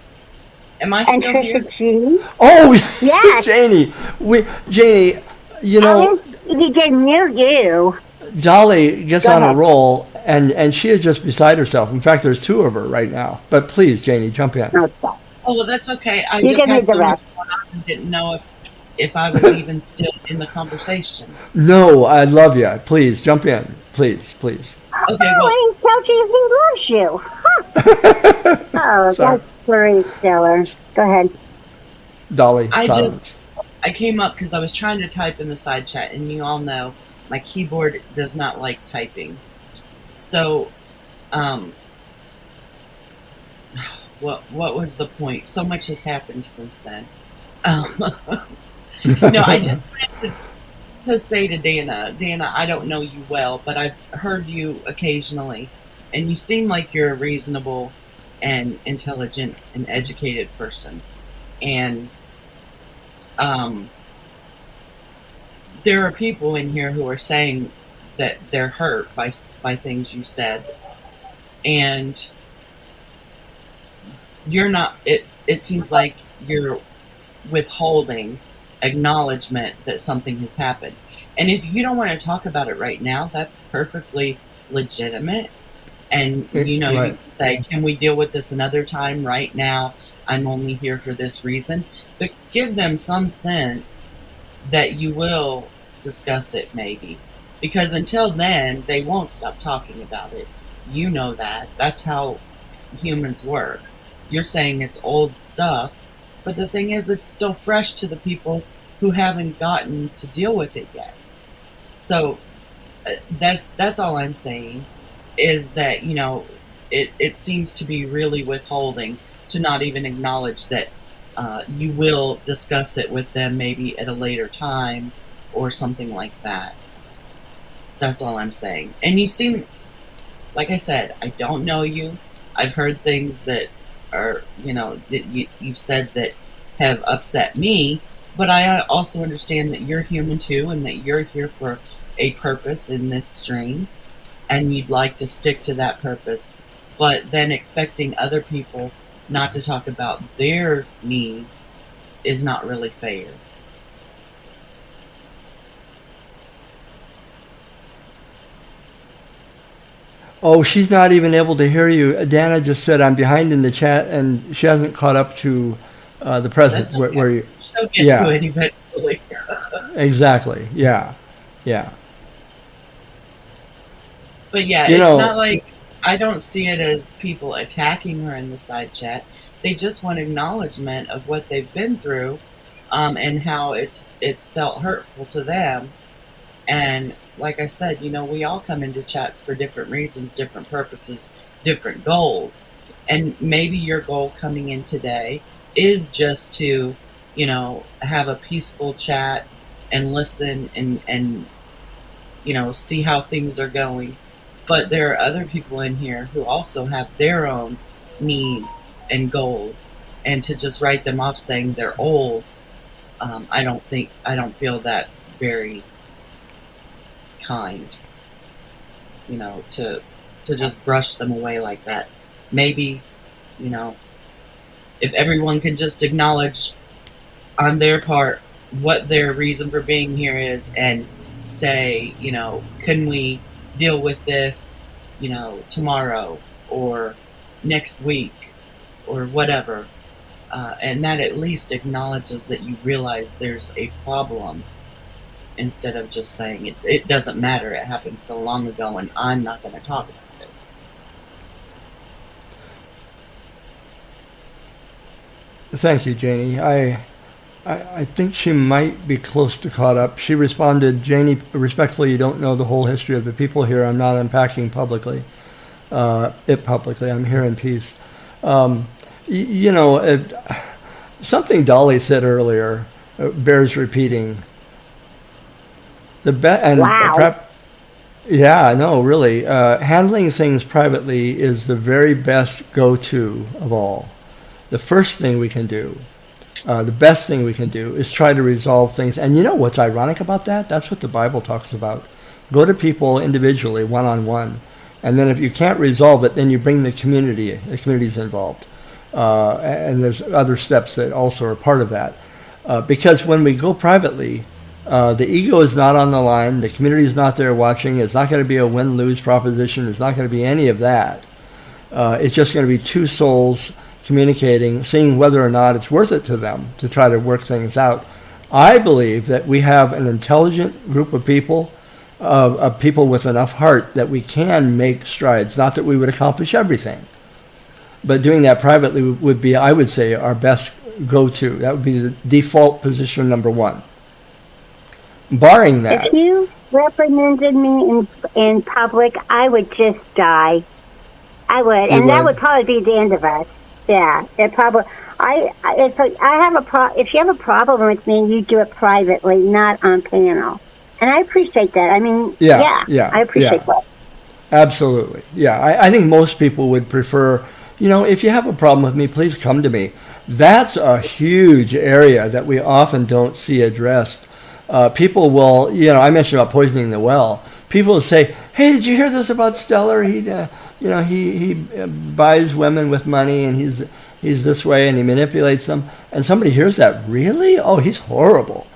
Am I and still Trisha here? G. Oh, yes. Janie. Janie, He didn't know you. Dolly gets on a roll, and she is just beside herself. In fact, there's two of her right now. But please, Janie, jump in. Oh, well, that's okay. I just had so much going on and didn't know if I was even still in the conversation. No, I love you. Please, jump in. Please. Okay, well. He tells you he loves you. Huh. Oh, that's very stellar. Go ahead. Dolly, I came up because I was trying to type in the side chat, and you all know my keyboard does not like typing. So, what was the point? So much has happened since then. I just wanted to say to Dana, I don't know you well, but I've heard you occasionally, and you seem like you're a reasonable and intelligent and educated person. And um, there are people in here who are saying that they're hurt by things you said, and you're not. It seems like you're withholding acknowledgement that something has happened. And if you don't want to talk about it right now, that's perfectly legitimate. And you know, you Right. can say, "Can we deal with this another time? Right now, I'm only here for this reason." But give them some sense that you will discuss it, maybe, because until then, they won't stop talking about it. You know that. That's how humans work. You're saying it's old stuff, but the thing is, it's still fresh to the people who haven't gotten to deal with it yet. So that's all I'm saying, is that, you know, it seems to be really withholding to not even acknowledge that you will discuss it with them maybe at a later time or something like that. That's all I'm saying. And you seem, like I said, I don't know you. I've heard things that are, you know, that you've said that have upset me, but I also understand that you're human too, and that you're here for a purpose in this stream, and you'd like to stick to that purpose. But then expecting other people not to talk about their needs is not really fair. Oh, she's not even able to hear you. Dana just said I'm behind in the chat, and she hasn't caught up to the present. That's okay. Where you? She'll get Yeah, to it eventually. exactly. Yeah, yeah. But yeah, You it's not know, like, I don't see it as people attacking her in the side chat. They just want acknowledgement of what they've been through, and how it's felt hurtful to them. And like I said, you know, we all come into chats for different reasons, different purposes, different goals. And maybe your goal coming in today is just to, you know, have a peaceful chat and listen and you know, see how things are going. But there are other people in here who also have their own needs and goals. And to just write them off saying they're old, I don't feel that's very kind, you know, to just brush them away like that. Maybe, you know, if everyone could just acknowledge on their part what their reason for being here is, and say, you know, can we deal with this, you know, tomorrow or next week or whatever, and that at least acknowledges that you realize there's a problem, instead of just saying it doesn't matter, it happened so long ago and I'm not going to talk about it. thank you, Janie. I think she might be close to caught up. She responded, Janie, respectfully, you don't know the whole history of the people here. I'm not unpacking publicly. It publicly. I'm here in peace. You know, something Dolly said earlier bears repeating. Wow. Yeah, no, really. Handling things privately is the very best go-to of all. The first thing we can do, the best thing we can do, is try to resolve things. And you know what's ironic about that? That's what the Bible talks about. Go to people individually, one-on-one. And then if you can't resolve it, then you bring the community. The community's involved. And there's other steps that also are part of that. Because when we go privately, the ego is not on the line. The community is not there watching. It's not going to be a win-lose proposition. It's not going to be any of that. It's just going to be two souls communicating, seeing whether or not it's worth it to them to try to work things out. I believe that we have an intelligent group of people with enough heart that we can make strides. Not that we would accomplish everything, but doing that privately would be, I would say, our best go-to. That would be the default position number one. Barring that, If you reprimanded me in public, I would just die. I would, and that would probably be the end of us. Yeah, it probably. If you have a problem with me, you do it privately, not on panel. And I appreciate that. I mean, yeah, I appreciate that. Absolutely. Yeah, I think most people would prefer, you know, if you have a problem with me, please come to me. That's a huge area that we often don't see addressed. People will, I mentioned about poisoning the well. People will say, "Hey, did you hear this about Stellar? He buys women with money, and he's this way, and he manipulates them." And somebody hears that, really? Oh, he's horrible.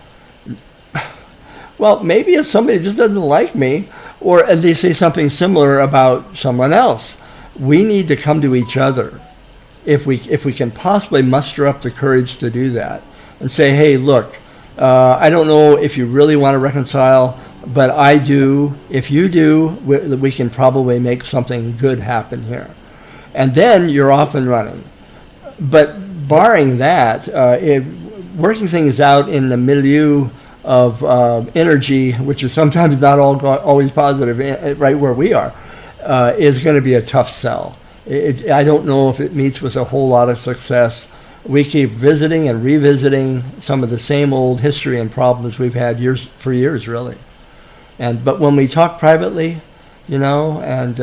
Well, maybe if somebody just doesn't like me, and they say something similar about someone else, we need to come to each other if we can possibly muster up the courage to do that and say, "Hey, look, I don't know if you really want to reconcile, but I do. If you do, we can probably make something good happen here." And then you're off and running. But barring that, working things out in the milieu of energy, which is sometimes not always positive, right where we are, is going to be a tough sell. I don't know if it meets with a whole lot of success. We keep visiting and revisiting some of the same old history and problems we've had for years, really. But when we talk privately, and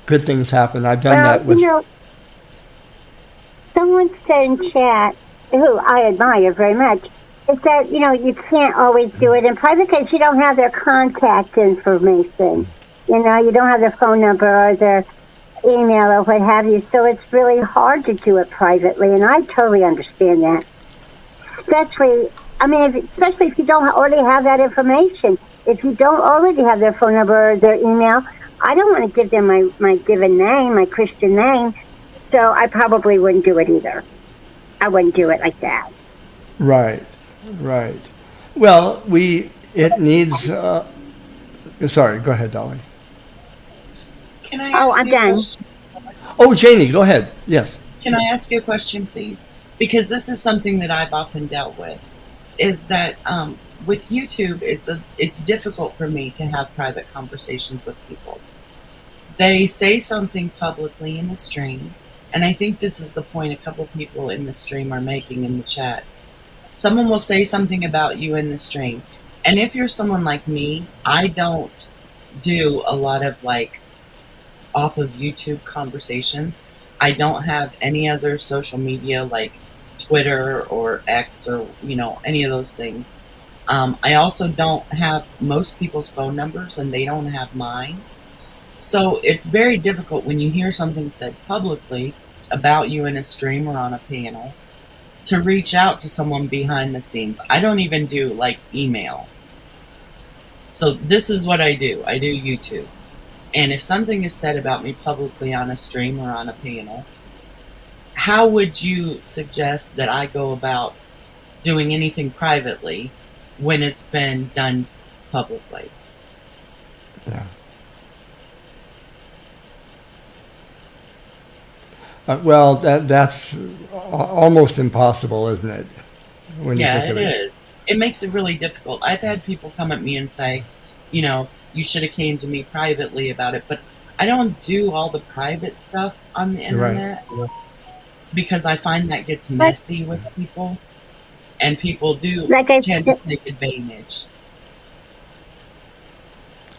good things happen. I've done that with. Someone said in chat, who I admire very much, is that, you can't always do it in private because you don't have their contact information. You don't have their phone number or their email or what have you. So it's really hard to do it privately. And I totally understand that. Especially if you don't already have that information. If you don't already have their phone number or their email, I don't want to give them my given name, my Christian name. So I probably wouldn't do it either. I wouldn't do it like that. Right. Well, it needs. Sorry, go ahead, Dolly. Can I ask I'm you a done. question? Oh, Janie, go ahead. Yes. Can I ask you a question, please? Because this is something that I've often dealt with. Is that with YouTube, it's difficult for me to have private conversations with people. They say something publicly in the stream, and I think this is the point a couple people in the stream are making in the chat. Someone will say something about you in the stream, and if you're someone like me, I don't do a lot of off of YouTube conversations. I don't have any other social media like Twitter or X or any of those things. I also don't have most people's phone numbers, and they don't have mine. So it's very difficult when you hear something said publicly about you in a stream or on a panel to reach out to someone behind the scenes. I don't even do email. So this is what I do. I do YouTube. And if something is said about me publicly on a stream or on a panel, how would you suggest that I go about doing anything privately when it's been done publicly? Yeah. Well, that's almost impossible, isn't it? Yeah, it is. It makes it really difficult. I've had people come at me and say, you should have came to me privately about it, but I don't do all the private stuff on the internet because I find that gets messy with people, and people do tend to take advantage.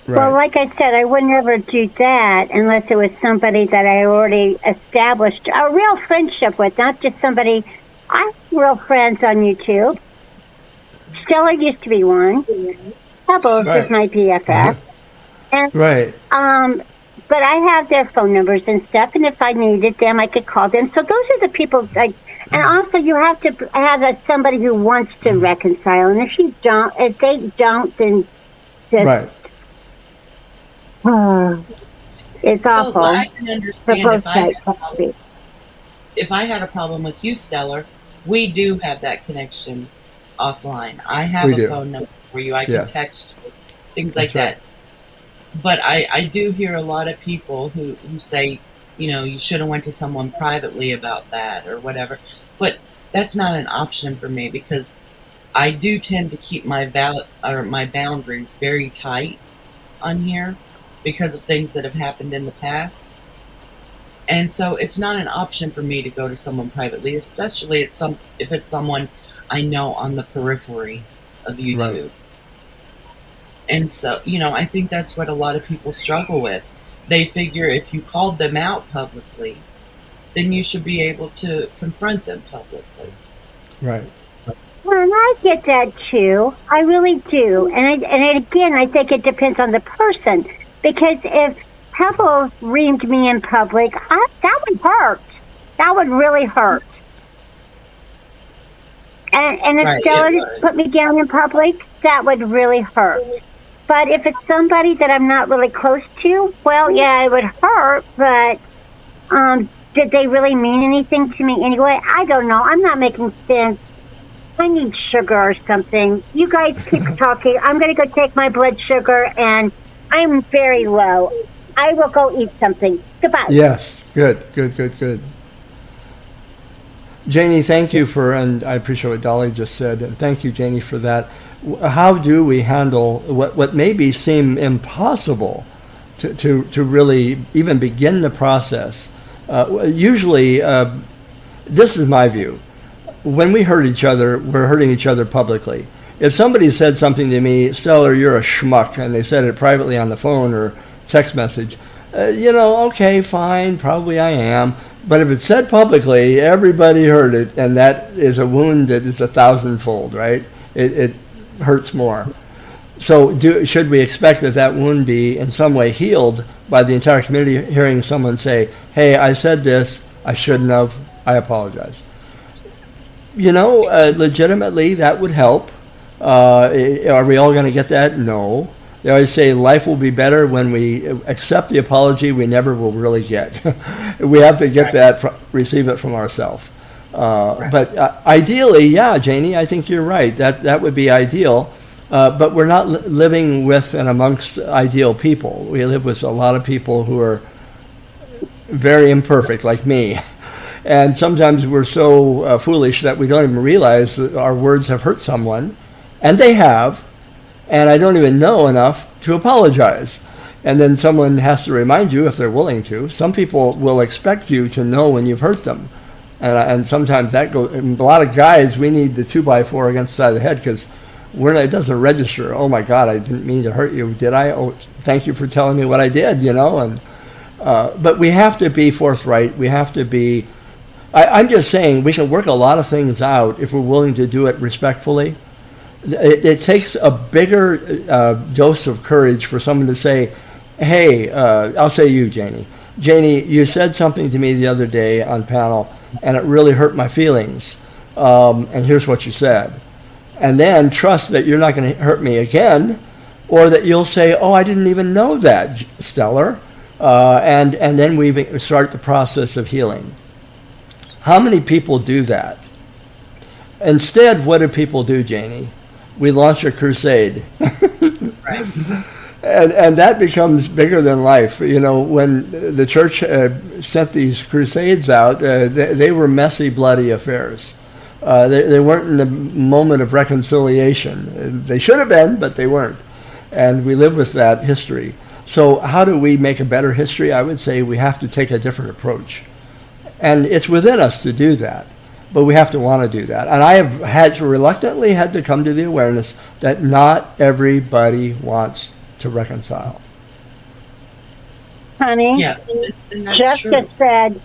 Right. Well, like I said, I would never do that unless it was somebody that I already established a real friendship with, not just somebody. I have real friends on YouTube. Stella used to be one. Pebbles is my BFF. And, but I have their phone numbers and stuff, and if I needed them, I could call them. So those are the people, and also you have to have somebody who wants to reconcile, and if they don't, then just... it's awful. So I can understand if I had a problem with you, Stellar, we do have that connection offline. I have a phone number for you. I can text you, things like that. But I do hear a lot of people who say, you should have went to someone privately about that or whatever. But that's not an option for me because I do tend to keep my boundaries very tight on here because of things that have happened in the past. And so it's not an option for me to go to someone privately, especially if it's someone I know on the periphery of YouTube. Right. And so, I think that's what a lot of people struggle with. They figure if you called them out publicly, then you should be able to confront them publicly. Right. Well, and I get that too. I really do. And again, I think it depends on the person. Because if Pebble reamed me in public, that would hurt. That would really hurt. And if Right, Stella it just would. put me down in public, that would really hurt. But if it's somebody that I'm not really close to, well, yeah, it would hurt. But did they really mean anything to me anyway? I don't know. I'm not making sense. I need sugar or something. You guys keep talking. I'm going to go take my blood sugar, and I'm very low. I will go eat something. Goodbye. Yes. Good. Janie, thank you and I appreciate what Dolly just said, and thank you, Janie, for that. How do we handle what maybe seem impossible to really even begin the process? Usually, this is my view. When we hurt each other, we're hurting each other publicly. If somebody said something to me, Stellar, you're a schmuck, and they said it privately on the phone or text message, okay, fine, probably I am. But if it's said publicly, everybody heard it, and that is a wound that is 1,000-fold, right? It hurts more. So should we expect that wound be in some way healed by the entire community hearing someone say, hey, I said this, I shouldn't have, I apologize. Legitimately, that would help. Are we all going to get that? No. They always say life will be better when we accept the apology we never will really get. We have to get that, receive it from ourselves. But ideally, yeah, Janie, I think you're right. That would be ideal. But we're not living with and amongst ideal people. We live with a lot of people who are very imperfect, like me. And sometimes we're so foolish that we don't even realize that our words have hurt someone. And they have. And I don't even know enough to apologize. And then someone has to remind you if they're willing to. Some people will expect you to know when you've hurt them. And sometimes that goes, a lot of guys, we need the 2x4 against the side of the head because it doesn't register. Oh my God, I didn't mean to hurt you. Did I? Oh, thank you for telling me what I did, And but we have to be forthright. We have to be, I'm just saying we can work a lot of things out if we're willing to do it respectfully. It takes a bigger dose of courage for someone to say, hey, I'll say you, Janie. Janie, you said something to me the other day on panel, and it really hurt my feelings. And here's what you said. And then trust that you're not going to hurt me again, or that you'll say, oh, I didn't even know that, Stellar. And then we start the process of healing. How many people do that? Instead, what do people do, Janie? We launch a crusade. Right. And that becomes bigger than life. When the church sent these crusades out, they were messy, bloody affairs. They weren't in the moment of reconciliation. They should have been, but they weren't. And we live with that history. So how do we make a better history? I would say we have to take a different approach. And it's within us to do that. But we have to want to do that. And I have reluctantly had to come to the awareness that not everybody wants to reconcile. Honey, Yeah, and that's Jeff true. just said,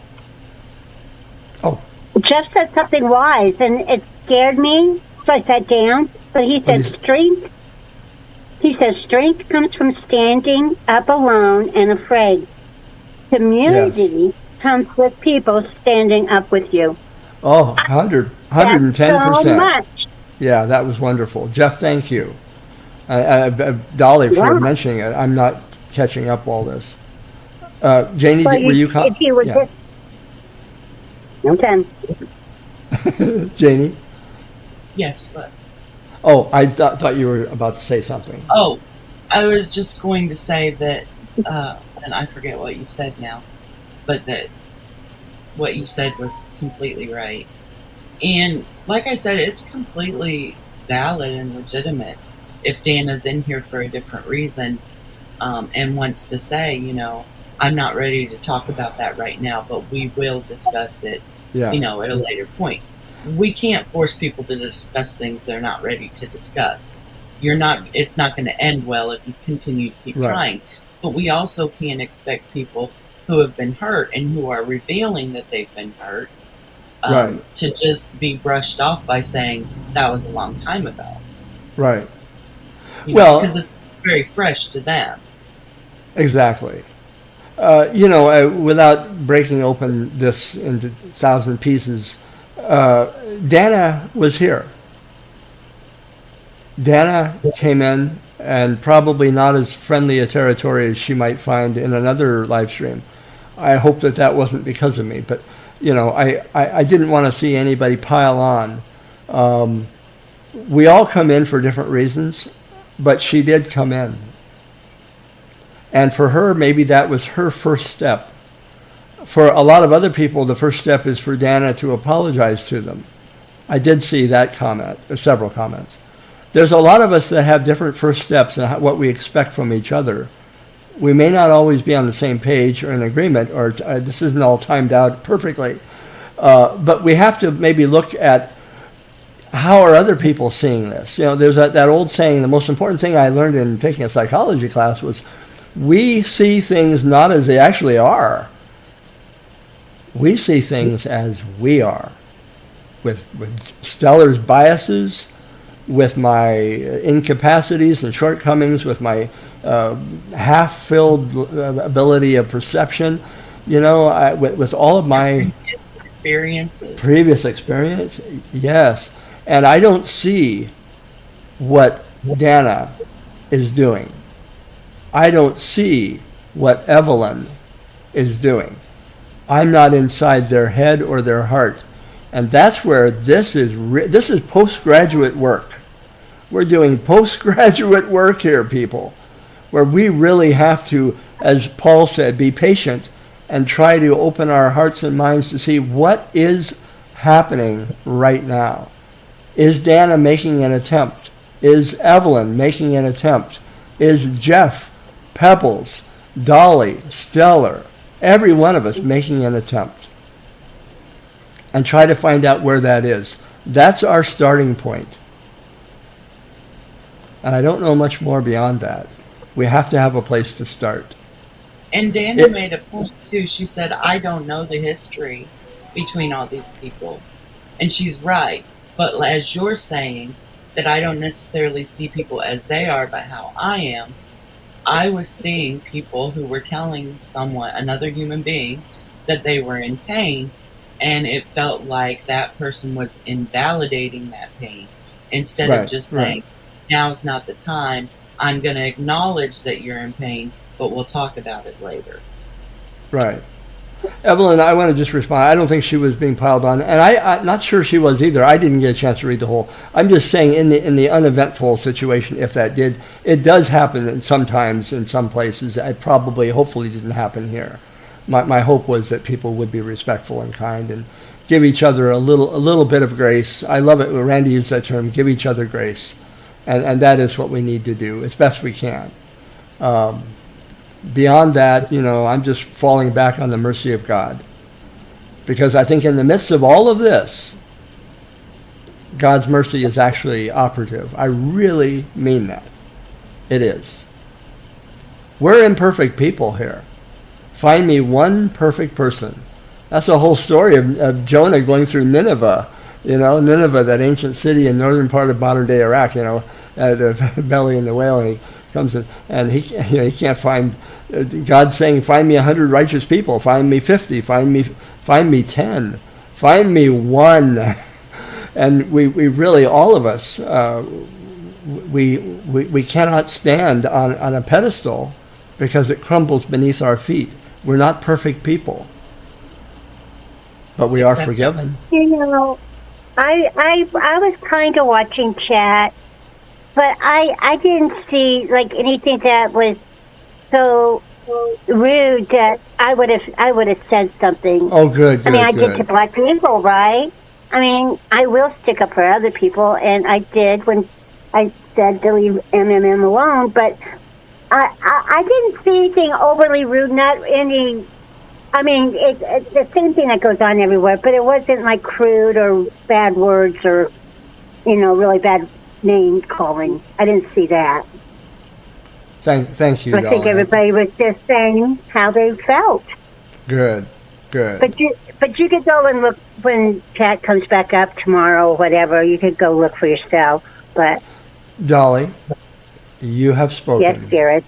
Jeff said something wise, and it scared me, so I sat down. But he said strength. He says strength comes from standing up alone and afraid. Community comes with people standing up with you. Oh, 110%. So much. Yeah, that was wonderful. Jeff, thank you. Dolly, for mentioning it. I'm not catching up all this. Janie, were you... If you were just... Okay. Janie? Yes, but... Oh, I thought you were about to say something. Oh, I was just going to say that, and I forget what you said now, but that what you said was completely right. And like I said, it's completely valid and legitimate if Dana's in here for a different reason and wants to say, I'm not ready to talk about that right now, but we will discuss it, at a later point. We can't force people to discuss things they're not ready to discuss. It's not going to end well if you continue to keep trying. But we also can't expect people who have been hurt and who are revealing that they've been hurt, Right. to just be brushed off by saying that was a long time ago. Right. Well, Well, because it's very fresh to them. exactly. Without breaking open this into 1,000 pieces, Dana was here. Dana came in, and probably not as friendly a territory as she might find in another live stream. I hope that that wasn't because of me, but I didn't want to see anybody pile on. We all come in for different reasons, but she did come in. And for her, maybe that was her first step. For a lot of other people, the first step is for Dana to apologize to them. I did see that comment, or several comments. There's a lot of us that have different first steps and what we expect from each other. We may not always be on the same page or in agreement, or this isn't all timed out perfectly. But we have to maybe look at how are other people seeing this. There's that old saying, the most important thing I learned in taking a psychology class was, we see things not as they actually are. We see things as we are. With Stellar's biases, with my incapacities and shortcomings, with my half-filled ability of perception, with all of my previous experience, yes. And I don't see what Dana is doing. I don't see what Evelyn is doing. I'm not inside their head or their heart. And that's where this is postgraduate work. We're doing postgraduate work here, people, where we really have to, as Paul said, be patient and try to open our hearts and minds to see what is happening right now. Is Dana making an attempt? Is Evelyn making an attempt? Is Jeff, Pebbles, Dolly, Stellar, every one of us making an attempt? And try to find out where that is. That's our starting point. And I don't know much more beyond that. We have to have a place to start. And Dana made a point too. She said, I don't know the history between all these people. And she's right. But as you're saying, that I don't necessarily see people as they are, but how I am, I was seeing people who were telling someone, another human being, that they were in pain, and it felt like that person was invalidating that pain instead of just saying, now's not the time, I'm going to acknowledge that you're in pain, but we'll talk about it later. Right. Evelyn, I want to just respond. I don't think she was being piled on, and I'm not sure she was either. I didn't get a chance to read the whole. I'm just saying in the uneventful situation, if that did, it does happen sometimes in some places. It hopefully didn't happen here. My hope was that people would be respectful and kind and give each other a little bit of grace. I love it when Randy used that term, give each other grace, and that is what we need to do as best we can. Beyond that, I'm just falling back on the mercy of God. Because I think in the midst of all of this, God's mercy is actually operative. I really mean that. It is. We're imperfect people here. Find me one perfect person. That's the whole story of Jonah going through Nineveh. Nineveh, that ancient city in northern part of modern-day Iraq, the belly and the whale, and he comes in, and he can't find. God's saying, find me 100 righteous people, find me 50, find me 10, find me one. And we really, all of us, we cannot stand on a pedestal because it crumbles beneath our feet. We're not perfect people, but we are forgiven. I was kind of watching chat, but I didn't see anything that was so rude that I would have said something. Oh, good. I did to black people, right? I will stick up for other people, and I did when I said to leave MMM alone. But I didn't see anything overly rude. Not any. It's the same thing that goes on everywhere, but it wasn't crude or bad words or really bad name calling. I didn't see that. Thank you, I think everybody was just saying how they felt. Good, good. But you could go and look when Pat comes back up tomorrow or whatever. You could go look for yourself. But Dolly, you have yes, spoken. Garrett.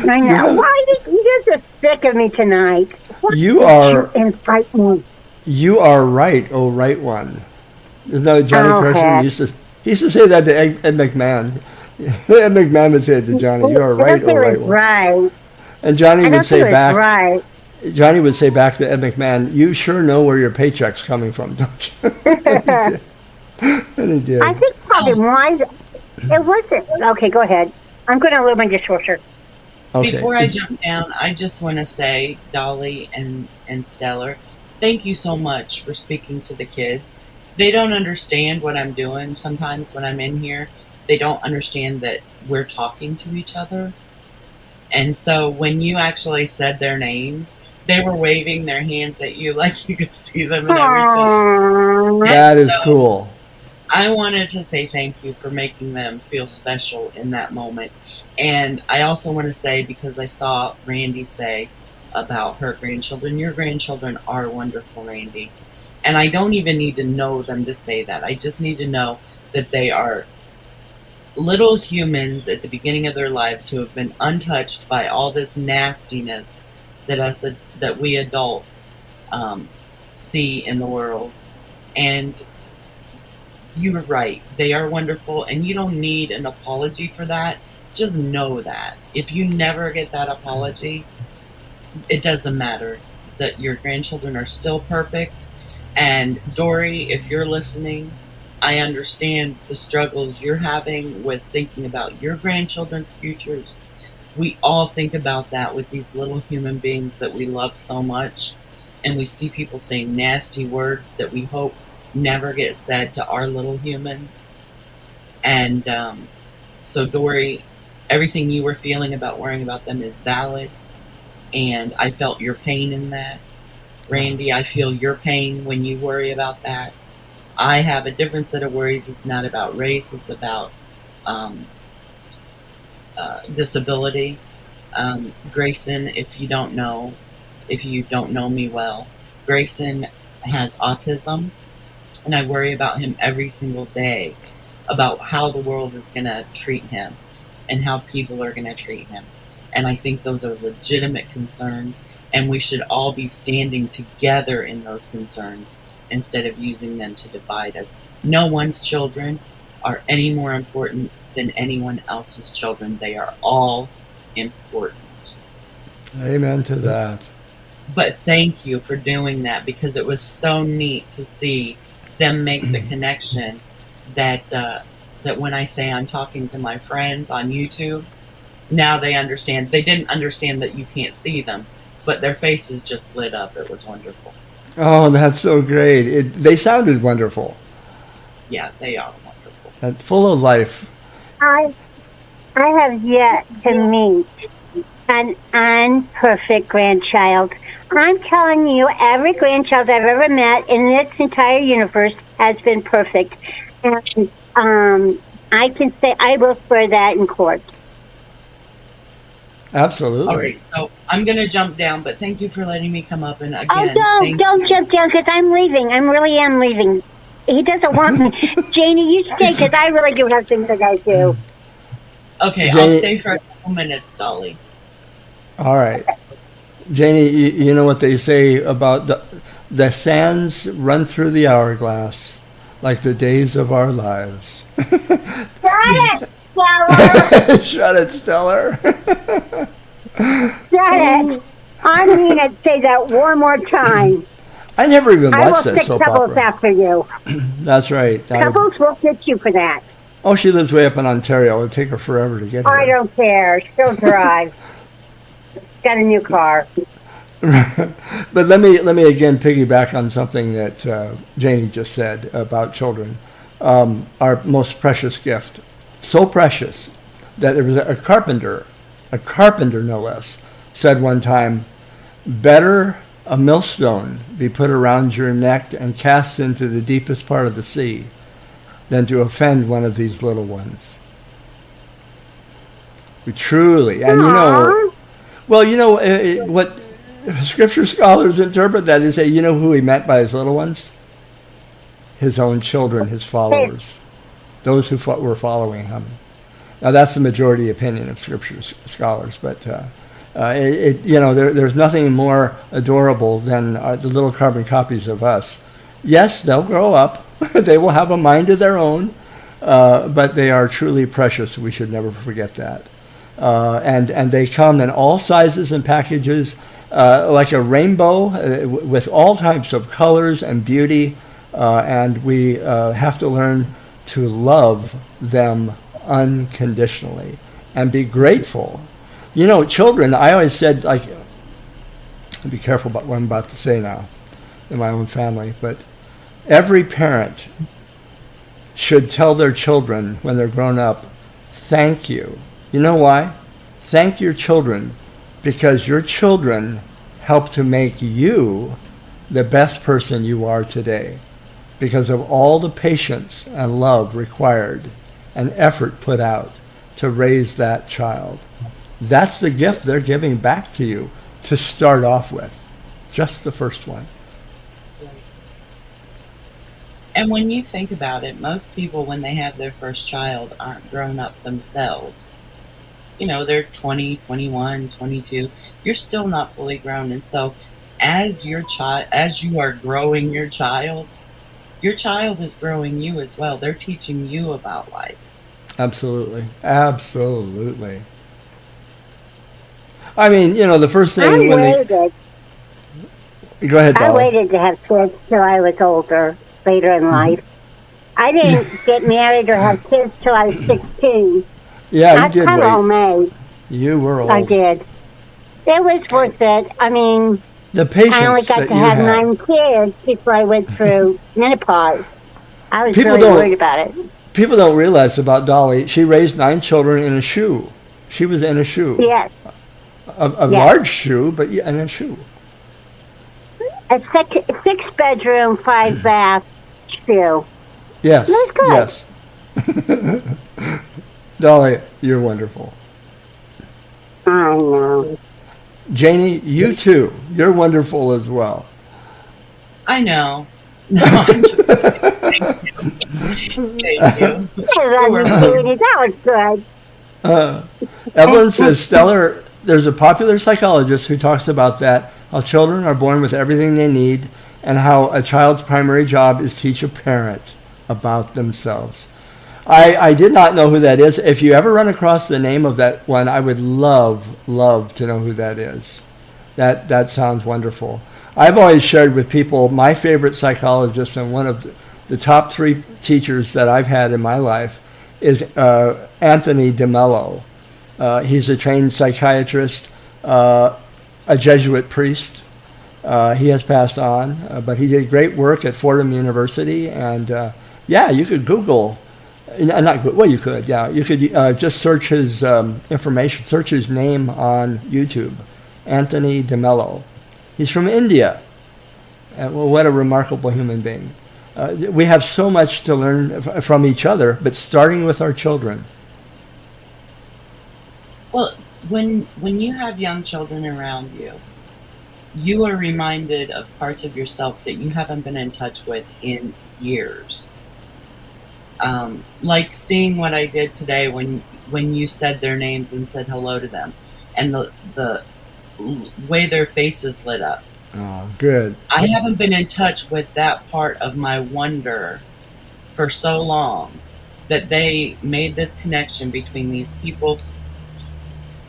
I You know. have, Why did you guys are sick of me tonight? Why you did you are, invite me? you are right, oh right one. Isn't that what Johnny Oh, Carson heck. he used to say that to Ed McMahon. Ed McMahon would say it to Johnny, you are I right, don't oh think it right was one. right. And Johnny I would don't think say it was back, right. Johnny would say back to Ed McMahon, you sure know where your paycheck's coming from, don't you? And he I did. And he did. think probably why it wasn't. Okay, go ahead. I'm going to load my dishwasher. Okay. Before I jump down, I just want to say, Dolly and Stellar, thank you so much for speaking to the kids. They don't understand what I'm doing sometimes when I'm in here. They don't understand that we're talking to each other. And so when you actually said their names, they were waving their hands at you like you could see them and everything. Aww. And That is so cool. I wanted to say thank you for making them feel special in that moment. And I also want to say, because I saw Randy say about her grandchildren, your grandchildren are wonderful, Randy. And I don't even need to know them to say that. I just need to know that they are little humans at the beginning of their lives who have been untouched by all this nastiness that we adults see in the world. And you were right. They are wonderful, and you don't need an apology for that. Just know that. If you never get that apology, it doesn't matter that your grandchildren are still perfect. And Dori, if you're listening, I understand the struggles you're having with thinking about your grandchildren's futures. We all think about that with these little human beings that we love so much. And we see people saying nasty words that we hope never get said to our little humans. And so, Dori, everything you were feeling about worrying about them is valid. And I felt your pain in that. Randy, I feel your pain when you worry about that. I have a different set of worries. It's not about race, it's about um, disability. Grayson, if you don't know me well, Grayson has autism, and I worry about him every single day about how the world is going to treat him and how people are going to treat him. And I think those are legitimate concerns, and we should all be standing together in those concerns instead of using them to divide us. No one's children are any more important than anyone else's children. They are all important. Amen to that. But thank you for doing that, because it was so neat to see them make the connection that that when I say I'm talking to my friends on YouTube, now they understand. They didn't understand that you can't see them, but their faces just lit up. It was wonderful. Oh, that's so great. They sounded wonderful Yeah, they are wonderful. and full of life. I I have yet to meet an unperfect grandchild. I'm telling you, every grandchild I've ever met in this entire universe has been perfect. And I can say I will swear that in court. All Absolutely. right, so I'm gonna jump down, but thank you for letting me come up. And Oh, again, thank don't you. jump down because I'm leaving. I really am leaving. He doesn't want me. Janie, you stay because I really do have things I gotta do. Okay, I'll Janie, stay for a couple minutes, Dolly. all right. Janie, you know what they say about the sands run through the hourglass like the days of our lives. Shut it, Yes. Stella! Shut it, Stellar. Shut it! I mean it. Say that one more time. I never even I will watched that stick soap Pebbles opera. after you. That's right. Pebbles will get you for that. Oh, she lives way up in Ontario. It'll take her forever to get I here. don't care. She'll drive. Got a new car. But let me again piggyback on something that Janie just said about children. Our most precious gift, so precious that there was a carpenter no less, said one time, "Better a millstone be put around your neck and cast into the deepest part of the sea than to offend one of these little ones." We truly, and Aww. well, what Scripture scholars interpret that and say, you know who he meant by his little ones? His own children, his followers, those who were following him. Now that's the majority opinion of Scripture scholars, but there's nothing more adorable than the little carbon copies of us. Yes, they'll grow up. They will have a mind of their own, but they are truly precious. We should never forget that. And they come in all sizes and packages, like a rainbow, with all types of colors and beauty. And we have to learn to love them unconditionally and be grateful. You know, children, I always said, like, be careful about what I'm about to say now in my own family, but every parent should tell their children when they're grown up, thank you. You know why? Thank your children, because your children help to make you the best person you are today, because of all the patience and love required and effort put out to raise that child. That's the gift they're giving back to you to start off with. Just the first one. And when you think about it, most people, when they have their first child, aren't grown up themselves. You know, they're 20, 21, 22. You're still not fully grown. And so as you are growing your child is growing you as well. They're teaching you about life. Absolutely. Absolutely. I mean, you know, the first thing Go ahead, Dolly. I waited to have kids till I was older, later in life. I didn't get married or have kids till I was 16. Yeah, you did I'm wait. old maid. You were old. I did. It was worth it. I mean, the patience I only got to have 9 kids before I went through menopause. I was really worried about it. People don't realize about Dolly. She raised 9 children in a shoe. She was in a shoe. Yes. A large shoe, but in a shoe. A 6-bedroom, 5-bath shoe. Yes. That's good. Yes. Dolly, you're wonderful. I know. Janie, you too. You're wonderful as well. I know. No, I'm just thank you. Thank you. That was good. Evelyn says, Stellar, there's a popular psychologist who talks about that, how children are born with everything they need, and how a child's primary job is to teach a parent about themselves. I did not know who that is. If you ever run across the name of that one, I would love to know who that is. That sounds wonderful. I've always shared with people my favorite psychologist, and one of the top 3 teachers that I've had in my life is Anthony DeMello. He's a trained psychiatrist, a Jesuit priest. He has passed on, but he did great work at Fordham University. And you could Google. You could. Yeah, you could just search his information, search his name on YouTube, Anthony DeMello. He's from India. Well, what a remarkable human being. We have so much to learn from each other, but starting with our children. Well, when you have young children around you, you are reminded of parts of yourself that you haven't been in touch with in years. Like seeing what I did today when you said their names and said hello to them, and the way their faces lit up. Oh, good. I haven't been in touch with that part of my wonder for so long, that they made this connection between these people.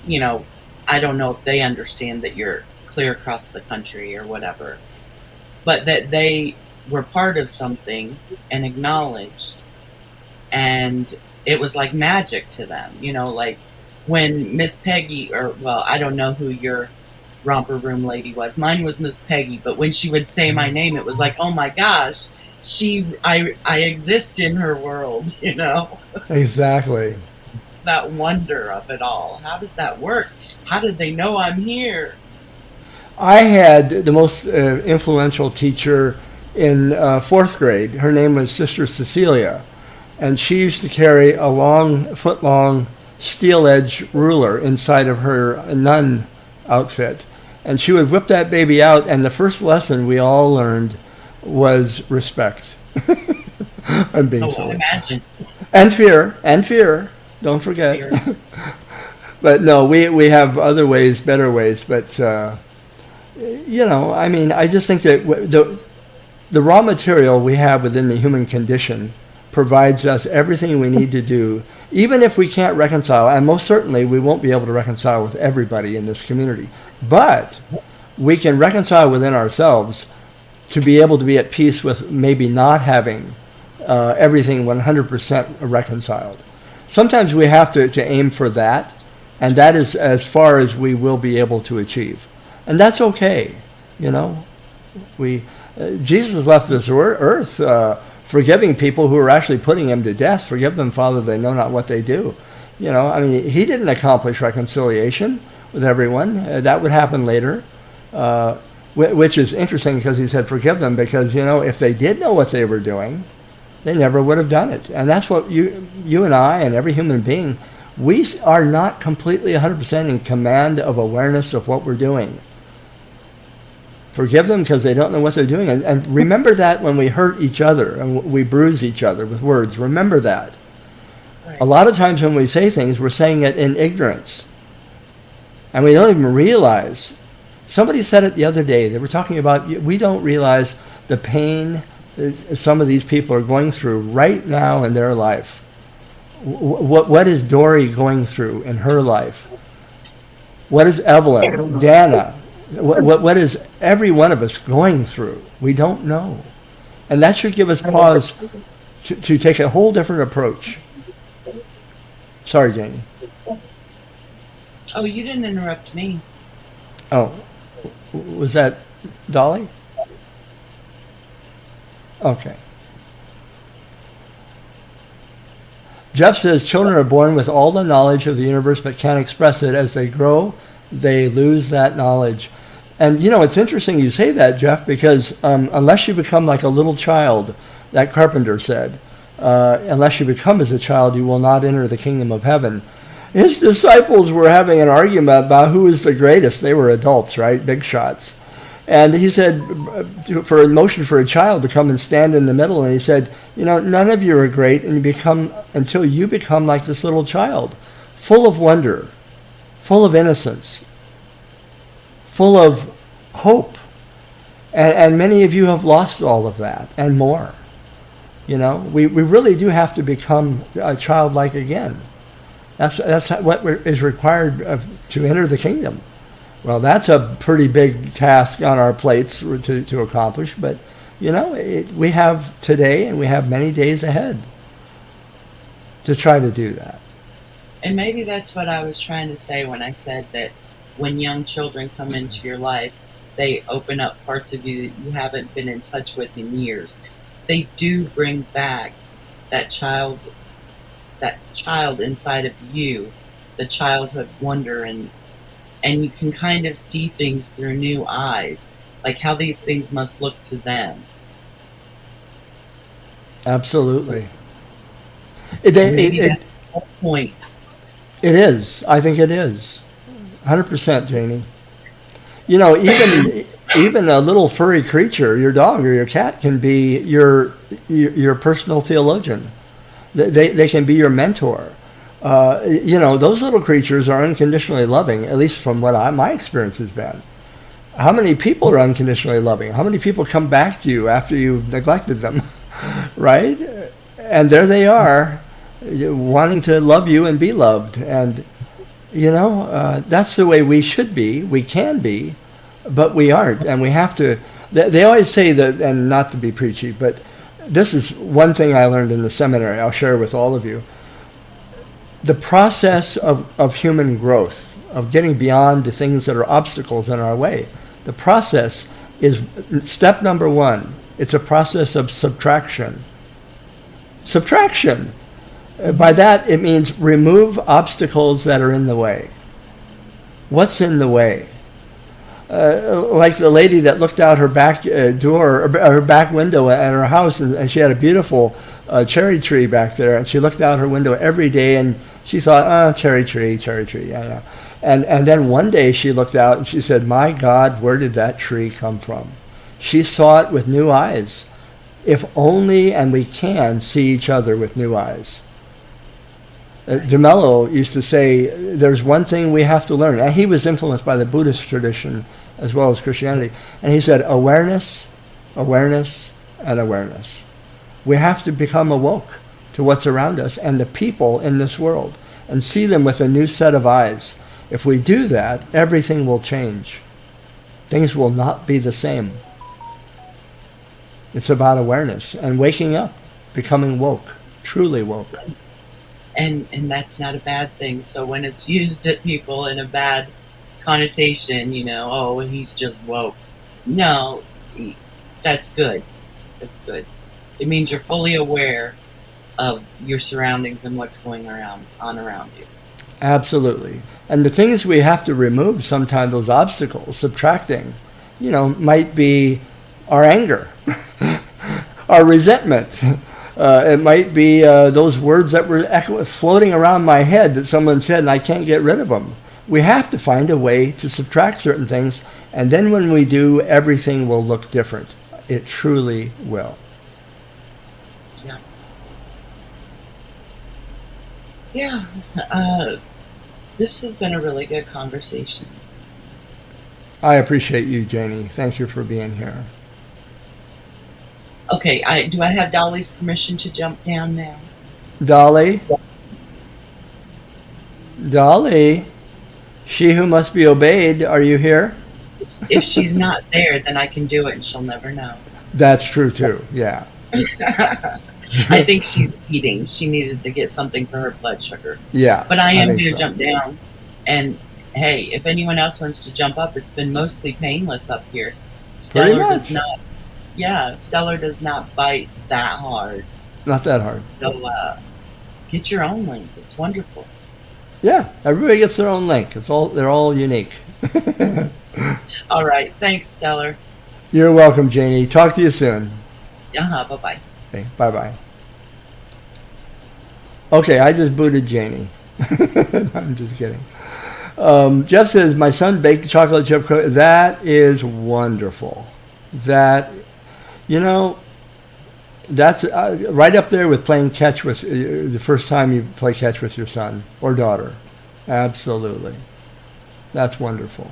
You know, I don't know if they understand that you're clear across the country or whatever, but that they were part of something and acknowledged, and it was like magic to them. You know, like when Miss Peggy, I don't know who your romper room lady was. Mine was Miss Peggy, but when she would say my name, it was like, oh my gosh, I exist in her world, you know? Exactly. That wonder of it all. How does that work? How did they know I'm here? I had the most influential teacher in 4th grade. Her name was Sister Cecilia, and she used to carry a foot-long steel-edge ruler inside of her nun outfit. And she would whip that baby out, and the first lesson we all learned was respect. I'm being Oh, silly. imagine. And fear. Don't forget. Fear. But no, we have other ways, better ways. But I mean, I just think that the raw material we have within the human condition provides us everything we need to do, even if we can't reconcile. And most certainly, we won't be able to reconcile with everybody in this community. But we can reconcile within ourselves to be able to be at peace with maybe not having everything 100% reconciled. Sometimes we have to aim for that, and that is as far as we will be able to achieve. And that's okay, Jesus left this earth forgiving people who were actually putting him to death. Forgive them, Father, they know not what they do. I mean, he didn't accomplish reconciliation with everyone. That would happen later, which is interesting because he said forgive them because, if they did know what they were doing, they never would have done it. And that's what you and I and every human being, we are not completely 100% in command of awareness of what we're doing. Forgive them because they don't know what they're doing. And remember that when we hurt each other and we bruise each other with words. Remember that. Right. A lot of times when we say things, we're saying it in ignorance. And we don't even realize. Somebody said it the other day. They were talking about, we don't realize the pain some of these people are going through right now in their life. What is Dori going through in her life? What is Evelyn, Dana? What is every one of us going through? We don't know. And that should give us pause to take a whole different approach. Sorry, Janie. Oh, you didn't interrupt me. Oh, was that Dolly? Okay. Jeff says children are born with all the knowledge of the universe but can't express it. As they grow, they lose that knowledge. And it's interesting you say that, Jeff, because unless you become like a little child, that carpenter said, unless you become as a child, you will not enter the kingdom of heaven. His disciples were having an argument about who is the greatest. They were adults, right? Big shots. And he said, for a motion for a child to come and stand in the middle, and he said, none of you are great until you become like this little child, full of wonder, full of innocence, full of hope. And many of you have lost all of that and more. We really do have to become childlike again. That's what is required to enter the kingdom. Well, that's a pretty big task on our plates to accomplish, but we have today and we have many days ahead to try to do that. And maybe that's what I was trying to say when I said that when young children come into your life, they open up parts of you that you haven't been in touch with in years. They do bring back that child inside of you, the childhood wonder, and you can kind of see things through new eyes, like how these things must look to them. Absolutely. That's the whole point. It is. I think it is. 100%, Janie. Even a little furry creature, your dog or your cat, can be your personal theologian. They can be your mentor. Those little creatures are unconditionally loving, at least from what my experience has been. How many people are unconditionally loving? How many people come back to you after you've neglected them, right? And there they are, wanting to love you and be loved. And, that's the way we should be. We can be, but we aren't. And we have to, they always say that, and not to be preachy, but this is one thing I learned in the seminary, I'll share with all of you. The process of human growth, of getting beyond the things that are obstacles in our way, the process is step number one. It's a process of subtraction. Subtraction. By that, it means remove obstacles that are in the way. What's in the way? Like the lady that looked out her back door, or her back window at her house, and she had a beautiful cherry tree back there, and she looked out her window every day, and she thought, cherry tree, I know. And then one day she looked out and she said, "My God, where did that tree come from?" She saw it with new eyes. If only, and we can see each other with new eyes. DeMello used to say, there's one thing we have to learn. And he was influenced by the Buddhist tradition as well as Christianity. And he said, awareness, awareness, and awareness. We have to become awoke to what's around us and the people in this world and see them with a new set of eyes. If we do that, everything will change. Things will not be the same. It's about awareness and waking up, becoming woke, truly woke. And that's not a bad thing. So when it's used at people in a bad connotation, oh, he's just woke. No, that's good. That's good. It means you're fully aware of your surroundings and what's going on around you. Absolutely. And the things we have to remove sometimes, those obstacles, subtracting, might be our anger, our resentment. It might be those words that were floating around my head that someone said and I can't get rid of them. We have to find a way to subtract certain things, and then when we do, everything will look different. It truly will. Yeah. Yeah. This has been a really good conversation. I appreciate you, Janie. Thank you for being here. Okay, do I have Dolly's permission to jump down now? Dolly? Dolly? She who must be obeyed, are you here? If she's not there, then I can do it and she'll never know. That's true too, yeah. I think she's eating. She needed to get something for her blood sugar. Yeah. But I am going to so. jump down. And hey, if anyone else wants to jump up, it's been mostly painless up here. Stellar does not. Yeah, Stellar does not bite that hard. Not that hard. So get your own link. It's wonderful. Yeah, everybody gets their own link. They're all unique. All right. Thanks, Stellar. You're welcome, Janie. Talk to you soon. Bye-bye. Okay, bye-bye. Okay, I just booted Janie. I'm just kidding. Jeff says, my son baked chocolate chip cookies. That is wonderful. That's right up there with playing catch with the first time you play catch with your son or daughter. Absolutely. That's wonderful.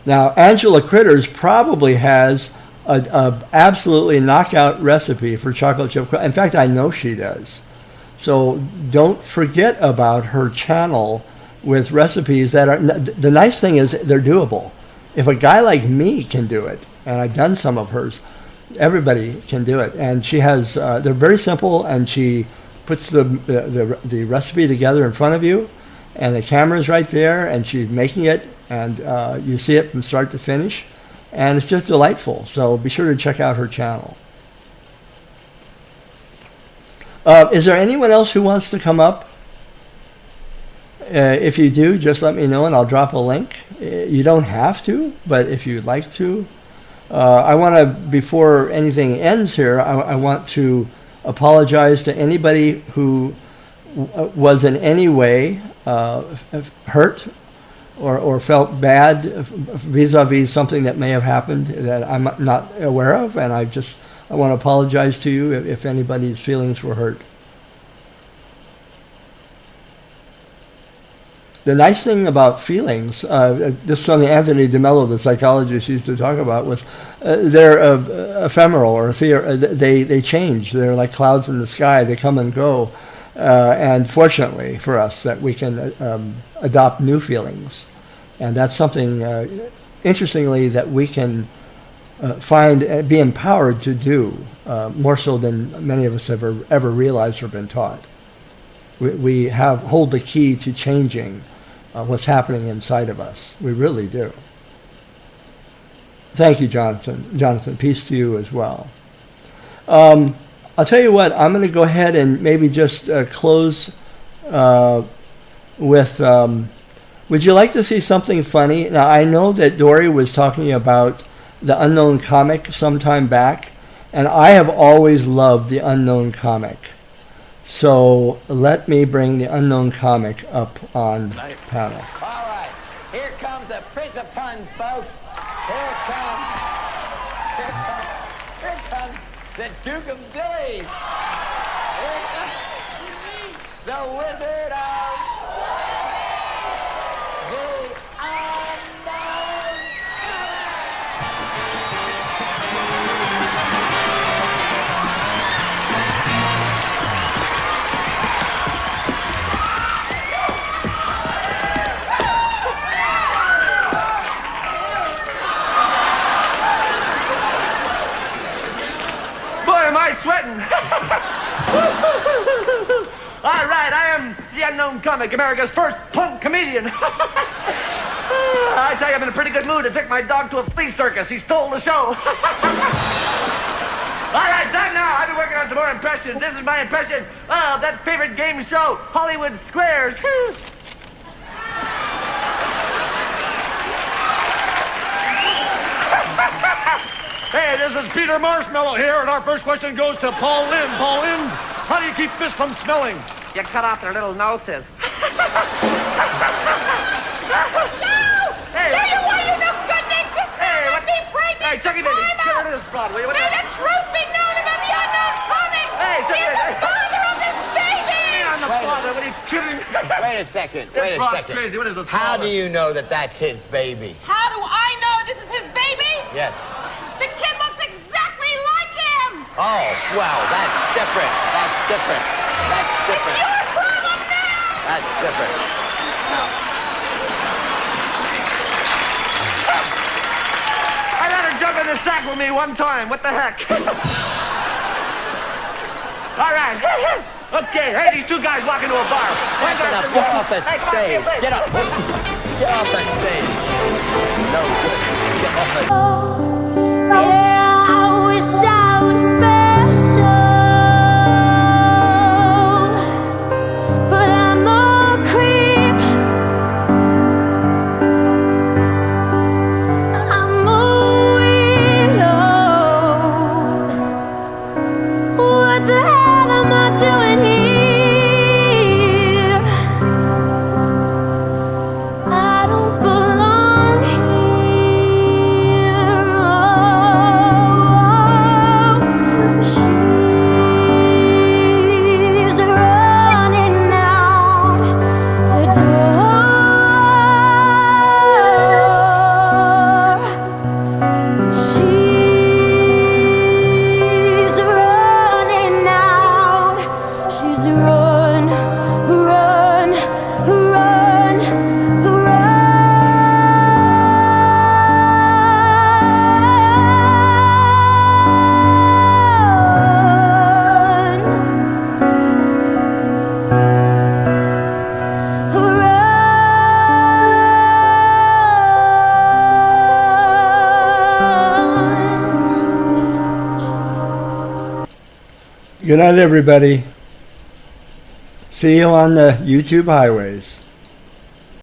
Now, Angela Critters probably has a absolutely knockout recipe for chocolate chip cookies. In fact, I know she does. So don't forget about her channel with recipes that are, the nice thing is they're doable. If a guy like me can do it, and I've done some of hers, everybody can do it. And she has, they're very simple, and she puts the recipe together in front of you, and the camera's right there, and she's making it, and you see it from start to finish, and it's just delightful. So be sure to check out her channel. Is there anyone else who wants to come up? If you do, just let me know and I'll drop a link. You don't have to, but if you'd like to. I want to, before anything ends here, I want to apologize to anybody who was in any way hurt or felt bad vis-a-vis something that may have happened that I'm not aware of, and I want to apologize to you if anybody's feelings were hurt. The nice thing about feelings, this is something Anthony DeMello, the psychologist, used to talk about, was they're ephemeral, or they change. They're like clouds in the sky. They come and go. And fortunately for us, that we can adopt new feelings. And that's something, interestingly, that we can be empowered to do, more so than many of us have ever realized or been taught. We hold the key to changing what's happening inside of us. We really do. Thank you, Jonathan. Jonathan, peace to you as well. I'll tell you what, I'm going to go ahead and maybe just close with, would you like to see something funny? Now, I know that Dori was talking about the Unknown Comic some time back, and I have always loved the Unknown Comic. So let me bring the unknown comic up on panel. All right, here comes the Prince of Puns, folks. Here comes, here comes the Duke of Dillies. Here comes the Wizard of the Unknown. Boy, am I sweating. All right, I am the unknown comic, America's first punk comedian. I tell you, I'm in a pretty good mood. I took my dog to a flea circus. He stole the show. All right, time now. I've been working on some more impressions. This is my impression of that favorite game show, Hollywood Squares. Hey, this is Peter Marshmallow here, and our first question goes to Paul Lynn. Paul Lynn, how do you keep fish from smelling? You cut off their little noses. Hey, you want you no good name? This man would be pregnant. Hey, Chucky baby, get rid of this broad, will you? May the truth be known about the unknown comic. Hey, Chucky baby. He's the father of this baby. I'm the father. What are you kidding? Wait a second. Wait a second. Crazy. What is this? How do you know that that's his baby? How do I know this is his baby? Yes. The kid looks exactly like him. Oh, well, that's different. That's different. That's different. It's your problem now. That's different. Now, I let her jump in the sack with me one time. What the heck? All right. Okay. Hey, these two guys walk into a bar. that's enough. Get off the stage. Get up. Get off the stage. No good. Get off the stage. Yeah, I wish I was special, but I'm a creep. I'm a weirdo. What the hell am I doing here? I don't belong here. Oh, she's running out the door. She's running out. She's run, run, run, Good night, everybody. See you on the YouTube highways.